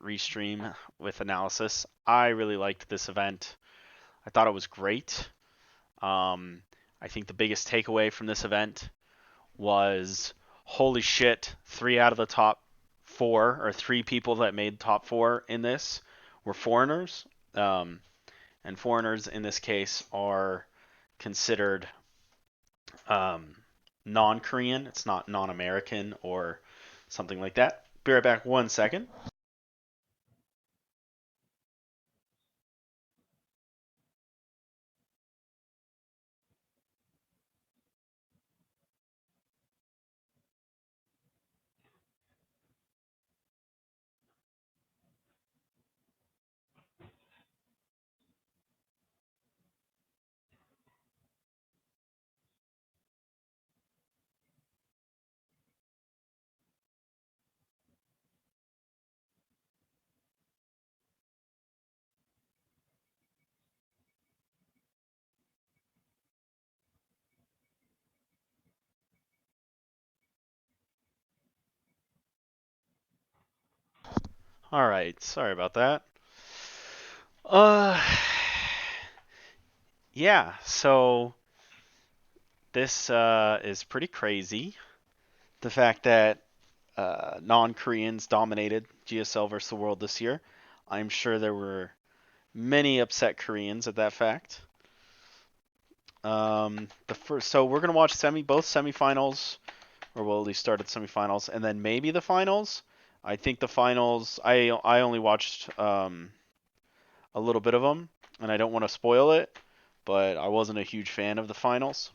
Restream with analysis. I really liked this event. I thought it was great. Um, I think the biggest takeaway from this event was holy shit, 3 out of the top 4, or 3 people that made top 4 in this were foreigners. Um, and foreigners in this case are considered um, non-Korean. It's not non-American or something like that. Be right back 1 second. All right, sorry about that. Uh, yeah. So this is pretty crazy. The fact that non-Koreans dominated GSL versus the world this year. I'm sure there were many upset Koreans at that fact. So we're gonna watch both semifinals, or we'll at least start at semifinals, and then maybe the finals. I think the finals. I only watched a little bit of them, and I don't want to spoil it, but I wasn't a huge fan of the finals.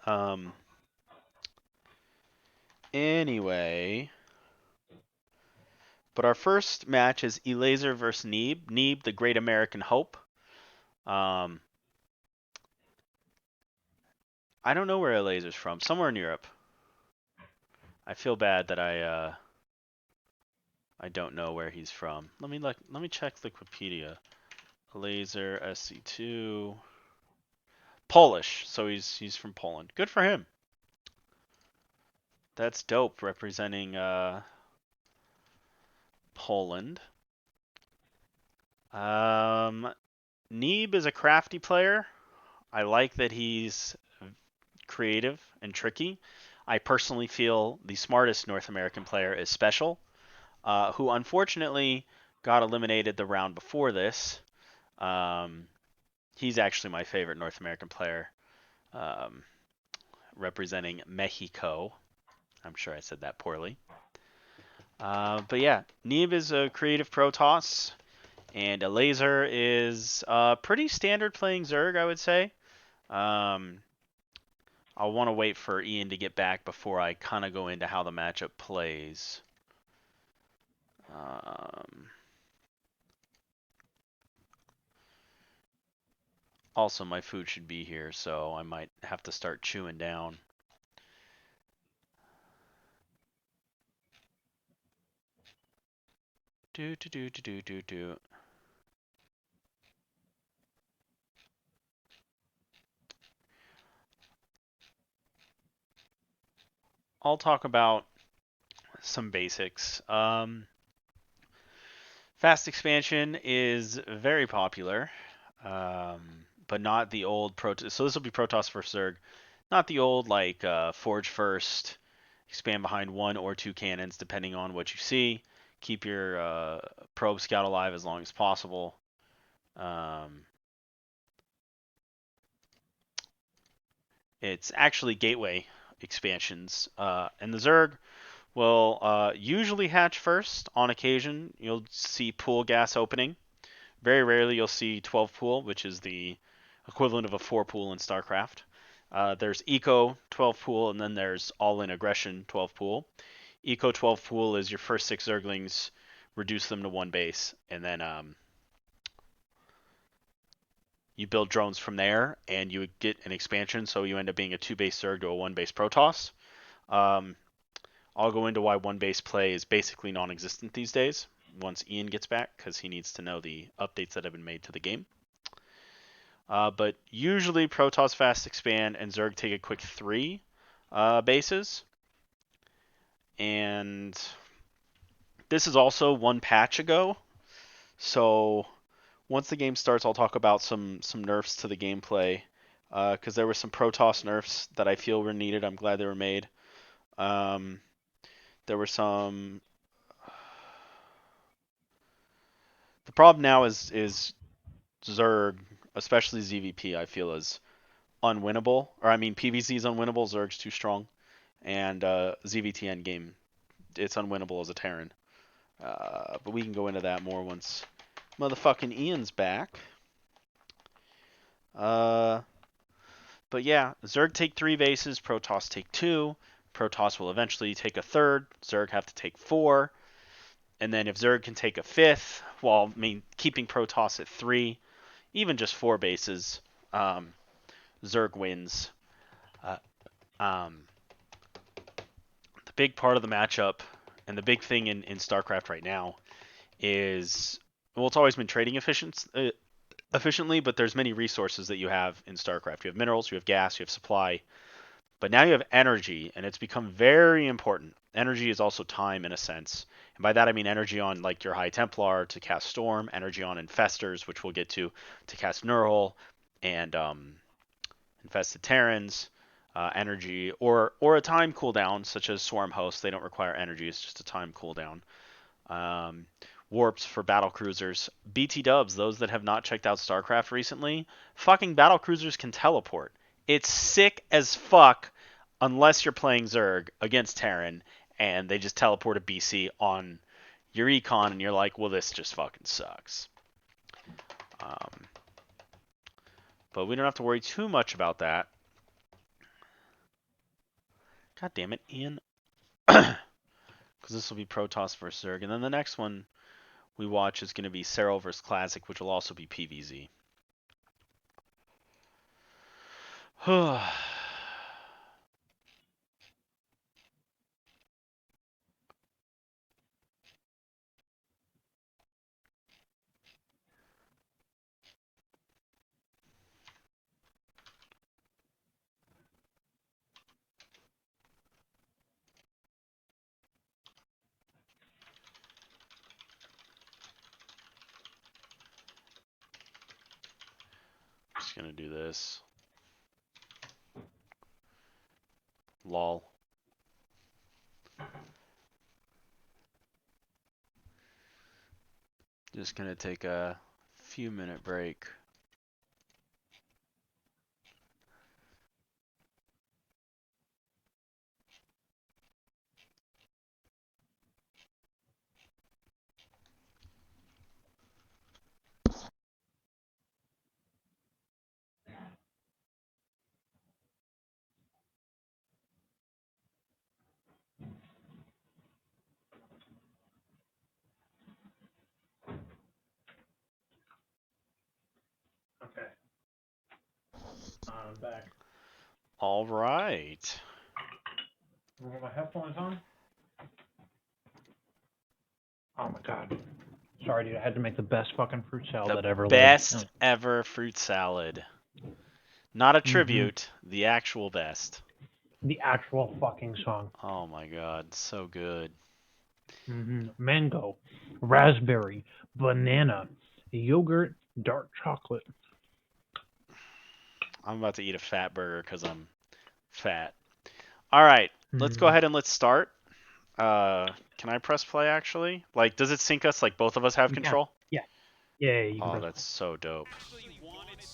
Um, anyway, but our first match is Elaser versus Neeb. Neeb, the Great American Hope. Um, I don't know where Elaser's from. Somewhere in Europe. I feel bad that I don't know where he's from. Let me check Wikipedia. Laser SC2 Polish. So he's from Poland. Good for him. That's dope representing Poland. Neeb is a crafty player. I like that he's creative and tricky. I personally feel the smartest North American player is Special, who unfortunately got eliminated the round before this. Um, he's actually my favorite North American player, um, representing Mexico. I'm sure I said that poorly. But yeah, Neeb is a creative Protoss, and a Laser is pretty standard playing Zerg, I would say. Um, I'll want to wait for Ian to get back before I kind of go into how the matchup plays. Also, my food should be here, so I might have to start chewing down. Do do do do do do do. I'll talk about some basics. Fast expansion is very popular, but not the old Protoss. So this will be Protoss versus Zerg, not the old like Forge first, expand behind 1 or 2 cannons depending on what you see. Keep your probe scout alive as long as possible. It's actually gateway expansions, and the Zerg will usually hatch first. On occasion, you'll see pool gas opening. Very rarely you'll see 12 pool, which is the equivalent of a 4 pool in StarCraft. There's Eco 12 pool, and then there's All In Aggression 12 pool. Eco 12 pool is your first 6 Zerglings, reduce them to 1 base, and then you build drones from there, and you get an expansion, so you end up being a 2 base Zerg to a 1 base Protoss. Um, I'll go into why 1 base play is basically non existent these days once Ian gets back, because he needs to know the updates that have been made to the game. But usually Protoss fast expand and Zerg take a quick 3 bases. And This is also one patch ago, so once the game starts, I'll talk about some nerfs to the gameplay, because there were some Protoss nerfs that I feel were needed. I'm glad they were made. Um, there were some. The problem now is Zerg, especially ZVP. I feel is unwinnable, or I mean PVZ is unwinnable. Zerg's too strong, and ZVT endgame it's unwinnable as a Terran. But we can go into that more once motherfucking Ian's back. But yeah, Zerg take 3 bases, Protoss take 2. Protoss will eventually take a third. Zerg have to take 4. And then if Zerg can take a fifth, while keeping Protoss at 3, even just 4 bases, Zerg wins. Uh, um, the big part of the matchup, and the big thing in StarCraft right now, is well, it's always been trading efficiently, but there's many resources that you have in StarCraft. You have minerals, you have gas, you have supply, but now you have energy, and it's become very important. Energy is also time in a sense, and by that I mean energy on like your High Templar to cast Storm, energy on Infestors, which we'll get to cast Neural, and Infested Terrans. Energy or a time cooldown such as Swarm Host. They don't require energy; it's just a time cooldown. Um, Warps for battle cruisers. BT dubs, those that have not checked out StarCraft recently, fucking battle cruisers can teleport. It's sick as fuck unless you're playing Zerg against Terran and they just teleport a BC on your econ and you're like, well, this just fucking sucks. But we don't have to worry too much about that. God damn it, Ian. Because this will be Protoss versus Zerg. And then the next one we watch is going to be Serral versus Classic, which will also be PVZ. Just gonna do this. Lol. Just gonna take a few minute break. Okay. I'm back. All right. You want my headphones on? Oh my god. Sorry, dude. I had to make the best fucking fruit salad that ever lived. Best ever fruit salad. Not a tribute, the actual best. The actual fucking song. Oh my god, so good. Mango, raspberry, banana, yogurt, dark chocolate. I'm about to eat a fat burger because I'm fat. All right, let's go ahead and let's start. Can I press play actually? Like, does it sync us? Like, both of us have control? Yeah. Yeah, you can Oh, press. that's so dope.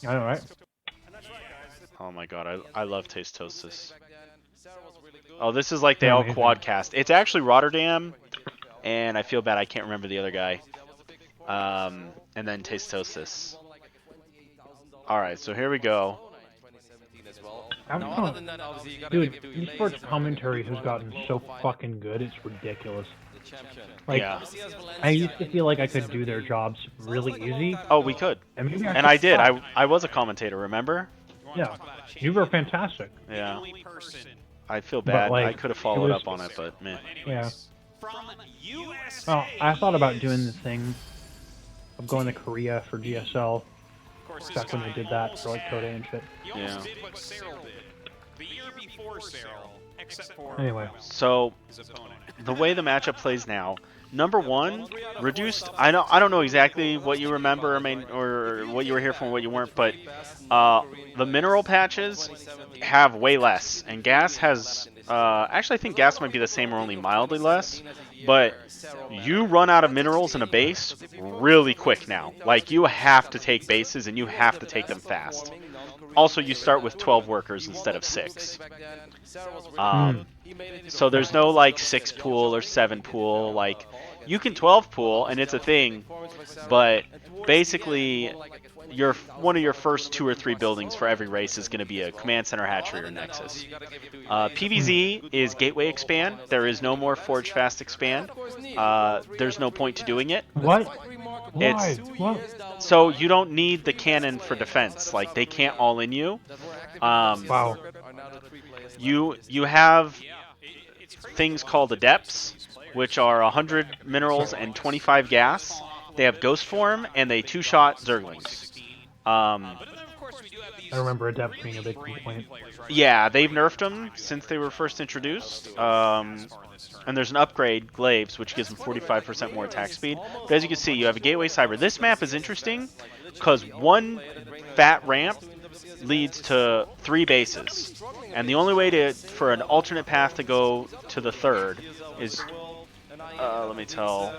I know, right? Oh my god, I love Taste Toastus. Oh, this is like they all quadcast. It's actually Rotterdam, and I feel bad I can't remember the other guy. And then Taste Toastus. Alright, so here we go. Dude, esports commentary has gotten so fucking good, it's ridiculous. Like, Yeah. I used to feel like I could do their jobs really easy. Oh, we could. And maybe And I did. stop. I was a commentator, remember? Yeah. You were fantastic. Yeah. I feel But, bad. like, I could have followed up on it, but meh. Yeah. Well, I thought about doing the thing of going to Korea for GSL. Back when they did that for like Code and shit. Yeah. Anyway. So, the way the matchup plays now, Number one, reduced. I don't know exactly what you remember, or what you were here for and what you weren't, but uh, the mineral patches have way less, and gas has. Actually, I think gas might be the same or only mildly less, but you run out of minerals in a base really quick now. Like you have to take bases, and you have to take them fast. Also, you start with 12 workers instead of 6. Hmm. So Yeah. there's no like 6 pool or 7 pool. Like you can 12 pool and it's a thing, but basically your one of your first 2 or 3 buildings for every race is going to be a command center, hatchery, or nexus. Hmm. PVZ is gateway expand. There is no more forge fast expand. There's no point to doing it. What? It's Why? What? so you don't need the cannon for defense. Like they can't all in you. Um, Wow. you have things called adepts, which are 100 minerals and 25 gas. They have ghost form and they two-shot zerglings. Um, I remember adepts being a big complaint. yeah, they've nerfed them since they were first introduced. And there's an upgrade, Glaives, which gives them 45% more attack speed. But as you can see, you have a Gateway Cyber. This map is interesting because one fat ramp leads to 3 bases. And the only way for an alternate path to go to the third is, let me tell,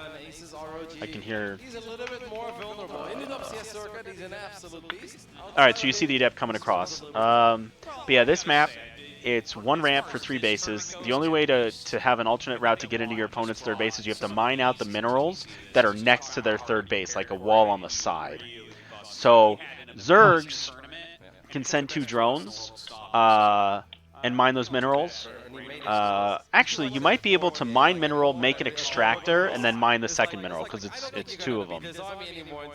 I can hear. Alright, so you see the Adept coming across. But yeah, this map, it's one ramp for 3 bases. The only way to have an alternate route to get into your opponent's third base is you have to mine out the minerals that are next to their third base, like a wall on the side. So, Huh. Zergs can send 2 drones and mine those minerals. Actually, you might be able to mine mineral, make an extractor, and then mine the second mineral because it's 2 of them.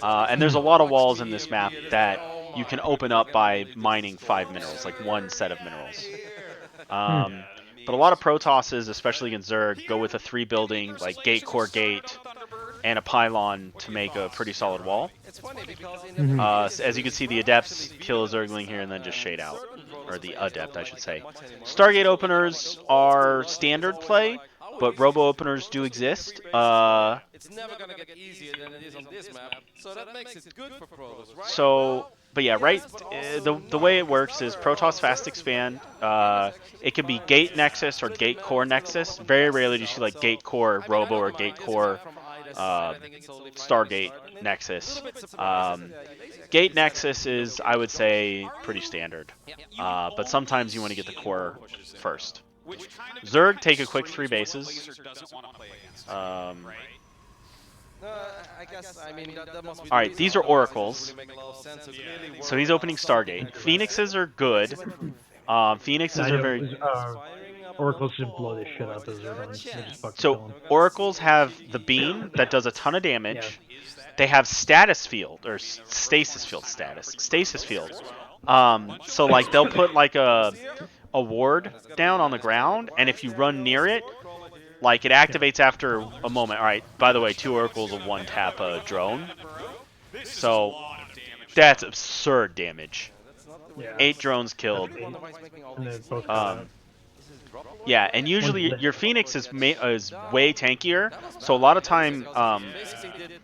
And there's Hmm. a lot of walls in this map that you can open up by mining 5 minerals, like one set of minerals. Hmm. But a lot of Protosses, especially against Zerg, go with a 3 building, like gate, core, gate, and a pylon to make a pretty solid wall. Hmm. As you can see, the Adepts kill a Zergling here and then just shade out. Or the Adept, I should say. Stargate openers are standard play, but robo openers do exist. But yeah, right. The way it works is Protoss fast expand. It can be gate nexus or gate core nexus. Very rarely do you see like gate core robo or gate core uh, Stargate nexus. Gate nexus is, I would say, pretty standard. But sometimes you want to get the core first. Zerg take a quick 3 bases. Alright, these are oracles. So he's opening Stargate. Phoenixes are good. I Phoenixes are know. very. Oracles just blow the shit out those Zerglings. They just fucking So kill them. oracles have the beam that does a ton of Yeah. damage. They have status field or stasis field stasis field. So like they'll put like a ward down on the ground, and if you run near it, like it Yeah. activates after a moment. All right. By the way, 2 oracles will 1-tap a drone. So that's absurd damage. Yeah. 8 drones That's killed. 8. And they both cut out. Um, yeah, and One's usually lit. your Phoenix is way tankier. So a lot of time,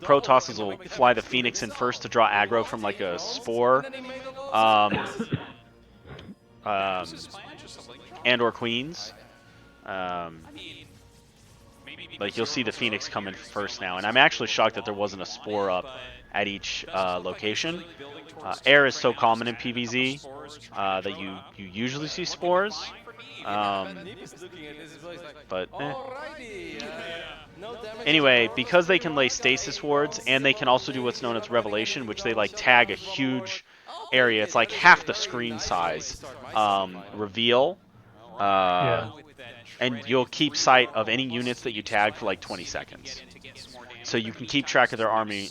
Protosses will fly the Phoenix in first to draw aggro from like a spore, um, um, and or queens. Um, like you'll see the Phoenix come in first now, and I'm actually shocked that there wasn't a spore up at each location. Air is so common in PvZ that you usually see spores. Um, but anyway, because they can lay stasis wards and they can also do what's known as revelation, which they like tag a huge area. It's like half the screen size. Reveal. Uh, Yeah. and you'll keep sight of any units that you tag for like 20 seconds. So you can keep track of their army.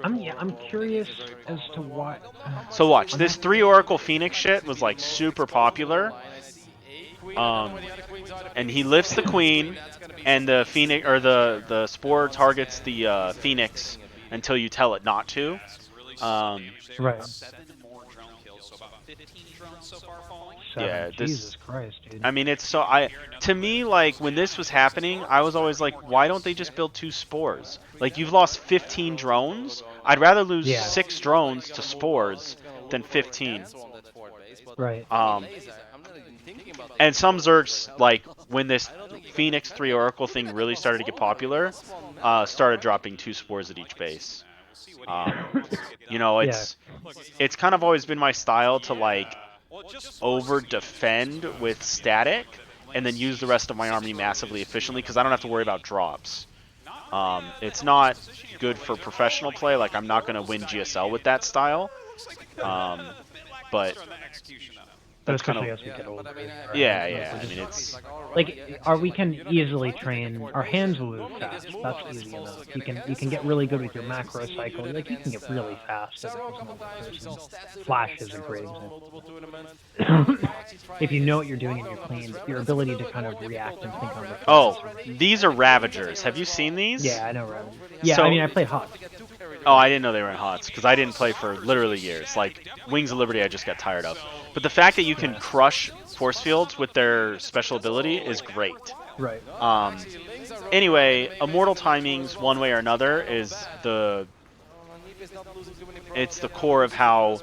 I'm curious as to why. So watch, I'm this not. 3 Oracle Phoenix shit was like super popular. And he lifts the queen, and the phoenix or the spore targets the phoenix until you tell it not to. Um, Right. 7. Yeah, Jesus Christ, dude. I mean, it's so to me, like when this was happening, I was always like, why don't they just build 2 spores? Like you've lost 15 drones. I'd rather lose Yeah. 6 drones to spores than 15. Right. And some Zergs, like when this Phoenix 3 Oracle thing really started to get popular, started dropping 2 spores at each base. You know, Yeah. it's kind of always been my style to like over defend with static and then use the rest of my army massively efficiently because I don't have to worry about drops. It's not good for professional play. Like I'm not going to win GSL with that style. But But that's kind especially of as we get older, yeah, right? yeah. I mean, it's like we can easily train our hands will move fast. That's easy enough. You can get really good with your macro cycle. Like you can get really fast as another person. Flash is a great example. If you know what you're doing and you're clean, your ability to kind of react and think on the fly. these are Ravagers. Have you seen these? Yeah, I know, Ravage. Yeah, So I mean, I played Hot. oh, I didn't know they were in HOTS because I didn't play for literally years. Like Wings of Liberty, I just got tired of. But the fact that you can crush force fields with their special ability is great. Right. Anyway, immortal timings, one way or another, is it's the core of how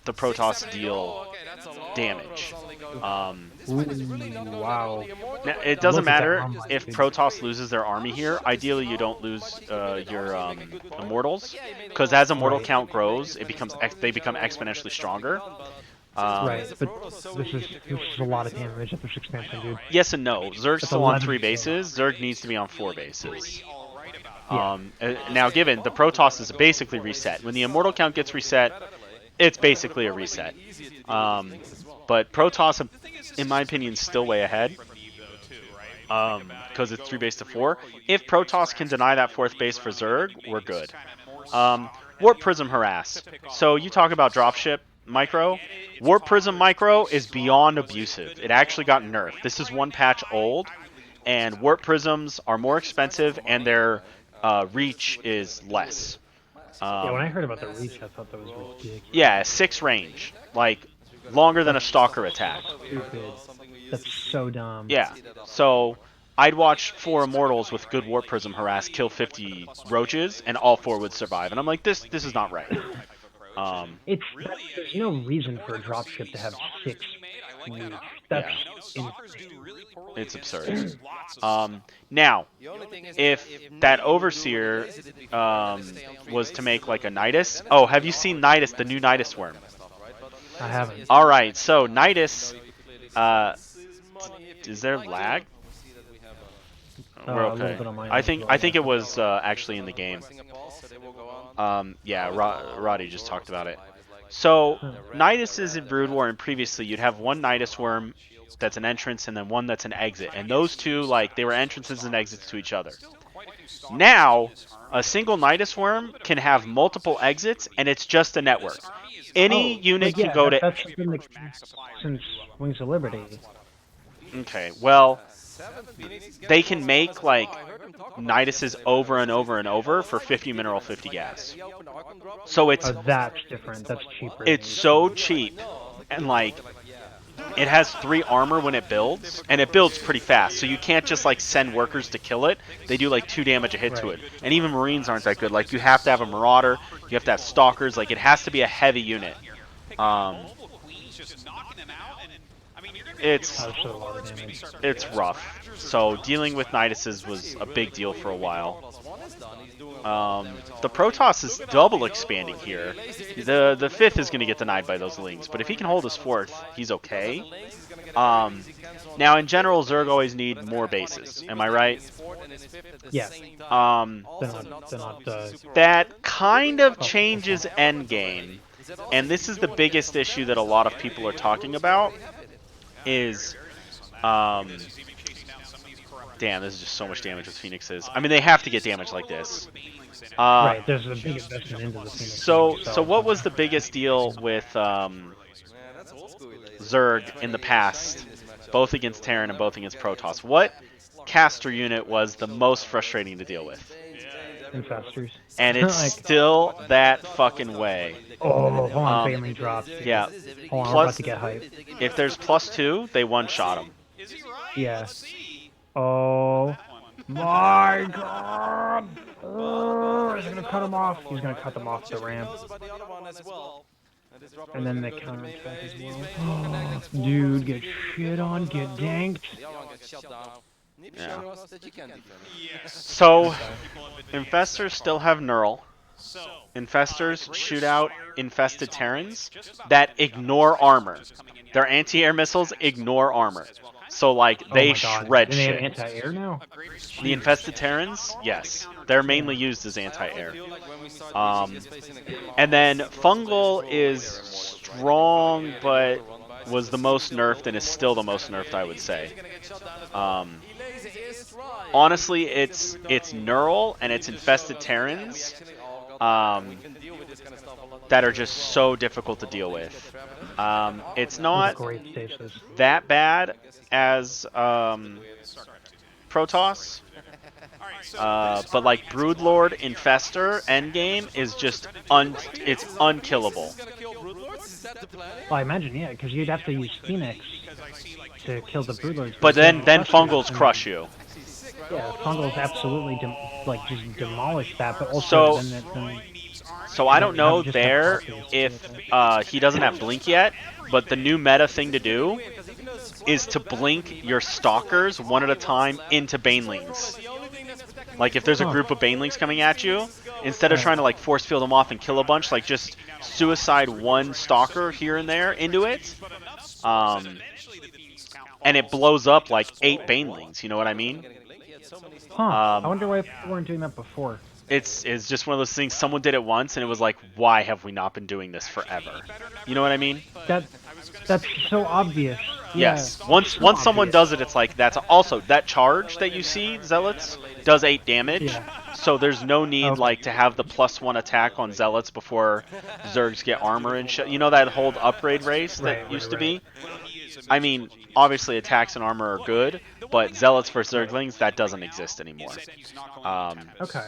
the Protoss deal damage. Ooh, wow. Now, it doesn't Look at that matter armor, if dude. Protoss loses their army here. Ideally, you don't lose your immortals, because as immortal Right. count grows, they become exponentially stronger. Right, but this is a lot of damage at this expansion, dude. Yes and no. Zerg's That's still on 11. 3 bases. Zerg needs to be on 4 bases. Yeah. Now, given the Protoss is basically reset. When the immortal count gets reset, it's basically a reset. But Protoss, in my opinion, is still way ahead. Because it's 3 base to 4. If Protoss can deny that 4th base for Zerg, we're good. Warp Prism Harass. So you talk about dropship micro. Warp Prism micro is beyond abusive. It actually got nerfed. This is 1 patch old, and Warp Prisms are more expensive, and their reach is less. Yeah, when I heard about the reach, I thought that was ridiculous. Yeah, 6 range. Like, longer than a Stalker attack. Stupid. That's so dumb. Yeah. So I'd watch 4 Immortals with good Warp Prism Harass kill 50 roaches, and all 4 would survive. And I'm like, this is not right. There's no reason for a dropship to have 6 reach. That's It's absurd. Now, if that Overseer was to make like a Nidus, oh, have you seen Nidus, the new Nidus worm? I haven't. All right, so Nidus, is there lag? We're okay. I think it was actually in the game. Yeah, Roddy just talked about it. So Niduses in Brood War, and previously you'd have one Nidus worm that's an entrance and then one that's an exit, and those two, like, they were entrances and exits to each other. Now a single Nidus worm can have multiple exits, and it's just a network. Any unit can go to. That's been the case since Wings of Liberty. Okay, well, they can make like Niduses over and over and over for 50 mineral, 50 gas. So it's that's different. That's cheaper. It's so cheap, and like it has 3 armor when it builds, and it builds pretty fast. So you can't just like send workers to kill it. They do like 2 damage a hit to it, and even Marines aren't that good. Like you have to have a Marauder, you have to have Stalkers. Like it has to be a heavy unit. It's rough. So dealing with Niduses was a big deal for a while. The Protoss is double expanding here. The 5th is going to get denied by those Lings, but if he can hold his 4th, he's okay. Now, in general, Zerg always need more bases. Am I right? Yeah. That kind of changes endgame, and this is the biggest issue that a lot of people are talking about, is... damn, this is just so much damage with Phoenixes. I mean, they have to get damage like this. Right, there's a big investment into the Phoenix. So what was the biggest deal with Zerg in the past, both against Terran and both against Protoss? What caster unit was the most frustrating to deal with? Infestors. and it's Like, still that fucking way. oh, hold on, Um, Baneling dropped. Dude. yeah. Hold on, we're about Plus, to get hype. if there's +2, they one-shot him. Yeah. Oh my god! Oh, he's gonna cut him off. He's gonna cut them off the ramp. And then the counterattack as well. Dude, get shit on, get danked. Yeah. So, Infestors still have Neural. Infestors shoot out infested Terrans that ignore armor. Their anti-air missiles ignore armor. So, like, Oh they my god. shred And they have shit. anti-air now? The infested Terrans, yes. They're mainly used as anti-air. And then Fungal is strong, but was the most nerfed and is still the most nerfed, I would say. Honestly, it's Neural and it's infested Terrans that are just so difficult to deal with. It's not Great stasis. that bad as Protoss, but like Broodlord Infestor endgame is just it's unkillable. Well, I imagine, yeah, because you'd have to use Phoenix to kill the Broodlords. But then Fungals crush you. Yeah, Fungals absolutely just demolish that, but also So I don't know there if he doesn't have Blink yet, but the new meta thing to do is to blink your Stalkers one at a time into Banelings. Like if there's a group of Banelings coming at you, instead of trying to like force field them off and kill a bunch, like just suicide one Stalker here and there into it. And it blows up like 8 Banelings, you know what I mean? I wonder why people weren't doing that before. It's just one of those things. Someone did it once, and it was like, why have we not been doing this forever? You know what I mean? That's so obvious. Yes. Yeah, Once someone does it, it's like that's also that charge that you see Zealots does 8 damage. Yeah. So there's no need like to have the +1 attack on Zealots before Zergs get armor and shit. You know that whole upgrade race that used to be? I mean, obviously attacks and armor are good, but Zealots for Zerglings, that doesn't exist anymore. Okay.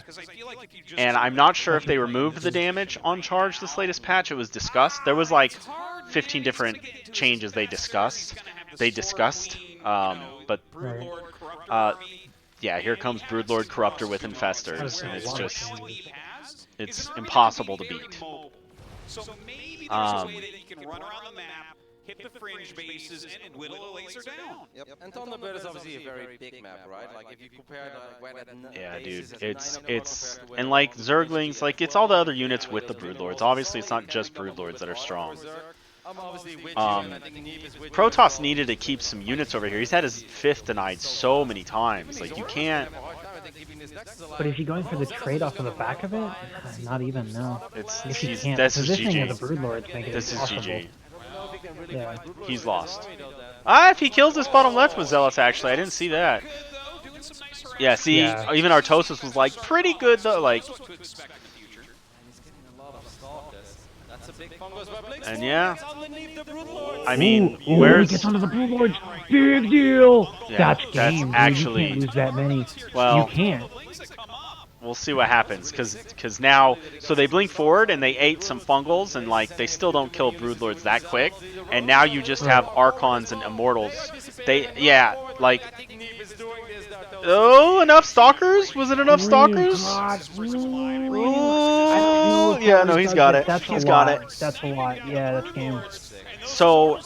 And I'm not sure if they removed the damage on charge this latest patch. It was discussed. There was like 15 different changes they discussed. But yeah, here comes Broodlord Corruptor with Infestors, and it's just it's impossible to beat. Hit the fringe bases and whittle a laser down. Yep. And Thunderbird is obviously a very big map, right? Like if you compare yeah, dude, it's and like Zerglings, like it's all the other units with the Broodlords. Obviously, it's not just Broodlords that are strong. Protoss needed to keep some units over here. He's had his 5th denied so many times. Like you can't. But is he going for the trade-off on the back of it? Not even, no. This is Positioning GG. of the Broodlords make it This is impossible. GG. Yeah. He's lost. Ah, if he kills this bottom left with Zealots, actually, I didn't see that. Yeah, see, even Artosis was like, pretty good though, like. And yeah, I mean, where's... he gets onto the Broodlords, big deal! Yeah, that's game, actually... You can't lose that many. Well, you can't. We'll see what happens, because now, so they blink forward and they ate some Fungals, and like, they still don't kill Broodlords that quick, and now you just have Archons and Immortals. Like... Oh, enough Stalkers? Was it enough Stalkers? Ooh, yeah, no, he's got it. He's got it. That's a lot. Yeah, that's game. So,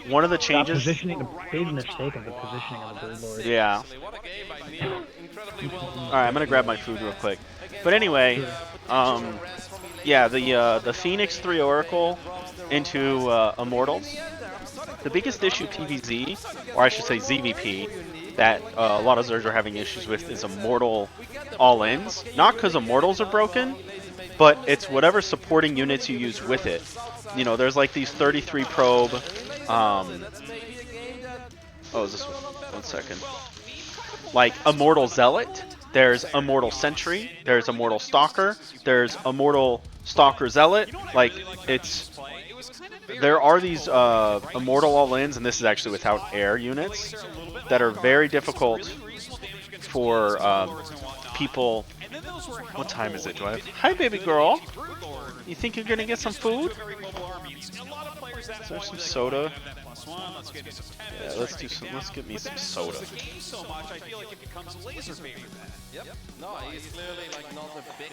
one of the changes... Positioning, the big mistake of the positioning of the Broodlord. Yeah. Alright, I'm gonna grab my food real quick. But anyway, yeah, the Phoenix 3 Oracle into Immortals. The biggest issue PvZ, or I should say ZVP, that a lot of Zergs are having issues with is Immortal all-ins. Not because Immortals are broken, but it's whatever supporting units you use with it. You know, there's like these 33 probe, oh, is this one second. Like Immortal Zealot, there's Immortal Sentry, there's Immortal Stalker, there's Immortal Stalker Zealot. Like, there are these Immortal all-ins, and this is actually without air units, that are very difficult for people What time is it? Do I have... Hi, baby girl. You think you're gonna get some food? Is there some soda? Yeah, let's do some. Let's get me some soda. No, he's clearly like not a big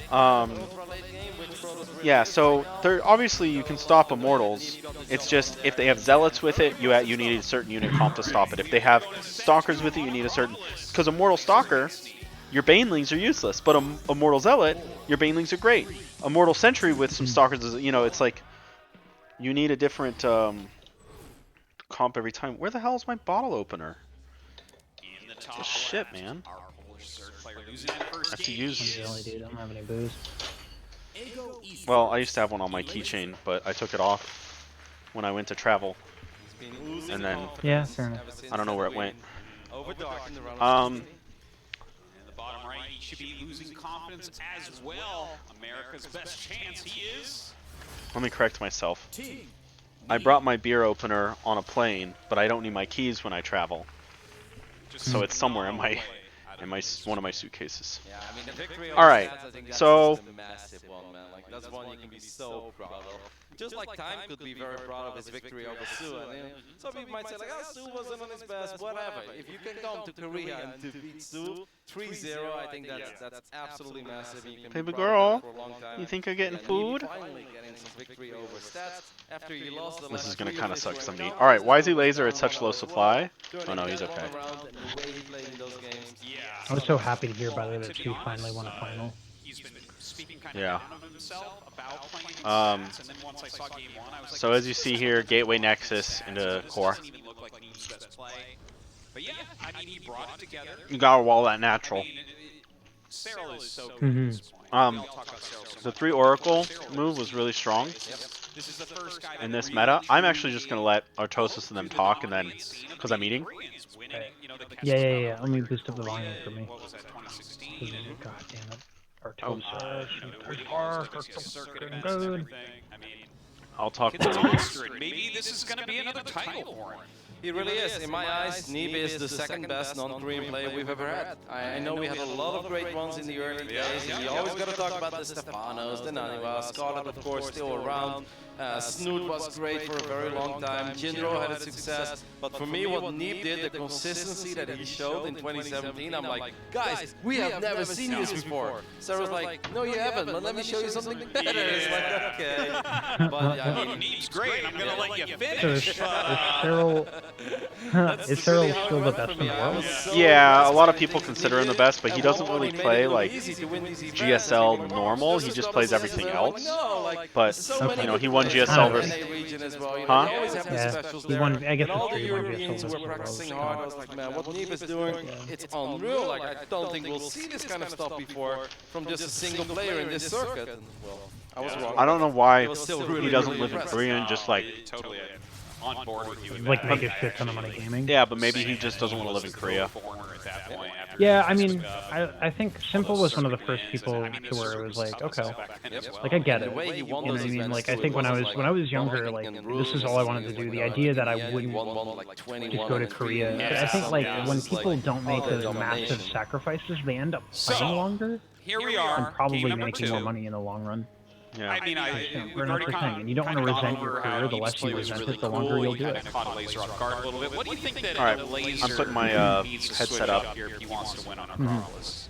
Yeah. So obviously you can stop Immortals. It's just if they have Zealots with it, you need a certain unit comp to stop it. If they have Stalkers with it, you need a certain. Because Immortal Stalker, your Banelings are useless, but Immortal Zealot, your Banelings are great. Immortal Sentry with some Stalkers is, it's like you need a different comp every time. Where the hell is my bottle opener? Oh, shit, man. I have to use... Really, dude, I don't have any booze. Well, I used to have one on my keychain, but I took it off when I went to travel. And then... Yeah, fair enough. I don't know where it went. In the bottom right, he should be losing confidence as well. America's best chance, he is. Let me correct myself. I brought my beer opener on a plane, but I don't need my keys when I travel. So it's somewhere in one of my suitcases. Yeah, I mean, the victory All right, over Stats, I think that's so just a massive one, man. Like, that's one you can be so proud of. Just like Time could be very proud of his victory over Sue. And, some people might say, like, oh, Sue wasn't on his best, whatever. If you can come to Korea and to beat Sue 3-0, I think that's absolutely massive. And you can baby be proud of girl, that for a long time. you think you're getting And food? finally getting some victory over Stats after you lost the This is last gonna three kind of of suck his some running meat. out. All right, why is he laser at such low supply? Oh no, he's okay. I was so happy to hear, by the way, that Stu finally won a final. He's been speaking kind Yeah. of down of himself about playing Stats, and then once I saw game 1, I was like, So as you see here, Gateway Nexus into core. doesn't even look like Neeb's best play. But yeah, I mean, he brought it together. You gotta wall that natural. I mean, Cyril is so good Mhm. at this point. We all talk about Cyril so The much. 3 Oracle move was really strong This is the first guy in that this really meta. I'm actually truly just gonna let Artosis and them talk, and then because I'm eating. Koreans winning, you know, the Yeah. Let me boost up the volume for me. What was that, 2016? God damn it. Oh. Artosis, good. I mean, I'll talk. it's a monster, and maybe this is going to be another title for him. He really is. In my eyes, Neeb is the second best non-Korean player we've ever had. I know we had a lot of great ones in the early days, and you always got to talk about the Stefanos, the Naniwa, Scarlet, of course, still around. Snoot was great for a very long time. Jinro had a success. But for me, what Neeb did, the consistency that he showed in 2017, I'm like, guys, we have never seen this before. Sarah's like, no, you haven't, but let me show you something better. It's like, okay. But yeah, I mean, Neeb's great. I'm going to let you So finish. is Cyril still the best in the world? Yeah, a lot of people consider him the best, but he doesn't really play like GSL normal. He just plays everything else. But he won GSL versus. Huh? Yeah, he won. I guess all it's the true. He won Europeans GSL were versus practicing Worlds. hard. I was like, man, what Neeb is doing, it's unreal. Like, I don't think we'll see this kind of stuff before from just a single player in this circuit. And, well, I was wrong. I don't know why It was still really, he doesn't really live in impressive. Korea and just like. Totally on board with you. with Like that. make a shit ton of money gaming. Yeah, but maybe he just doesn't want to live in Korea. Foreigner at that point after Yeah, I his mean, I think Simple was one of the first people to where it was like, okay, like I get it. The way he You won know what those I mean? events Like I too, think it when I wasn't was younger, like this is all I wanted to do. The idea that I wouldn't just go to Korea. But I think like when people don't make those massive sacrifices, they end up playing longer Here we are. and probably game number making 2. more money in the long run. Yeah. I mean, We're not pretending, and you don't want to resent your career. The less you resent it, the longer you'll do it. Caught a laser off guard a little bit. What do you think that All right, the laser I'm putting my needs to headset switch up. here if he wants to win on Acropolis?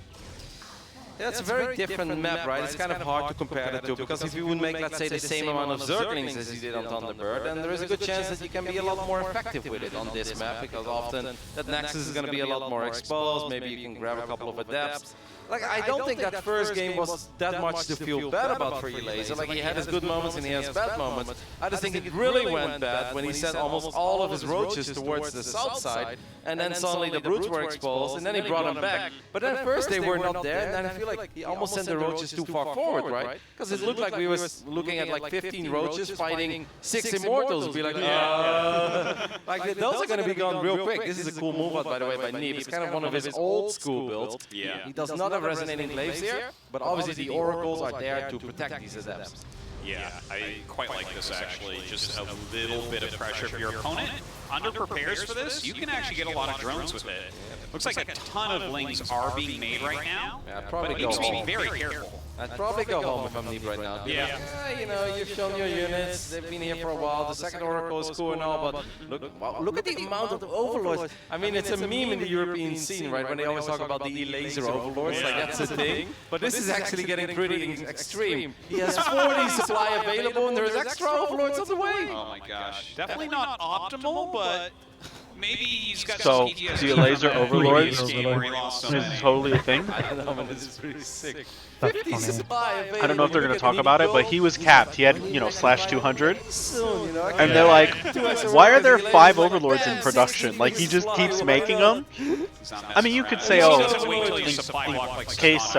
Yeah, it's a very different map, right? It's kind of hard to compare the two, because if you would make, let's say, the same amount of Zerglings as you did on Thunderbird, then there is a good chance that you can be a lot more effective with it on this map, because often that Nexus is going to be a lot more exposed, maybe you can grab a couple of adepts. Like, I don't think that first game was that much to feel bad about for Laser. Like, he had his good moments and he has bad moments. I just think it really went bad when he sent almost all of his roaches towards the south side, and then suddenly the brutes were exposed, and then he brought them back. But then first they were not there, and then I feel like he almost sent the roaches too far forward, right? Because it looked like we were looking at like 15 roaches fighting 6 immortals. Be like, like those are going to be gone real quick. This is a cool move, by the way, by Neeb. It's kind of one of his old school builds. Yeah. He does not have resonating glaives here, but obviously the oracles are there to protect these adepts. Yeah, I quite like this actually. Just a little bit of pressure for your opponent. under-prepares for this, you can actually get a lot of drones with it. Looks like a ton of lings are being made right now, Yeah, I'd but probably it go needs to be home. very careful. I'd probably go home if I'm Neeb right now. Yeah. You know, you've shown your units, they've been here for a while, the second Oracle is cool and all, but look at the amount of Overlords. I mean, it's a meme in the European scene, right, when they always talk about the E-Laser Overlords, like that's the thing. But this is actually getting pretty extreme. He has 40 supply available and there's extra Overlords on the way. Oh my gosh. Definitely not optimal, but maybe he's got So, some PTSD the from laser that overlords previous game where he lost so is many. totally a thing. I don't know, man, this is pretty sick. That's 50 funny. supply available. I don't know if they're going to talk about it, but he was capped. He had, you know, /200. Soon, you know, And they're like, why are there 5 overlords in production? Like, he just keeps making them. I mean, you could say, oh, in case,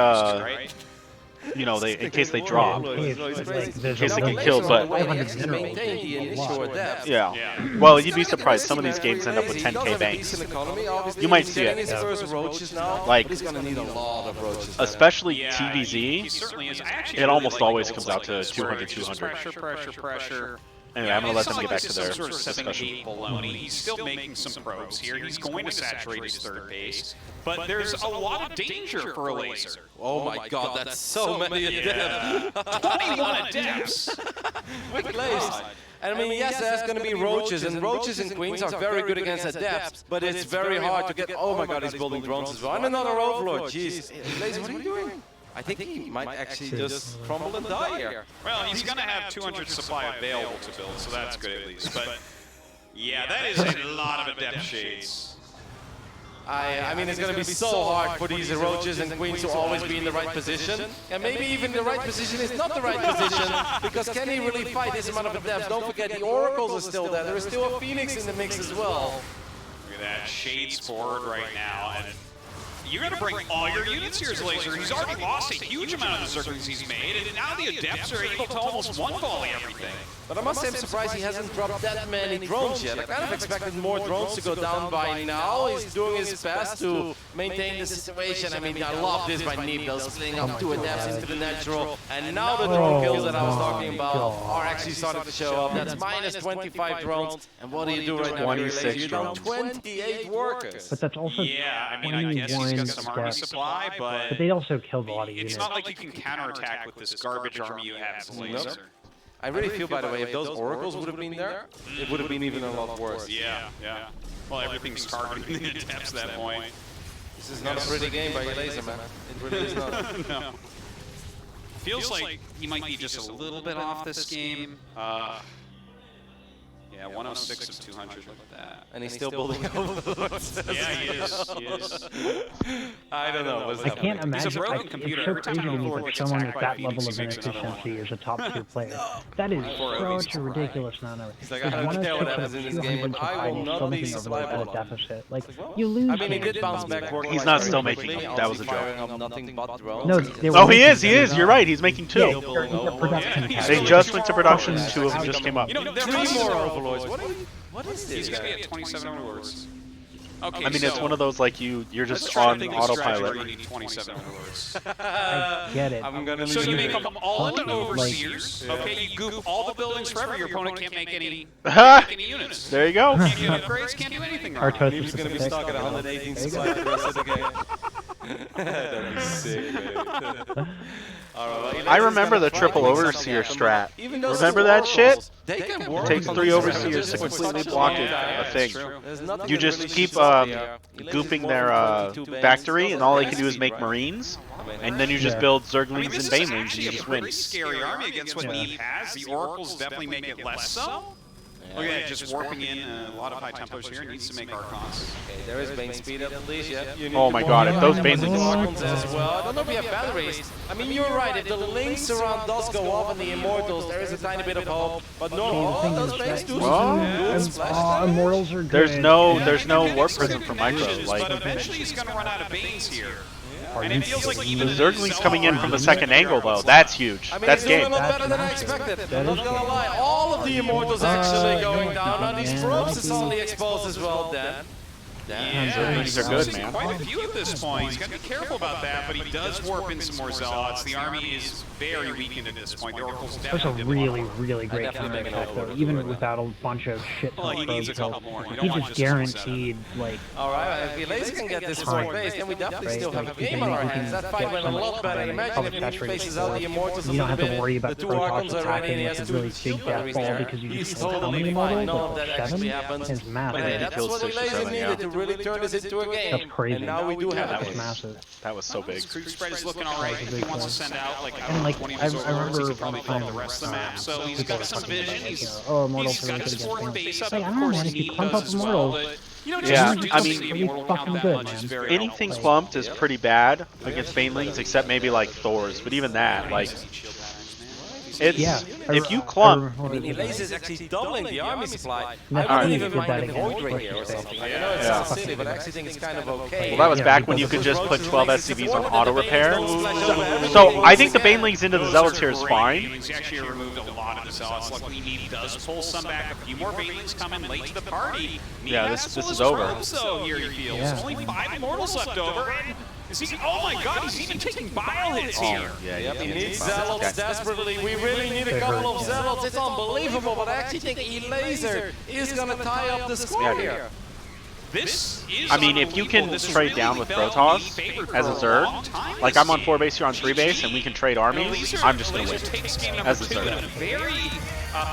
you know, in case they drop. In case they get killed, but- Yeah. Yeah. Well, you'd be surprised. Some of these games end up with 10k banks. You might see it. Like, he's gonna need a lot of roaches. especially He TVZ. certainly is. I actually It really almost like always the comes goals out to like this, 200, where it's just 200. Pressure. Anyway, I'm going to let It's them not get like back this to is their some sort of discussion. 7-8 baloney. He's still making some probes here. He's going to saturate his third base. But there's a lot of danger for a laser. Oh my god, that's so many of them. 21 deaths. Quick place. And I mean, yes, there's going to be roaches, and roaches and queens are very good against at depth, but it's very hard to get. Oh my god, he's building drones as well. And another overlord. Jeez. Laser, what are you doing? I think he might actually just crumble and die here. Well, he's going to have 200 supply available to build, so that's good at least. But yeah, that is a lot of adept shades. I mean, it's going to be so hard for these roaches and queens to always be in the right position. And maybe even the right position is not the right position, because can he really fight this amount of adepts? Don't forget, the oracles are still there. There is still a phoenix in the mix as well. Look at that, shades forward right now. And you're going to bring all your units here as laser. He's already lost a huge amount of the zerglings he's made, and now the adepts are able to almost one-volley everything. But I must say I'm surprised he hasn't dropped that many drones yet. I kind of expected more drones to go down by now. He's doing his best to maintain the situation. I mean, I love this by Neeb. They'll sling up 2 adepts into the natural. And now the drone kills that I was talking about are actually starting to show up. That's minus 25 drones. And what do you do right now? 26 You're down drones. 28 workers. But that's also Yeah, I mean, I guess he's got some army steps. supply, But they also killed a lot of it's units. not like you can counterattack with this garbage army you have as a laser. I really feel, by the way, if those oracles would have been there, it would have been even a lot worse. Yeah. Well, everything's targeting the adepts at that point. This is not a pretty game by your laser, man. It really is not. No. Feels like he might be just a little bit off this game. Yeah, 106 of 200, look at that. And he's still building overlords. Yeah, he is. I don't know. What's I can't happening. imagine. broken It's computer. so Every time crazy an to me overlord that gets someone attacked with by that Phoenix, level he of makes another inefficiency one. is a top 2 player. That is such a ridiculous number. He's like, There's I don't care what 106 happens in this game, 200 but I supply, will you're not still be making supply overload at a bottom. deficit. Like, you lose. I mean, he games. did bounce back. He's not still making them. That was a joke. Firing up nothing but drones. No, they were Oh, he making is. He is. them. You're right. He's making Yeah, 2. they're production Yeah, They category. just went to production. 2 of them just came up. You know, there 3 must more overlords. What is this? He's going to be at 27 overlords. Okay, I mean, it's one of those, like, you're let's just try to on think of a strategy where autopilot. you need 27 overlords. I get it. I'm gonna So lose you it. make them all into Like- overseers. Okay, you goop all the buildings forever. Your opponent can't make any units. There you go. Can't do upgrades, can't do anything wrong. Artos He's is gonna be the stuck at 118 supply the rest of the game. That'd be sick, man. I remember the triple overseer strat. Even those Remember that shit? oracles, they can work It takes on 3 these overseers to strategies. completely block it, Yeah, a thing. true. There's nothing You that just really keep shoots up here. He gooping lays their more than 2 bangs. factory, and all they can do is Speed, make right? marines, and then you just Yeah. build I mean, zerglings this and is banelings, and actually you a just win. pretty scary army against what Neeb has. The oracles definitely make it less so. Look at that, just warping in a lot of high templars here. Needs to make Archons. Okay, there is Bane speed at least, yeah. You need Oh to my go god, on if those the banelings... Archons as well. I don't know if we have batteries. I mean, you're right. If the links around does go off and the Immortals, there is a tiny bit of hope. But no, thing those is Banes that- do Well, splash. Immortals are good. There's no warp prism for micro. But Like, eventually he's going to run out of Banes here. Are And you it feels like the even zerglings coming in from the second angle, though, that's huge. I mean, That's he's doing a game. lot better than I expected. I'm not gonna lie. All of the Immortals actually going down. Now these probes is only exposed as well then. Yeah, Zerglings he's are good, losing man. quite a few at this point. He's got to be careful about that, but he does warp in some more Zealots. The army is very weakened at this point. The Oracle's That's a definitely really, really great counter attack, though. Even without a bunch of shit Well, he needs a probes, couple more. You he don't want just just one guaranteed, like, Alright, if Laser can get this fourth base, then we definitely still have a game on our hands. That fight went a lot better. Imagine if he faces out the Immortals a you don't little have to worry bit. about The the two Protoss Archons are ready, attacking he with has a really two big death ball there. because you He's just how totally many fine. models? None of Like, that actually 7 happens. is massive. But he that's killed what the 6 or Laser 7, needed to really turn this into a game. That's crazy. And now we do have That a was game. massive. That was so big. Creep spread is looking all right. If he wants to send out like, I And don't know, like, 20 of I his overlords, he remember could probably one fill the time, rest of the map. So he's people got were some talking about, vision. like, He's Immortals got are his good fourth against base Phoenix. up. Like, I Of don't know, course, man, if you Need clump does up as well. Immortals, But, you know, Yeah, just I reducing mean, the immortal count that good, much is man. very Anything helpful. clumped is pretty bad against Banelings, except maybe like Thor's. But even that, like, it's Yeah, if you clump, I mean, Laser is actually doubling the army supply. Next I wouldn't week even did mind that a Void against Ray here or Bushy something. Stage. I know it Yeah. sounds silly, but I actually think it's kind of okay. well, that was Yeah, back when you because could just put 12 SCVs on auto repair. So So I think the Banelings into the Zealots here is Great fine. Banelings. He actually removed a lot of the Zealots. Luckily, Need does pull some back. A few more Banelings coming late to the party. Need Yeah, has this full is his over. ropes, though, here he feels. Yeah. Only 5 Immortals left over. Is he? Oh my God! He's even taking bile hits here. Yeah, Yep, he yeah, needs yeah. Zealots desperately. We really need a couple of Zealots. It's unbelievable, but I actually think E-Laser is going to tie up the score Yeah, here. This is I mean, if you can unbelievable. This trade really down with felt Protoss Need favored as a for long Zerg, time like this I'm on year. 4 base, you're on 3 base, and we can trade armies, Laser- I'm just gonna Laser win takes game as a number 2 in a Zerg. very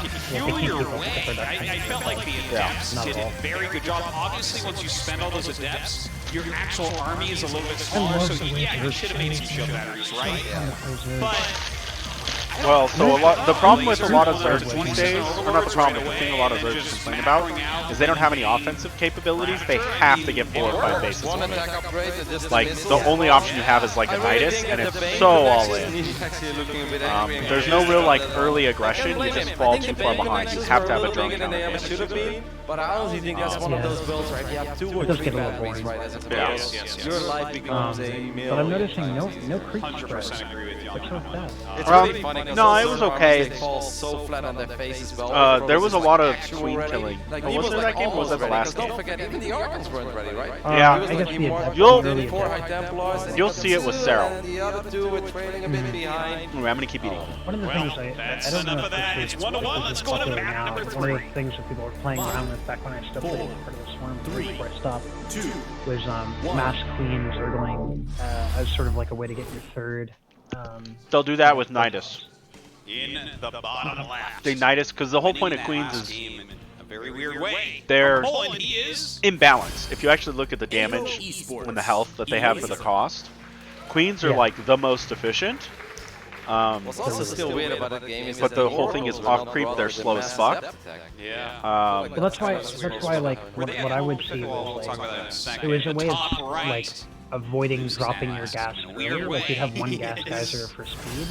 peculiar way. I felt like the Adepts not did at a all. very good job. Obviously, once you spend all those Adepts, your actual army is a little bit smaller, love so the way yeah, you Zerg should have made some shield batteries, right? But Well, so the problem with a lot of Zergs these days, or not the problem, but the thing a lot of Zergs complain about, is they don't have any offensive capabilities. They have to get 4 or 5 bases. One away. attack upgrade, just Like, the only option you have is like a Nidus, and it's so all in. There's no real like early aggression, you just fall too far behind. You have to have a drone counter advantage. But I honestly think that's one of those builds, right? You have 2 or It does 3 get a little batteries, boring. right? As a Yeah. base. Yes. Your life becomes a But I'm million. noticing no creep 100% spread. agree with you on What's that with one. that? It's Well, really funny 'cause no, those it was Zerg okay. armies, they fall so flat on their faces. But There was a lot of actual queen ready. killing. Like, But he was was there like that game, or was that the almost last ready, 'cause game? Don't forget, even the Archons weren't ready, right? Yeah. He was I like guess the Immortals, Adepts You'll- really 4 did. High Templars, and You'll he got see it with two, Serral. and the other 2 were trailing a bit behind. Anyway, I'm gonna keep eating. One of the Well, things that's I don't know enough if of that. this It's is 1-1. this Let's is go to popular map now, number but one of 3. the things that people were playing around with back when I still played part of the Swarm before I stopped was mass queens or going as sort of like a way to get your third. They'll do that with Nidus. In the bottom left. They Nidus, because the whole point of Winning queens that last is game in a very weird way. they're From Poland, he is. imbalance. If you actually look at the damage and the health that they have for the cost, queens are Yeah. like the most efficient. What's also still weird about that game is But that the whole thing is Oracles were off not creep, brought they're with a slow as massive fuck. depth attack. Yeah. Well, that's why like what I would see We'll was talk about that in a like second. it was a The way of top right. like avoiding dropping your mask gas in a weird early. Like you'd have one way. gas geyser for speed.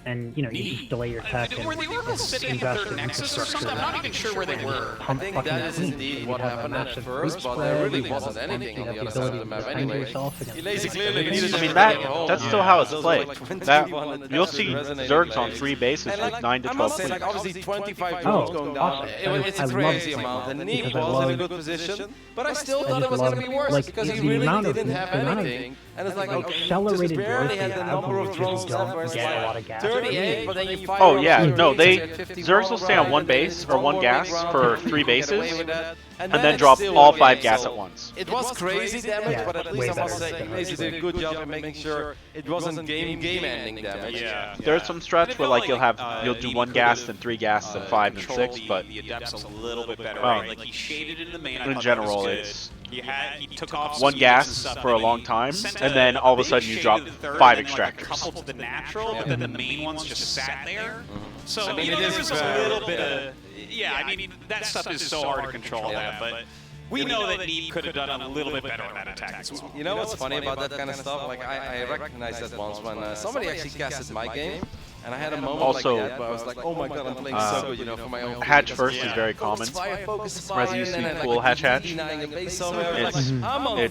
And you know you just delay your tech and Were the Oracles sitting at invest their in Nexus or something? I'm infrastructure. not even sure where they were. I think that is indeed what happened at first, but there really wasn't anything on the other side of the map anyway. He lazy clearly needed I mean, to that get home. that's still how it's Those played. were like 21 That and you'll that's see resonating Zergs on plays. 3 bases And with 9 to I 12 must say, like, queens. obviously 25 Oh, points going down. awesome. It's I a love crazy it. amount. And Nick Because I was in a love- good position, but I still I thought just it was going to love, be worse like, because he the really amount of- didn't have the amount of anything. And it's like, accelerated just barely growth had you the have number when of you just drones left don't where it's get a like lot of gas. 38, but then you fire Oh on yeah, certain no, things they at 50 Zergs will stay on miles one an hour, base or one big gas round, for you 3 can get away bases, with that, and then it's drop still all a 5 game. gas So at once. It was crazy damage, Yeah, but at way least I better must say, than Lazy did a good job in making sure it wasn't game-ending damage. Yeah. There's some strats where like you'll do 1 gas, then 3 gas, then 5 and 6, but the Adepts a little bit better, Well, right? Like he shaded in the main. I in thought general, that was good. it's he took off 1 some gas units and stuff, for a and long he time, sent and then all of a big sudden you shade drop to the third, 5 and then, like, a extractors. couple to the natural, but then the main ones just sat there. So I mean, you know, it there is was a very- little bit of I mean that stuff is so hard to control that, but we know that Need could have done a little bit better on that attack as well. You know what's funny about that kind of stuff? Like, I recognized that once when somebody actually casted my game, And I had a moment Also, like that, but I was like, oh my god, I'm playing so good, you know, for my own. Hatch first is very common. Whereas it used to be cool hatch. It's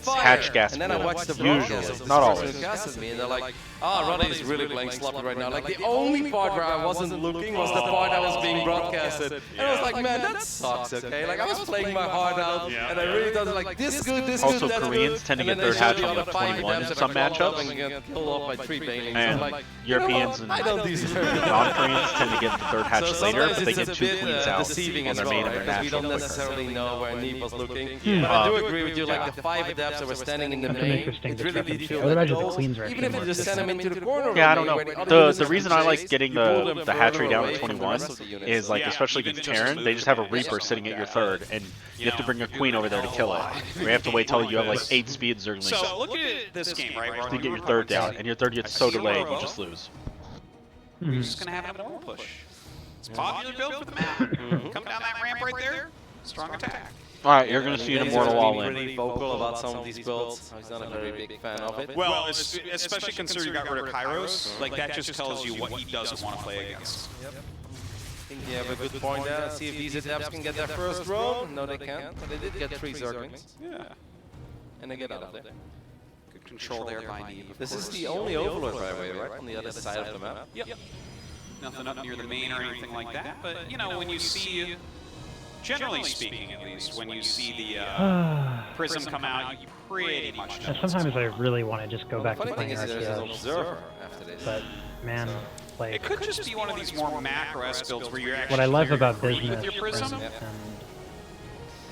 hatch gas And then I pool, watched the usually, not always. Me, and they're like, Roddy is really playing sloppy right now. Like the only part where I wasn't looking was the part that was being broadcasted. And I was like, man, that sucks, okay? Like I was playing my heart out, and I really thought like this good, this also, good, that's Koreans good. tend to And get then third they hatch showed on me the the 5 21 in adapts some that I followed up matchups. and get killed off by 3 banings. And I'm like, Europeans and I don't deserve it. non-Koreans tend to get the third hatch So later, sometimes but they it's get a 2 bit queens out deceiving on as their well, main right? and their Because we natural don't quicker. necessarily know where Neep was looking. But I do agree with you, like the 5 adapts that were standing in the That's an main, interesting it really did discrepancy. feel I would like imagine the those, queens are even if actually you just more send them into the corner. Yeah, I don't know. where the other The units reason have I to like chase, getting you pull them the hatchery further down away to from the 21 rest of the units. is like, especially even against just Terran, move they just have a it, Reaper something sitting like at your that. third, and you have to bring a queen over there to kill it. Or you have to wait till you have like 8 speed Zerglings So look at this game, right? to get your third down, and your third gets so delayed, you just lose. We're just gonna have an immortal push. It's a popular build for the map. Come down that ramp right there. Strong attack. Alright, you're going to see an Immortal all in. Pretty vocal about some of these builds. He's not a very big fan of it. Well, especially considering you got rid of Kairos, like that just tells you what he doesn't want to play against. I think you have a good point there. Let's see if these adapts can get their first roam. No, they can't, but they did get 3 Zerglings. Yeah. And they get out of there. Good control there by Neeb. This is the only Overlord, by the way, right? On the other side of the map. Yep. Nothing up near the main or anything like that, but you know, when you see, generally speaking at least, when you see the Prism come out, you pretty much know. Sometimes I really want to just go back to Funny thing playing is, there's an RTS, observer after this. but man, It like could just be one of these more macro-esque builds where you're actually what I love about agree business with your Prism.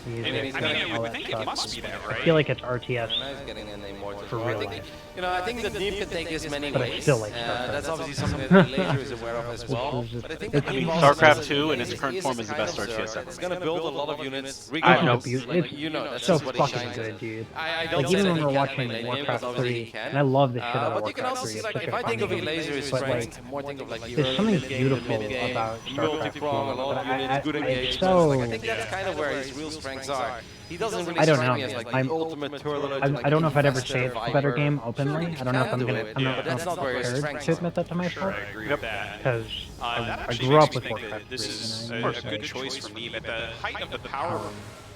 and I mean, I all would that think it stuff, must be that, right? I feel like it's RTS Now he's getting in the immortal. for I real think, life. you know, I think that Neep can take this many But I ways. still like StarCraft. That's obviously something that Laser is aware of as well. Which is- But I think it's- that I mean, Neep StarCraft also 2 in is its current form is the kind best of RTS observer. ever It's going to build a lot of units. I have no- It's, You know, that's so just what he fucking shines good, at. dude. I don't Like say even that when he we're can't watching play late game, Warcraft because obviously 3, he can. and I love the shit out of But you can Warcraft also 3. see, It's like, such if a I fun think of game. Laser's But like, strength, more think of like the there's something early game, beautiful mid-game, about StarCraft 2. multi-prong, a lot But of units, good it's engagement. so Like, I think that's kind of where his real strengths are. He doesn't really I don't strike know, me as man. like I'm- the ultimate twirler. I don't know if I'd ever say investor, it's a better viper. game openly. I don't know if I'm gonna. I'm not, but that's not where his prepared strengths to are. admit that to myself I agree with that. because That I actually grew up makes me with think Warcraft that 3. this is you know, a good choice for me. At the height of the power,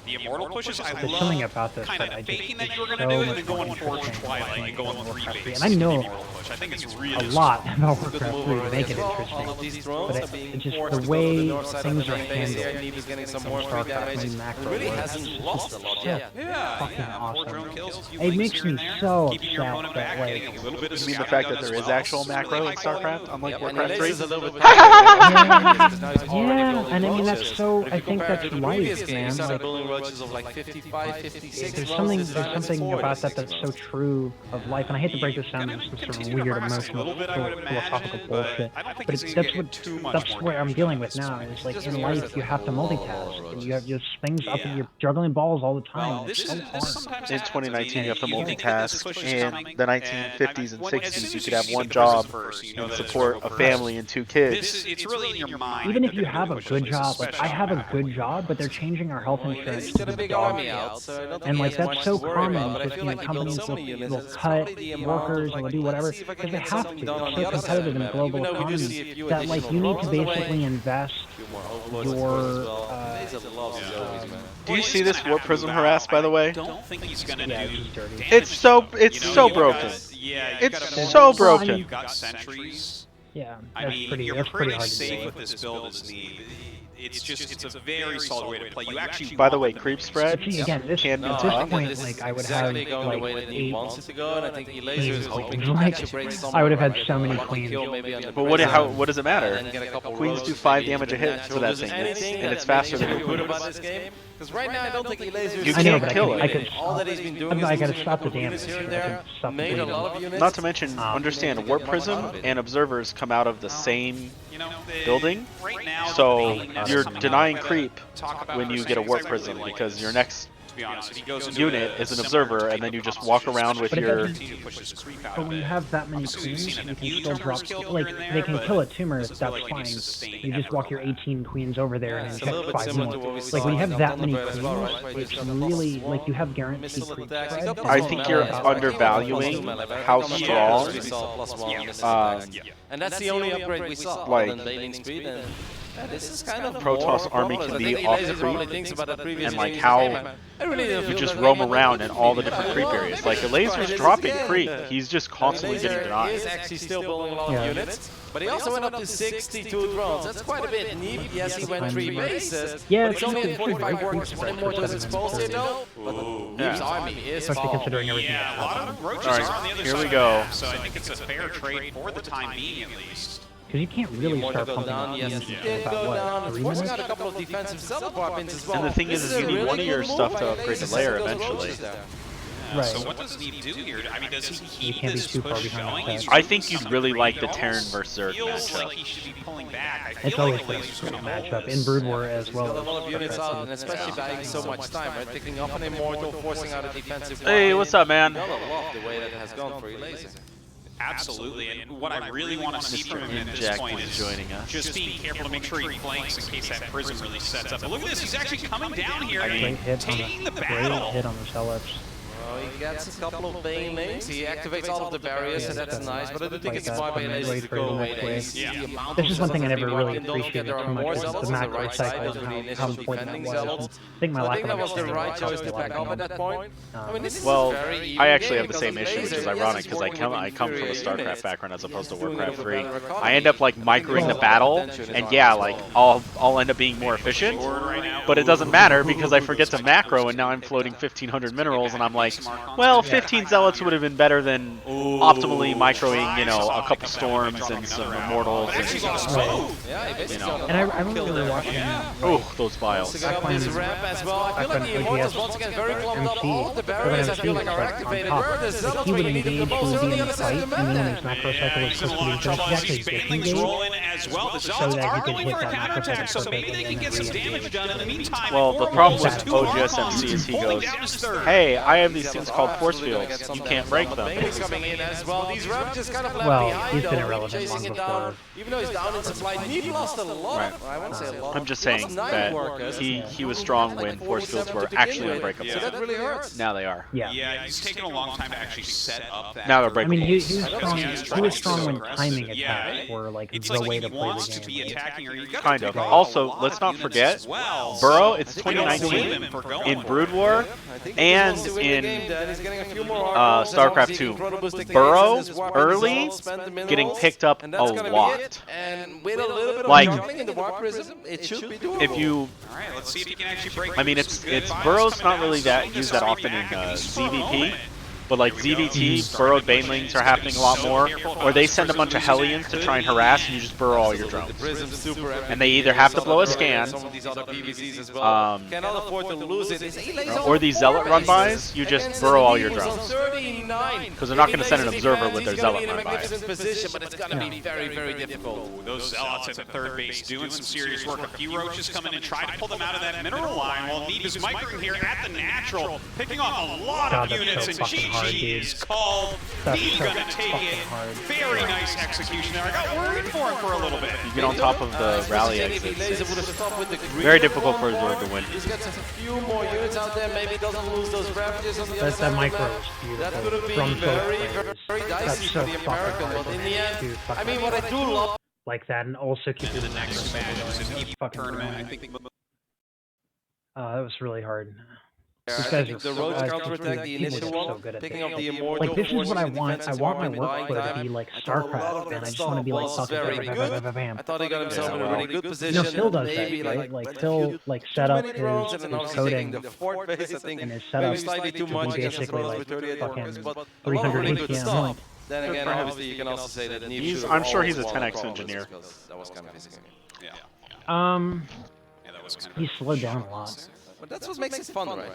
the immortal pushes, I There's love something about this kind that I of just faking that it's you were going so to do it and much then more going Forge interesting Twilight than and going Warcraft 3. 3 base. And I know immortal push. I think it's really a lot about Warcraft 3 to make it All interesting. of these But thrones are it being just forced the to go to way the north side of things the are main base here. handled Neep is getting some from more free StarCraft damage. and It macro really wars, hasn't it's lost a just lot yeah, yet. Yeah, fucking yeah. 4 awesome. drone kills, a few It links makes here and me there, so keeping your upset opponent that, back, like- getting a little bit of You mean the scouting fact done that there as is well. actual It's really macro in high quality StarCraft, move. unlike And Warcraft Lace 3? is a little bit Yeah, and I mean that's so. I think that's life, man. Like, Like, building roaches of like 55, 56. there's something about that that's so true of life, and I hate to break this down into some sort of weird emotional philosophical bullshit, but it's, that's what I'm dealing with now. Is like in life you have to multitask, and you have just things up, and you're juggling balls all the time. It's so hard. In 2019, you have to multitask. In the 1950s and 60s, you could have one job and support a family and 2 kids. It's really in your mind. Even if you have a good job, like I have a good job, but they're changing our health insurance He's to got a the big dog army shit. out, so I don't think And he like has that's much so to worry about, common but I with feel like he companies built so many will units. It's cut probably the amount of, workers like, and do whatever let's see if I because can they get have something to. done on It's the so other side of competitive the in a map. global Even though we do economy see a few that like you additional need to drones on the way. basically invest Few more overlords, of your, course, as well. Laser loves his always, man. Do you see this Warp Prism harass, by the way? I don't think he's gonna yeah, do it's just dirty. damage, It's so though. it's You know, so you broken. guys- yeah, It's got a so Mortal- broken. You've got sentries. Yeah, I that's mean, pretty. you're That's pretty pretty hard to safe do. with this build as Neeb. It's a very solid way to play. You actually By the way, want creep them to spread See, again, this can be at tough. this I think point, this like is I would exactly have going the way like that he 8 wants it to go, and I think Laser is hoping to Like, catch a break I would have had somewhere, so right? many Lucky queens. kill maybe on the But break what does it matter? and then get a couple Queens rows, do 5 maybe damage a even hit natural. for that Just thing, anything and that it's faster makes than you a feel queen. good about this game. Because right now I don't think Laser You is I know, can't but kill I it. could. all that he's been doing I is could losing a stop the couple of units damage. here and I there, could stop the made a bleeding. lot of units. Not to mention, understand, Warp Prism and Observers come out of the same You know, building, right now, so the main that's you're coming denying out, creep talk about when you get a percentages, Warp I really Prism like because this. your next to be honest. If he goes into unit a as an similar observer, and then you just walk around with But it your... doesn't- But But when you have that many Obviously, we've queens, seen you a can few still Terminus drop, killed like, here and they there, can but kill a tumor, doesn't that's feel like he fine. needs to sustain You just effort walk on your that. 18 queens over there and It's a check little bit 5 similar more. to what we Like, saw when you have in that many Thunderbird as well, queens, right? Where it's he's got a really, plus like, you have one, guaranteed missile creep attacks. He's spread. got I plus think one you're melee as well. undervaluing Like, how on the strong, first we saw plus one Yeah. missile attacks. Yeah. And that's the only upgrade we saw, Like- other than bailing speed. And this is kind of Protoss more army problems. can I be think off Laser creep, probably thinks about the previous and like games how game, man. I really didn't you feel just that roam game went around good in for all me. the different But, creep well, areas. maybe Like, the we should try laser's this dropping again. creep. He's just constantly getting Laser denied. is actually still building a lot of Yeah. units, but he also went up to 62 drones. That's quite a bit. Yes, he went 3 bases, Yeah, but it's only it's at 45 pretty workers. great One more for to expose it, though. But Neve's army is Especially considering everything Yeah, a that's lot happened. of roaches Alright, are on the other here side we of the go. map, so I think it's a fair trade for the time being, at least. Because you can't really More to start go pumping down. out Yes, queens he in did about, go what, down. 3 Forcing minutes? out a couple of defensive cell departments as well. And the thing This is a you need really one of your good move stuff by to the upgrade the Laser layer to those eventually. roaches there. Right. So what does Neve do here? I mean, does he You keep can't be this too far push behind going? that. He's I think you'd some really like the kills. Terran versus Zerg Feels matchup. like he should be pulling back. I It's feel always like the been a Laser's great gonna hold matchup this. in Brood War as He's got a well. lot of units Starcraft out, and especially buying so much time, right? Picking up an Immortal, forcing out a defensive Hey, line. what's up, man? Gotta love the way that has gone for Laser. Absolutely, and what I really want to see from him at this Jack point is is joining us. just being careful to make sure he flanks in case that prism really sets up. But look at this, he's actually coming down here Great and hit on taking the the great battle. hit on the Zealots. Well, he gets a couple of Bane lanes, he activates all of the barriers, so that's nice, but I do think it's Like smart by that. Laser Wait to for go the away. next They wave. see Yeah. the amount This of is one thing I zealots never that really be walking. Don't forget appreciated there too are much more was zealots the on the macro right side, cycle those and are the how initial important that defending was. zealots. I think my So I lack think of that was the understanding right cost choice me to a lot back of up at game. that point. I mean, this is Well, a very even I actually game have the same because issue, which is Laser, yes, ironic he's because working with I come from a inferior StarCraft units. background as opposed to He's doing Warcraft it 3. with better I end up like economy. microing the Well, battle, attention is and on yeah, as like well. I'll end up being more efficient, Right now. but it doesn't matter because I forget to macro, and now I'm floating 1,500 minerals, and I'm like, well, 15 zealots would have been better than optimally microing, you know, a couple storms and some immortals. But actually, And, he's smooth. Yeah, he basically know. got And I a remember kill there. watching oh, those vials. To get up this ramp as well. I feel like the Back when Immortals OGS once again very clumped up. MC, All of the when barriers I MC feel was like are like on activated. top, Where are the like zealots he where would you need them engage, the he most would early be on in the the side fight, of the and then when map? his macro cycle Yeah, was he's in a supposed to lot be of trouble finished, as he these actually banelings disengaged roll in as well. The so Zealots that he are could going hit for a that macro counterattack, cycle so maybe perfectly they can and get then some damage re-engage. done. In the meantime, Well, the problem with OGS MC is he goes, hey, I have these things called force fields. You can't break them. Bane's coming in as well. These ravages kind of left Well, behind. he's been though, irrelevant chasing long it before. down. Even though he's down in supply, Neve lost a lot. Right. I won't say a lot. I'm just He lost saying 9 that workers. he was strong when force fields were actually unbreakable. So that really hurts. Now they are. Yeah. Yeah, he's taken a long time to actually set up that. Now they're I breakable. mean, he was strong. Yeah, He was strong when aggressive. timing Yeah, attacks were like It's the like way he to play wants the to be game. attacking her. You gotta Kind take of. out a Also, lot let's of not units forget, as well. Burrow, it's We don't blame 2019 him for going in for Brood it. War I think and he wants to win the in game, Dan. He's getting a few more articles, and StarCraft obviously 2. incredible stick Burrow, against his weapons, early, all spent the minerals, getting picked up and that's a gonna be lot. it. And with a little bit of Like, juggling in the warp prism, it should be doable. If you, All right, let's see if he can actually break. I mean, it's Burrow's not really that used that often in ZVP. But like ZVT, burrowed banelings are happening a lot more, or they send a bunch of Hellions to try and harass, and you just burrow all your drones. And they either have to blow a scan, cannot afford to lose it. or these Zealot run-bys, you just burrow all your drones. Because they're not gonna send an observer with their Zealot run-by. position, but it's gonna be very, very difficult. Those Zealots at the third base doing some serious work. A few roaches come in and try to pull them out of that mineral line, while Neve is microing here at the natural, picking off a lot God, of that's units, so and fucking hard, GG dude. is called. That's Neve so gonna take fucking it. hard. Very nice execution there. I got worried for him for a little bit. You get on top of the rally exits. It's very difficult for Zord to win. He's got a few more units out there. Maybe doesn't lose those ravages on the other That side of the micro map. is That beautiful. could have From been both very, players. very That's dicey so for the fucking American, hard. but in the end, Dude, I mean, what I do love. like that, and also keep And the the next match is an EP fucking tournament. I brilliant. think That was really hard. I These guys think are the road so- counterattack, the people initial are so one, good at picking this. up the immortal, Like, this is what I want. I defensive want my arm in workflow to dying be time. like I thought a lot StarCraft, of man. I that just stuff want to be like was fucking very bam, good. bam, bam, bam. I thought he got himself Yeah, in a well. really good position. No, Phil does maybe that, right? like Like Phil, like set too up many drones his and then obviously taking coding the fort base, I think, and his maybe setup slightly too to much be against the basically Protoss like with 38 workers, fucking but a lot of 300 really good HPM. stuff. Then again, obviously, you can also say that Neve He's- should I'm sure he's a always 10x won the engineer. because that was kind of his game. Yeah, Um, yeah, that was kind of. he slowed down a lot. But that's what makes it fun, right?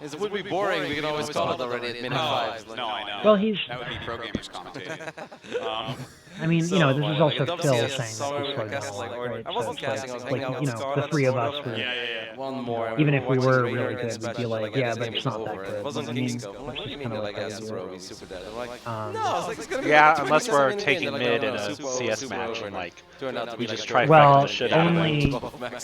It would be boring. We could always call it already at minute 5. No, I know. Well, he's. That would be pro gamers commentating. I mean, you know, this is also Phil saying that this like, right? I wasn't So casting, I was like, hanging out you with know, Scarlet, the three of so us were. one more. Even if we were Watching really Raider good, we'd be like, yeah, but it's not that good. It wasn't I mean, King's Cup. What do you mean you're like, yes, bro, he's super dead? I'm like, no, it's like, it's gonna be Yeah, like unless 20 we're minutes taking in, mid in like, a super CS super match over, and like turned out to be we just like try well, the shit out of it.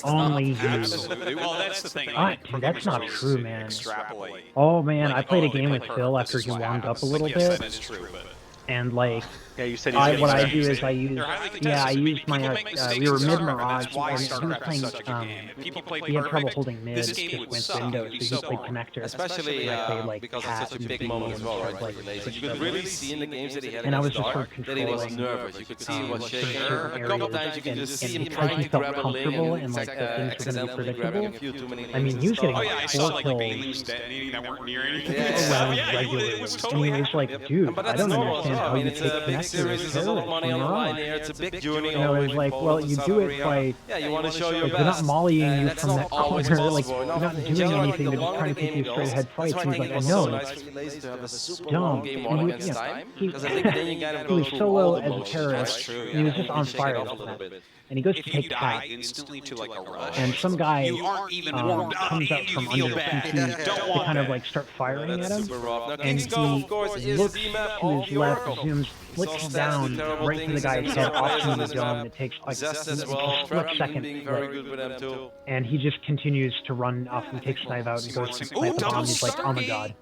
only you. Absolutely. Well, that's the thing. Dude, that's not true, man. Extrapolate. Oh man, I played a game with Phil after he warmed up a little Yes, bit, that is true, but and like, Yeah, you said he's getting what I better. do is I use, I use my, we were mid Mirage, and he was playing, he had trouble holding mid, just went window, so he played connector. Especially I played like because cat it's such a and big B moment as well, and right? like, So switch you could stuff. really see in the games that he had And I in was the just start sort of that he was controlling nervous. You could see he was certain shaking. areas, A couple times you could and just see him because trying he to felt grab a lane comfortable and and like that things were going to be accidentally grabbing a predictable. few too many I mean, he was getting oh yeah, I saw 4 like kills banelings detonating that weren't near anything. around Yeah, regularly. it was And totally he was like, dude, But I that's don't normal as understand well. how I mean, you it's take a big connectors series. There's a lot of money on the line here. here. It's a big journey. You know, it's like, well, you do it by, yeah, you want to show your like, they're not best. mollying you That's from not that always corner, like, possible. they're not In doing general, anything, like, they're just the trying to longer keep you the straight game head goes, fights. that's He's why like, it I was know, so it's nice for Lazy to have a super dumb. long game one And against time. he, Because I think then you kind of he go was through solo all the as a motions, terrorist, right? and he was just on Shake it fire off a with little that. bit. And he goes to If you take die cat, instantly to like a rush, and some guy you aren't even warmed up comes out and you from feel under bad. PT Don't to want kind of that. like start firing at him. Super rough. Now, And King's Cup, he of course, is looks the map to of his the left, Oracle. zooms, flicks down right to the guy's head off to the dome. It takes like Zest a as well. split Trap second, being very good with them too. and he just continues to run off and takes knife out and goes to snipe the bomb. He's like, oh my god.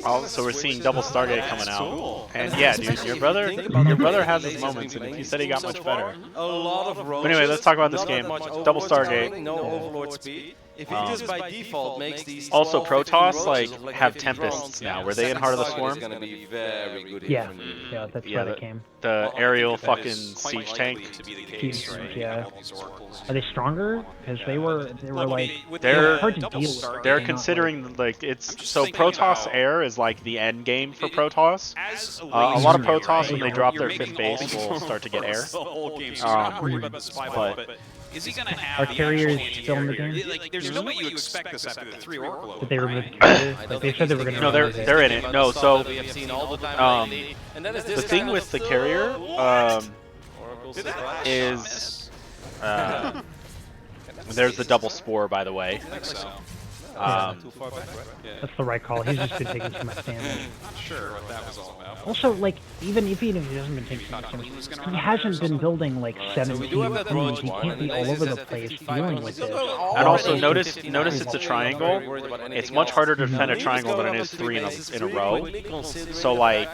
Oh, so we're seeing double Stargate coming out. And yeah, dude, your brother has his moments, and if you said he got much better. A lot of But anyway, let's talk about this game. Double Stargate. No Overlord speed. If he just by default makes these Also, 12, 15 Protoss roaches, like have if he Tempests drones, now. Were they in Heart of the Swarm? Gonna be very good Yeah, here. yeah, that's Yeah, where they came. The aerial That fucking is quite siege likely tank. to be the case, Siege, right? yeah. All these oracles. Are they stronger? Because they were like, They're hard to double deal with. Stargate. They're They're not, considering like I'm it's just so thinking Protoss about- Air is like the end game for Protoss. As A lot of laser, Protoss when they right, drop you're their fifth making all base these will start to get air. the whole game, so you're not worried about the spy ball, but- but is he gonna have Are the carriers actual still in the anti-air? game? Like, there's no way you expect this after the 3 Oracle. Did they remove right? the carrier? Like, they said they were going to No, remove they're in it. No, so we have seen all the time um, lately. And then is the this thing kind with of the carrier Oracle's Did that surprise. is there's the double spore, by the way. I think so. Too far back, right? That's the right call. He's just been taking too much damage. Not sure what that was all about. Also, like, even if he hasn't been taking too much damage, he hasn't been building like 7 we do have that teams. roach He one, can't and be then all this over is the at place 55 dealing with this. And also Already notice 59 it's a is triangle. It's much harder to defend a triangle than it is 3 in a row. So like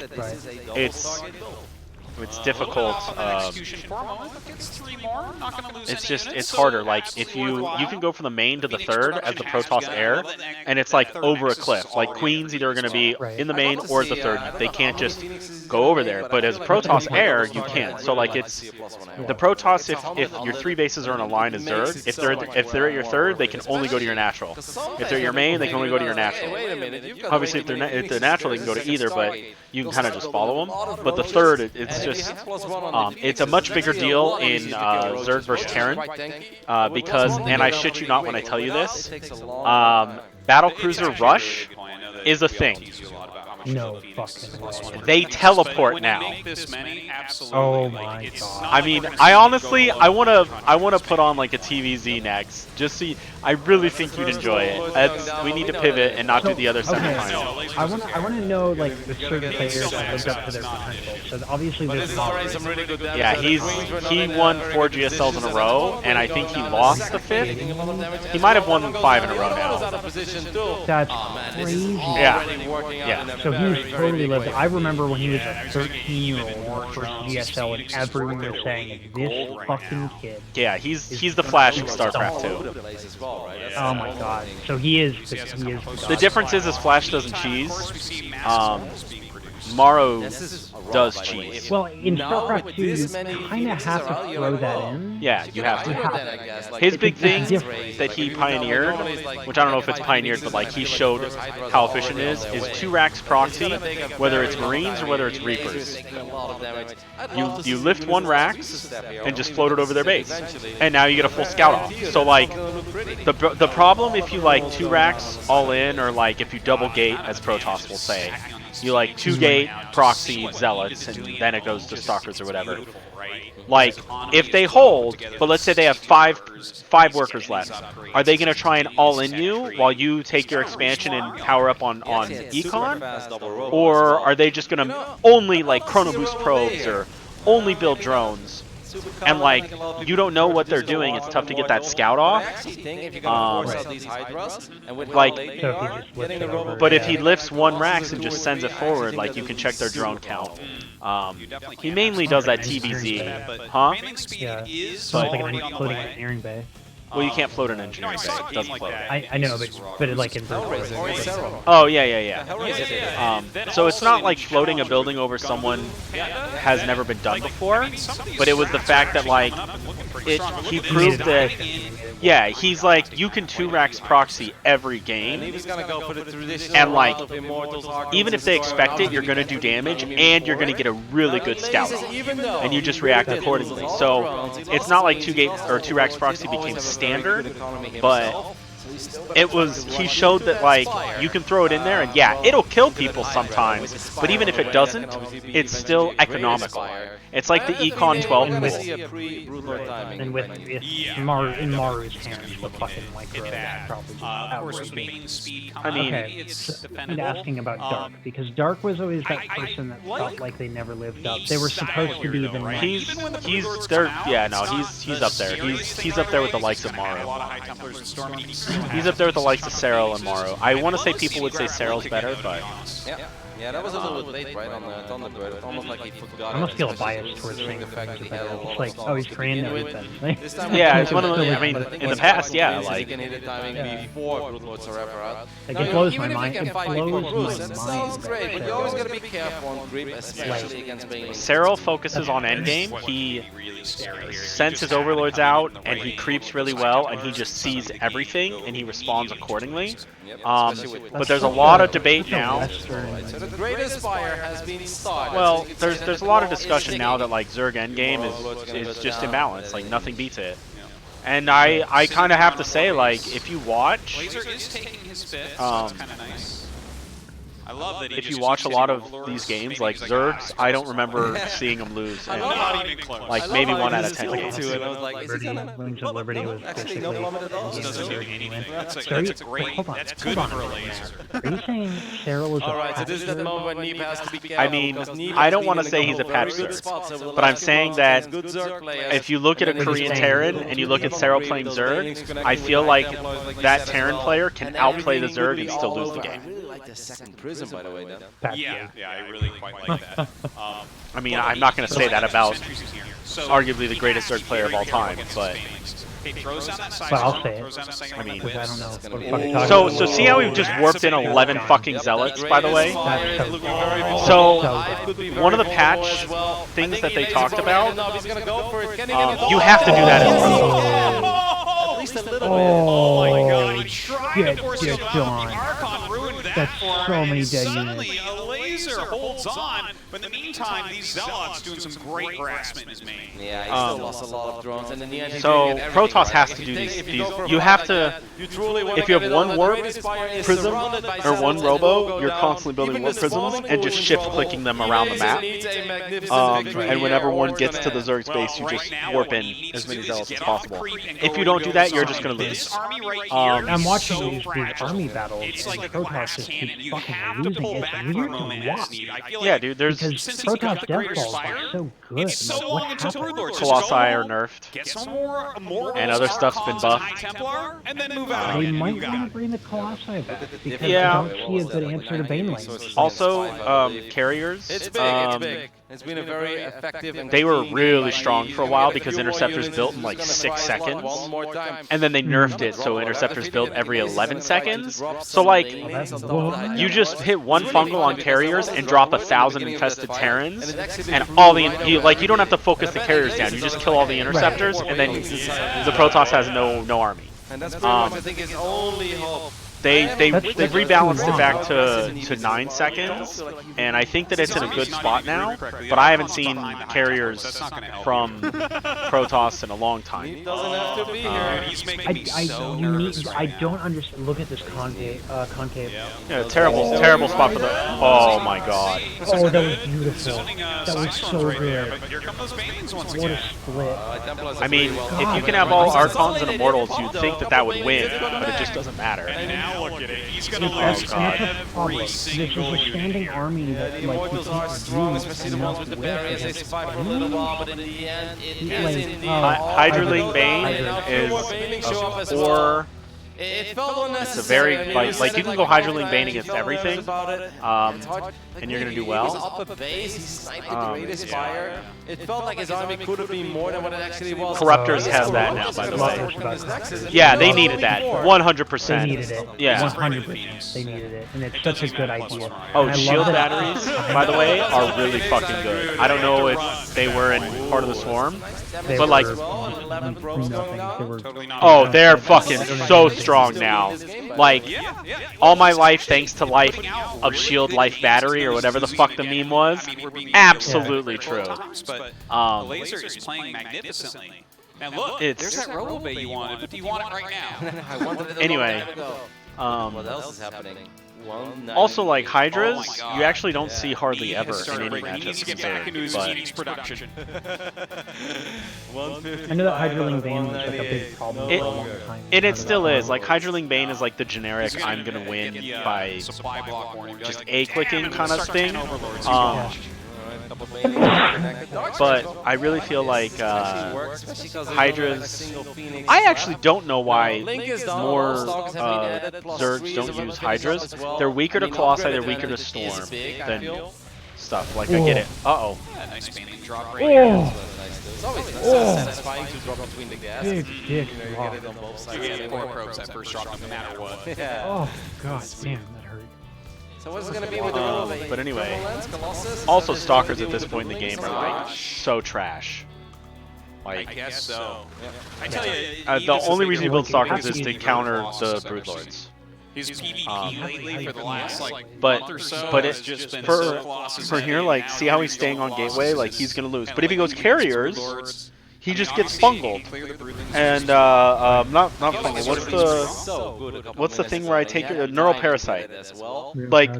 it's difficult. Execution for a moment, but gets 3 more. Not gonna lose It's any just units, it's so harder. Like perhaps if for a you while. can go from the main to the Phoenix third production as the has Protoss begun. Air, Well, that- and it's that like third over a nexus is cliff. Like already Queen's either going to be Right. in the main I'd love to or the see, third. I don't They know can't how just many Phoenixes go over you there. get, But I as feel Protoss like Air, it's you hard can. to So like like it's see a plus one I the want. Protoss. It's If your 3 bases are in a line as Zerg, if they're at your third, they can only go to your natural. If they're your main, they can only go to your natural. Wait a minute, you've got Obviously, if they're natural, they can go to either. But you can kind of just follow them. But the third, it's just it's a much bigger deal in Zerg versus Terran because, and I shit you not when I tell you this, Battlecruiser Rush is a thing. No fucking way. They teleport now. Oh my god. I mean, I honestly, I wanna put on like a TVZ next. Just see, I really think you'd enjoy it. We need to pivot and not do the other Okay, semifinal. I want to know like the certain players that lived up to their potential. So obviously there's really good damage. Yeah, he won 4 GSLs in a row, and I think he lost the 5th. He might have won 5 in a row now. That's crazy. Yeah. So he's totally lived. I remember when he was a 13-year-old in the first GSL, and everyone was saying, "This fucking kid." Yeah, he's the Flash of StarCraft 2. Oh my god. So he is. The difference is Flash doesn't cheese. Morrow does cheese. Well, in StarCraft 2, you kind of have to throw that in. Yeah, you have You to. have to. His big thing different. that he pioneered, which I don't know if it's pioneered, but like he showed how efficient it is 2 racks proxy, whether it's Marines or whether it's Reapers. You lift 1 racks and just float it over their base, and now you get a full scout off. So like the problem if you like 2 racks all in, or like if you double gate, as Protoss will say, you like 2 gate proxy zealots and then it goes to stalkers or whatever. Like if they hold, but let's say they have five workers left, are they gonna try and all in you while you take your expansion and power up on econ, or are they just gonna only like chrono boost probes or only build drones? And like you don't know what they're doing. It's tough to get that scout off. But if he lifts 1 racks and just sends it forward, like you can check their drone count. He mainly does that TBZ, huh? Yeah, so it's like an floating engineering bay. Well, you can't float an engineering bay. It doesn't float. I know, but it like in Oh yeah. So it's not like floating a building over someone has never been done before, but it was the fact that like he proved that. Yeah, he's like, you can 2 racks proxy every game, and like, even if they expect it, you're gonna do damage, and you're gonna get a really good scout off, and you just react accordingly. So it's not like 2 racks proxy became standard, but he showed that like you can throw it in there, and yeah, it'll kill people sometimes, but even if it doesn't, it's still economical. It's like the Econ 12 pool. And with in Maru's hands, the fucking micro probably outrageous. I mean, I'm asking about Dark, because Dark was always that person that felt like they never lived up. They were supposed to be the he's up there. He's up there with the likes of Maru. He's up there with the likes of Serral and Maru. I want to say people would say Serral's better, but yeah, that was a little bit late, right, on the bird. It's almost like he forgot. I almost feel a bias towards saying the fact that it's like, oh, he's Korean now. Yeah, it's one of the, I mean, in the past, yeah, like. Like, it blows my mind. It blows my mind. Great, but you always gotta be careful on creep, especially against Bane. Serral focuses on endgame. He sends his overlords out, and he creeps really well, and he just sees everything, and he responds accordingly. But there's a lot of debate now. So the greatest fire has been started. Well, there's a lot of discussion now that like Zerg endgame is just imbalanced, like nothing beats it. And I kind of have to say, like, if you watch, if you watch a lot of these games, like Zergs, I don't remember seeing them lose. And, like maybe 1 out of 10 games. Wings of Liberty was basically. That's good for a laser. Are you saying Serral is Alright, so this is the moment when Neep has to be careful. I mean, I don't want to say he's a patch Zerg, but I'm saying that if you look at a Korean Terran and you look at Serral playing Zerg, I feel like that Terran player can outplay the Zerg and still lose the game. The second prison, by the way, then. Yeah, I really quite like that. I mean, I'm not going to say that about arguably the greatest Zerg player of all time, but. But I'll say it. I mean, I don't know what the fuck you're talking so see how we just warped in 11 fucking zealots, by the way? So one of the patch things that they talked about, you have to do that as well. Oh my god, he tried to force it on. Archon ruined that. That's so many dead Suddenly, units. a laser holds on, but in the meantime, these Zealots doing some great harassment in his main. Yeah, he still lost a lot of drones, and in the end, so Protoss has to do these. You have to. If you have 1 warp prism or 1 robo, you're constantly building warp prisms and just shift clicking them around the map. And whenever one gets to the Zerg space, you just warp in as many zealots as possible. If you don't do that, you're just gonna lose. I'm watching these army battles, and Protoss just keeps fucking losing. It's weird to watch. Yeah, dude, there's Because Protoss death balls are so good. It's so long until Broodlords. Colossi are nerfed. Get some more And other stuff's been buffed. Templar, and then move out. They might want to bring the Colossi back, because Yeah. I don't see a good answer to Bane Lane. Also, carriers. It's been a very effective and They were clean really game. strong for a while because interceptors built in like 6 seconds, and then they nerfed it so interceptors built every 11 seconds. So like, you just hit one fungal on carriers and drop 1,000 infested Terrans, and all the you don't have to focus the carriers down. You just kill all the interceptors, and then the Protoss has no army. And that's pretty much, I think, his only hope. They That's rebalanced too it back long. to 9 seconds, and I think that it's in a good spot now. But I haven't seen carriers from Protoss in a long time. He doesn't have to be here. He's making me so you nervous need, right I now. don't understand. Look at this concave. Yeah, terrible spot for the. Oh my god. Oh, that was beautiful. Zoning, That was side so right there, good. but here come those banelings once What a again. split. I mean, if you can have all Archons and Immortals, you'd think that that would win, but it just doesn't matter. And now look at it. He's going to That's, lose God. that's the problem. every This is single a standing unit. army that, The like, Immortals you are can't strong, do especially the enough ones with the with barriers. They against survive for a little while, but in the end, it He's is like, indeed. Hydraling Bane is a core. It felt unnecessary. It's a very, I mean, like he said you can it go like Hydraling Bane against he felt nervous everything, about it. and you're gonna do He was well. up a base, he sniped the greatest fire. It felt like his army could have been more than what it actually was. Corruptors have that now, by the way. Corruptors Yeah, they needed that. They 100%. needed it. Yeah. 100%. They needed it, and it's such a good idea. Oh, And I shield love that- batteries, by the way, are really fucking good. I don't know if they were in part of the swarm, They but like, were nothing. They were Totally not. oh, they're fucking so strong now. Like, all my life thanks to life of shield life battery or whatever the fuck the meme was. Absolutely true. But the laser is playing magnificently. And look, there's It's that robo bay you wanted, but do you want it right now? I wanted it a Anyway, long time ago. um, What else is happening? also like Oh Hydras, my God. you actually don't see hardly He ever has in started any breaking. He needs to matchups get back into his but Phoenix production. I know that Hydraling Bane was like a big problem for a long time. and it still is. Like Hydraling Bane is like the generic I'm gonna win Get the, by supply block warning. just Like, A-clicking damn, kind of start thing. 10 overlords. But I really feel like Hydras. I actually don't know why more Zergs don't use Hydras. They're weaker to Colossi, they're weaker to Storm than stuff. Like, I get it. Uh-oh. Yeah, nice banding drop right here. Oh, It's always satisfying to drop between the gas. big dick You drop. get it on both sides. You get 4 probes that first drop no matter what. Yeah. Oh, god damn, that hurt. So what's it gonna be with the robo? But anyway, Lens, Colossus? also Stalkers at this point in the game are like so trash. I Like, guess so. I tell you, the even since only they reason you don't build Stalkers really is to use counter Colossus the ever Broodlords. His PvP lately for the last like But month or so but has it just been for Colossus for here, heavy. like, Now see how here he's you staying go, on Colossus Gateway? is Like, he's gonna lose. kinda But if he like goes when you get carriers, Broodlords, he just and gets obviously you fungled. can clear the Broodlings And first. not fungal. What's the thing where I take a neural parasite? Like,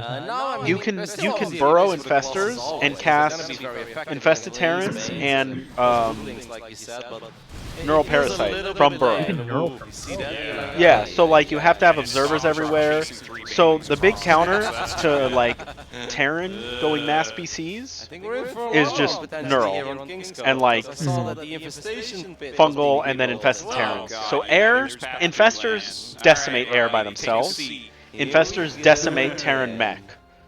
you can burrow infestors and cast infested Terrans and neural parasite from burrow. Yeah, so like you have to have observers everywhere. So the big counter to like Terran going mass BCs is just neural and like fungal and then infested Terrans. So air infestors decimate air by themselves. Infestors decimate Terran mech.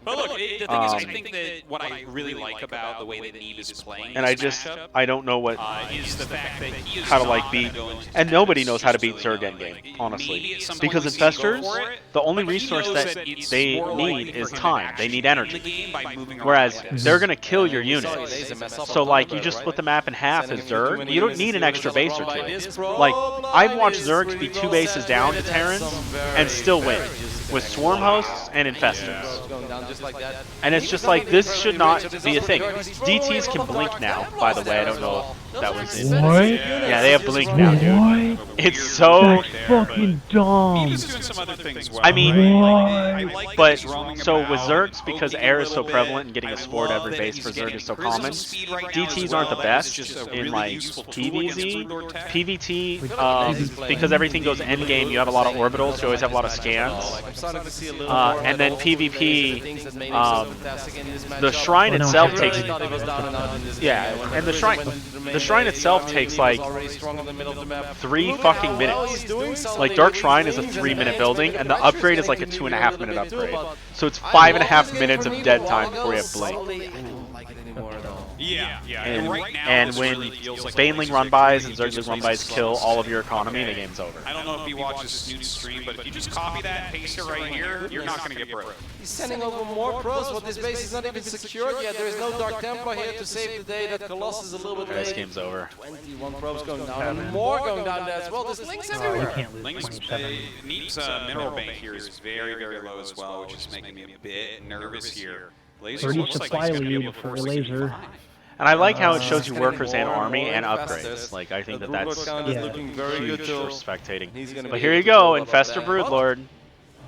But look, the thing is, I think that what I really like about the way that Neve is playing And this I don't know what matchup, is the fact that he is how to like not beat, going to and nobody test knows how to beat just Zerg the, endgame, maybe honestly. at some Because point we see him go infestors, for it, the only but he resource knows that it's they more likely need for is him to time. They actually need win energy. the game by moving around Whereas like this. they're gonna kill your units. So like you just split the map in half as Zerg. You don't need an extra base or two. Like I've watched Zergs be 2 bases down to Terrans and still win with swarm hosts and infestors. And it's just like this should not be a thing. DTs can blink now, by the way. I don't know if that was in. What? Yeah, they have blink now, dude. What? It's so. That's fucking dumb. He's doing some other things well. I mean, I like that but he's roaming so with about, Zergs, because poking air a is so little prevalent bit. and getting a I spore at love every that base he's for Zerg getting is so Prism common. speed right now as DTs well. aren't the That is best just a in really like useful tool against PvZ. Broodlord tech. PvT, because everything goes endgame, you have a lot of orbitals, you always have a lot of scans. And then PvP, the shrine Oh, no, itself I- takes. Yeah, and the shrine itself takes like 3 fucking minutes. Like Dark Shrine is a 3-minute building, and the upgrade is like a 2.5-minute upgrade. So it's 5.5 minutes of dead time before you have blink. like it anymore at all. Yeah. And, right now, and this when really feels like Baneling run-bys and Zergling run-bys kill all of your economy, the game's over. I don't know if you watch this Snoot stream, but if you just copy that and paste it right here, you're not going to get broke. He's sending over more pros, but this base is not even secured yet. There is no Dark Templar here to save the day. That Colossus is a little bit late. This game's over. 21 probes going down, and more going down there as well. There's links You everywhere. can't lose Link's 27. Neep's mineral bank here is very, very low as well, which is making me a bit nervous here. Laser 30 looks like supply he's going to be lead able to for force Laser. 65. And I like how it shows you Getting workers and more army and more upgrades. infestors. Like, I think The that Broodlord that's count is Yeah. looking very huge good for too. spectating. He's gonna But be here able you to go, build up Infestor that. Broodlord.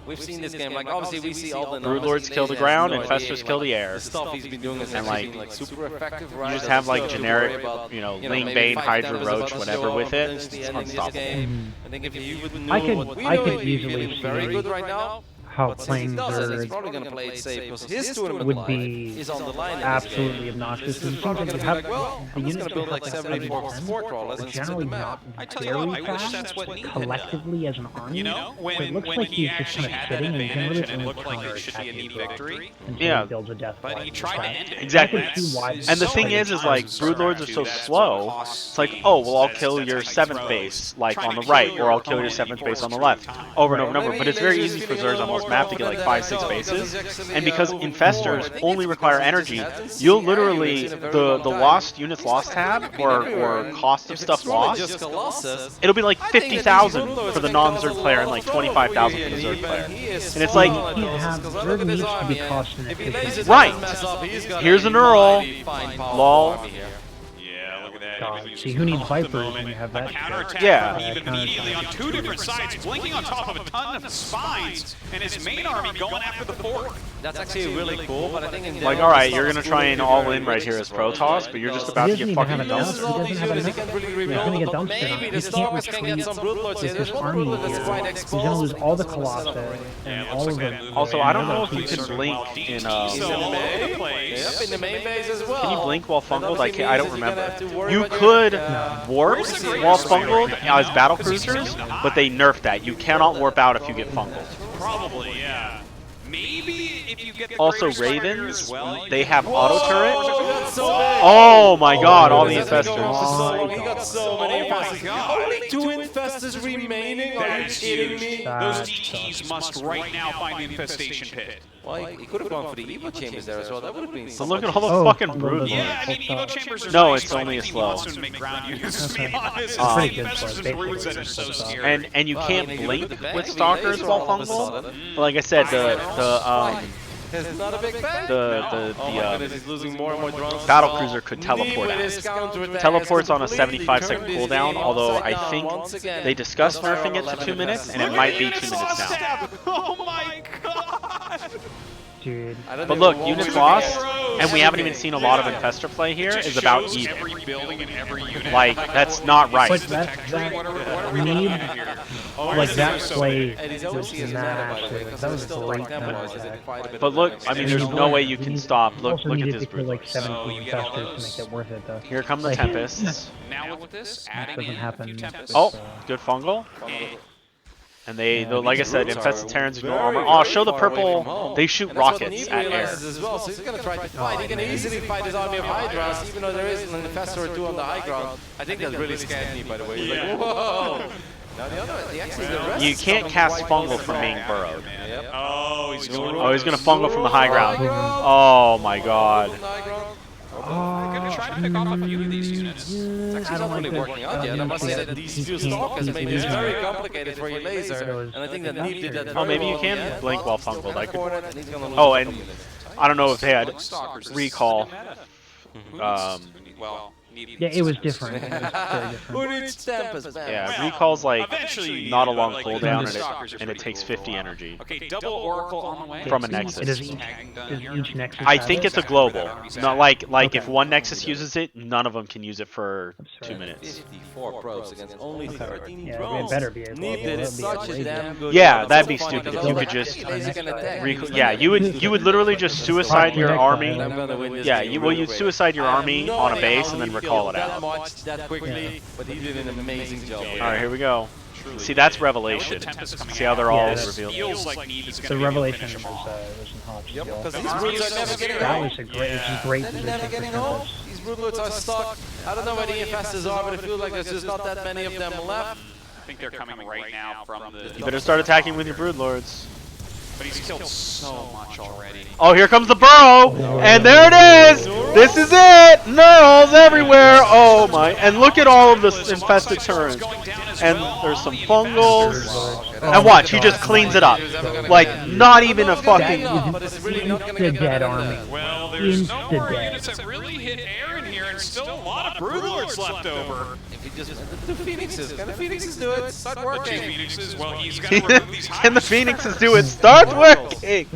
We've seen this game, like obviously we see all the Broodlords kill the ground, Infestors kill the air. The stuff he's been doing is And, actually like, been, super effective, right? You just have like Doesn't generic, worry about, Ling, maybe Bane, 5 Hydra, Tempest Roach, about to whatever show with up, it. potentially It's ending this unstoppable. game. I think if you would know I could- what we I know, could he'd be easily feeling very see good right now. How But since he playing does it, he's Zerg probably going to play it safe because his tournament would life be is on the line. in this absolutely game. obnoxious. This And is probably sometimes going you to be have like, well, the I'm just units going to build like that 74 have sport crawlers are and split generally the not map. I tell you very what, I wish fast that's what needed. collectively as an army. You know, So when, it looks when like he he's just actually kind of had that sitting and advantage and it generally looked like it should be a neat victory, until Yeah. he builds a death but flag he with tried to that. end it. Exactly. That's why And the so thing many is like times Broodlords are so slow. It's like, oh, well, I'll kill your 7th base, like on the right, or I'll kill your 7th base on the left, over and over and over. But it's very easy for Zergs on most maps to get like 5-6 bases, and because Infestors only require energy, you'll literally the lost units lost tab or cost of stuff lost. It'll be like 50,000 for the non-Zerg player and like 25,000 for the Zerg player. And it's like, Zerg needs to be cost inefficient. right? Here's an Earl, lol. Yeah, look at that. God, He was see, who needs off the Vipers moment. when you have A that shit? counterattack Yeah. from Eve immediately on 2 different sides, blinking on top of a ton of spines, and his main army going after the fort. That's actually really cool, but I think in Like, alright, you're gonna try and all in right here as Protoss, but you're just about He to doesn't get even have fucking enough. dumped. He doesn't have enough. He's gonna get dumped tonight. Maybe He the can't Stalkers can get retreat some Broodlords with here. his There's one army Broodlord that's here. quite He's gonna lose exposed. all the Colossi and all of the... Also, I don't know if you the- can blink in, So all over the place. Yep, in the main base as well. can you blink while fungled? I don't remember. You You could No. warp while fungled as battle cruisers, but they nerfed that. You cannot warp out if you get fungled. Probably, yeah. Maybe if you get the Also, Greater Strider Ravens, as well, they have auto turret. Oh, Oh my god, all the infestors. He got so many Oh my infestors. God. Only 2 infestors remaining? Are you That is kidding huge. me? Those That DTs must right now find the infestation pit. Well, he could have gone for the Evo chambers there as well. That would have been But so look at much all the Oh, fucking fungled brood. doesn't Yeah, I mean, Full Evo stop. chambers are No, nice, it's but I only think a he slow. wants to make ground units, to be honest. Um, The infestors and brutes that are so basically scary. And you Well, can't I mean, blink look at the with back, stalkers laser while all of a fungled. sudden. But like I said, He's not a big fan. the Oh my goodness, he's losing more and more drones. battle cruiser could teleport Knee with out. his counterattack Teleports has on a completely 75-second turned his cooldown, game although upside I down think once again. they discussed Because nerfing it to 11 2 minutes, and it Look might at be Units 2 minutes Lost now. tab. Oh my god! Dude. I don't But think look, we won't units win lost, again. and we haven't even seen a lot of infestor play here, Just is about shows even. every building and every unit. Like, that's not right. But that What are we need, looking at here? Oh, like this that is so play big. And he's was always is mad, by the way, massive. because That there's was still great like Templars. counter attack. Quite a bit But of look, damage. I mean, And there's you no way need- you can need- stop. Look also at needed this to kill like Broodlord. 17 you get all infestors those. to make it worth it though. Here come the Like- Tempests. Now with this, That adding doesn't in a happen few Tempests. Oh, good fungal. And they, Yeah, though, like I these said, roots infested are Terrans with no very, armor. very Oh, show the far away from purple. home. They shoot And that's what rockets Neve at air. realizes as well, so he's going to try to fight. He can easily fight his army of Hydras, even though there is an infestor or 2 on the high ground. I think that really scared me, by the way. He's like, whoa! Now the rest You is can't coming cast quite fungal close from now. being burrowed. Yep. Oh, he's going. Oh, he's gonna fungal from the high ground. ground. Oh my god. Oh, Gonna try to pick off a few of these units. It's actually not really working out yet. I must say that these few stalkers made this very complicated for your laser, and I think that Neve did that very Oh, maybe you well. can Yeah. blink while fungled. I could. And he's gonna lose Oh, a and couple units. I don't know if they had Stalkers is recall. still meta. Well, yeah, it was different. It was very different. Who needs Tempest, man? Yeah, Well, recall's like eventually you not a need, long but, like, cooldown, the stalkers are and it pretty takes cool for 50 a while. energy. Okay, double Oracle on the way. From a It Nexus. does each, Tagging down does here. each Nexus I have think it? it's a global. Not like Okay. if one Nexus uses it, none of them can use it for 2 minutes. 54 probes against only 13 Yeah, it drones. better be able to. Neve did That'd be such a outrageous. damn good Yeah, job. that'd be So funny stupid because if you I was could like, just "Hey, laser can attack." Yeah, you would literally just suicide your army. I'm gonna win this Yeah, game you well real you'd quick. suicide your I have army no on a idea base how and then he recall killed it that out. much that quickly, but he did an amazing job with All right, it. here we go. See, that's revelation. See how they're all revealed. Feels like Neve is The going to revelation be was able to finish him off. in Hotch. Because The these armies brutes are never getting That home. was a great They're position never for getting home. Tempest. These brutes are stuck. I don't know where the infestors are, but it feels like there's just not that many of them left. I think they're coming right now from the... You better start attacking with your Broodlords. But he's killed so much already. Oh, here comes the burrow, and there it is. This is it. Knurls everywhere. Oh my! And look at all of the infested turrets. And there's some fungals. And watch, he just cleans it up. Like not even a fucking. But it's really not going to The get dead rid of army. them. Well, there's no more Insta-dead. units that really hit air in here, and still a lot of Broodlords left over. If he just the Phoenixes, can the Phoenixes do it? Start The two working. Phoenixes, well, he's going to remove these Can the high Phoenixes do it? Start working.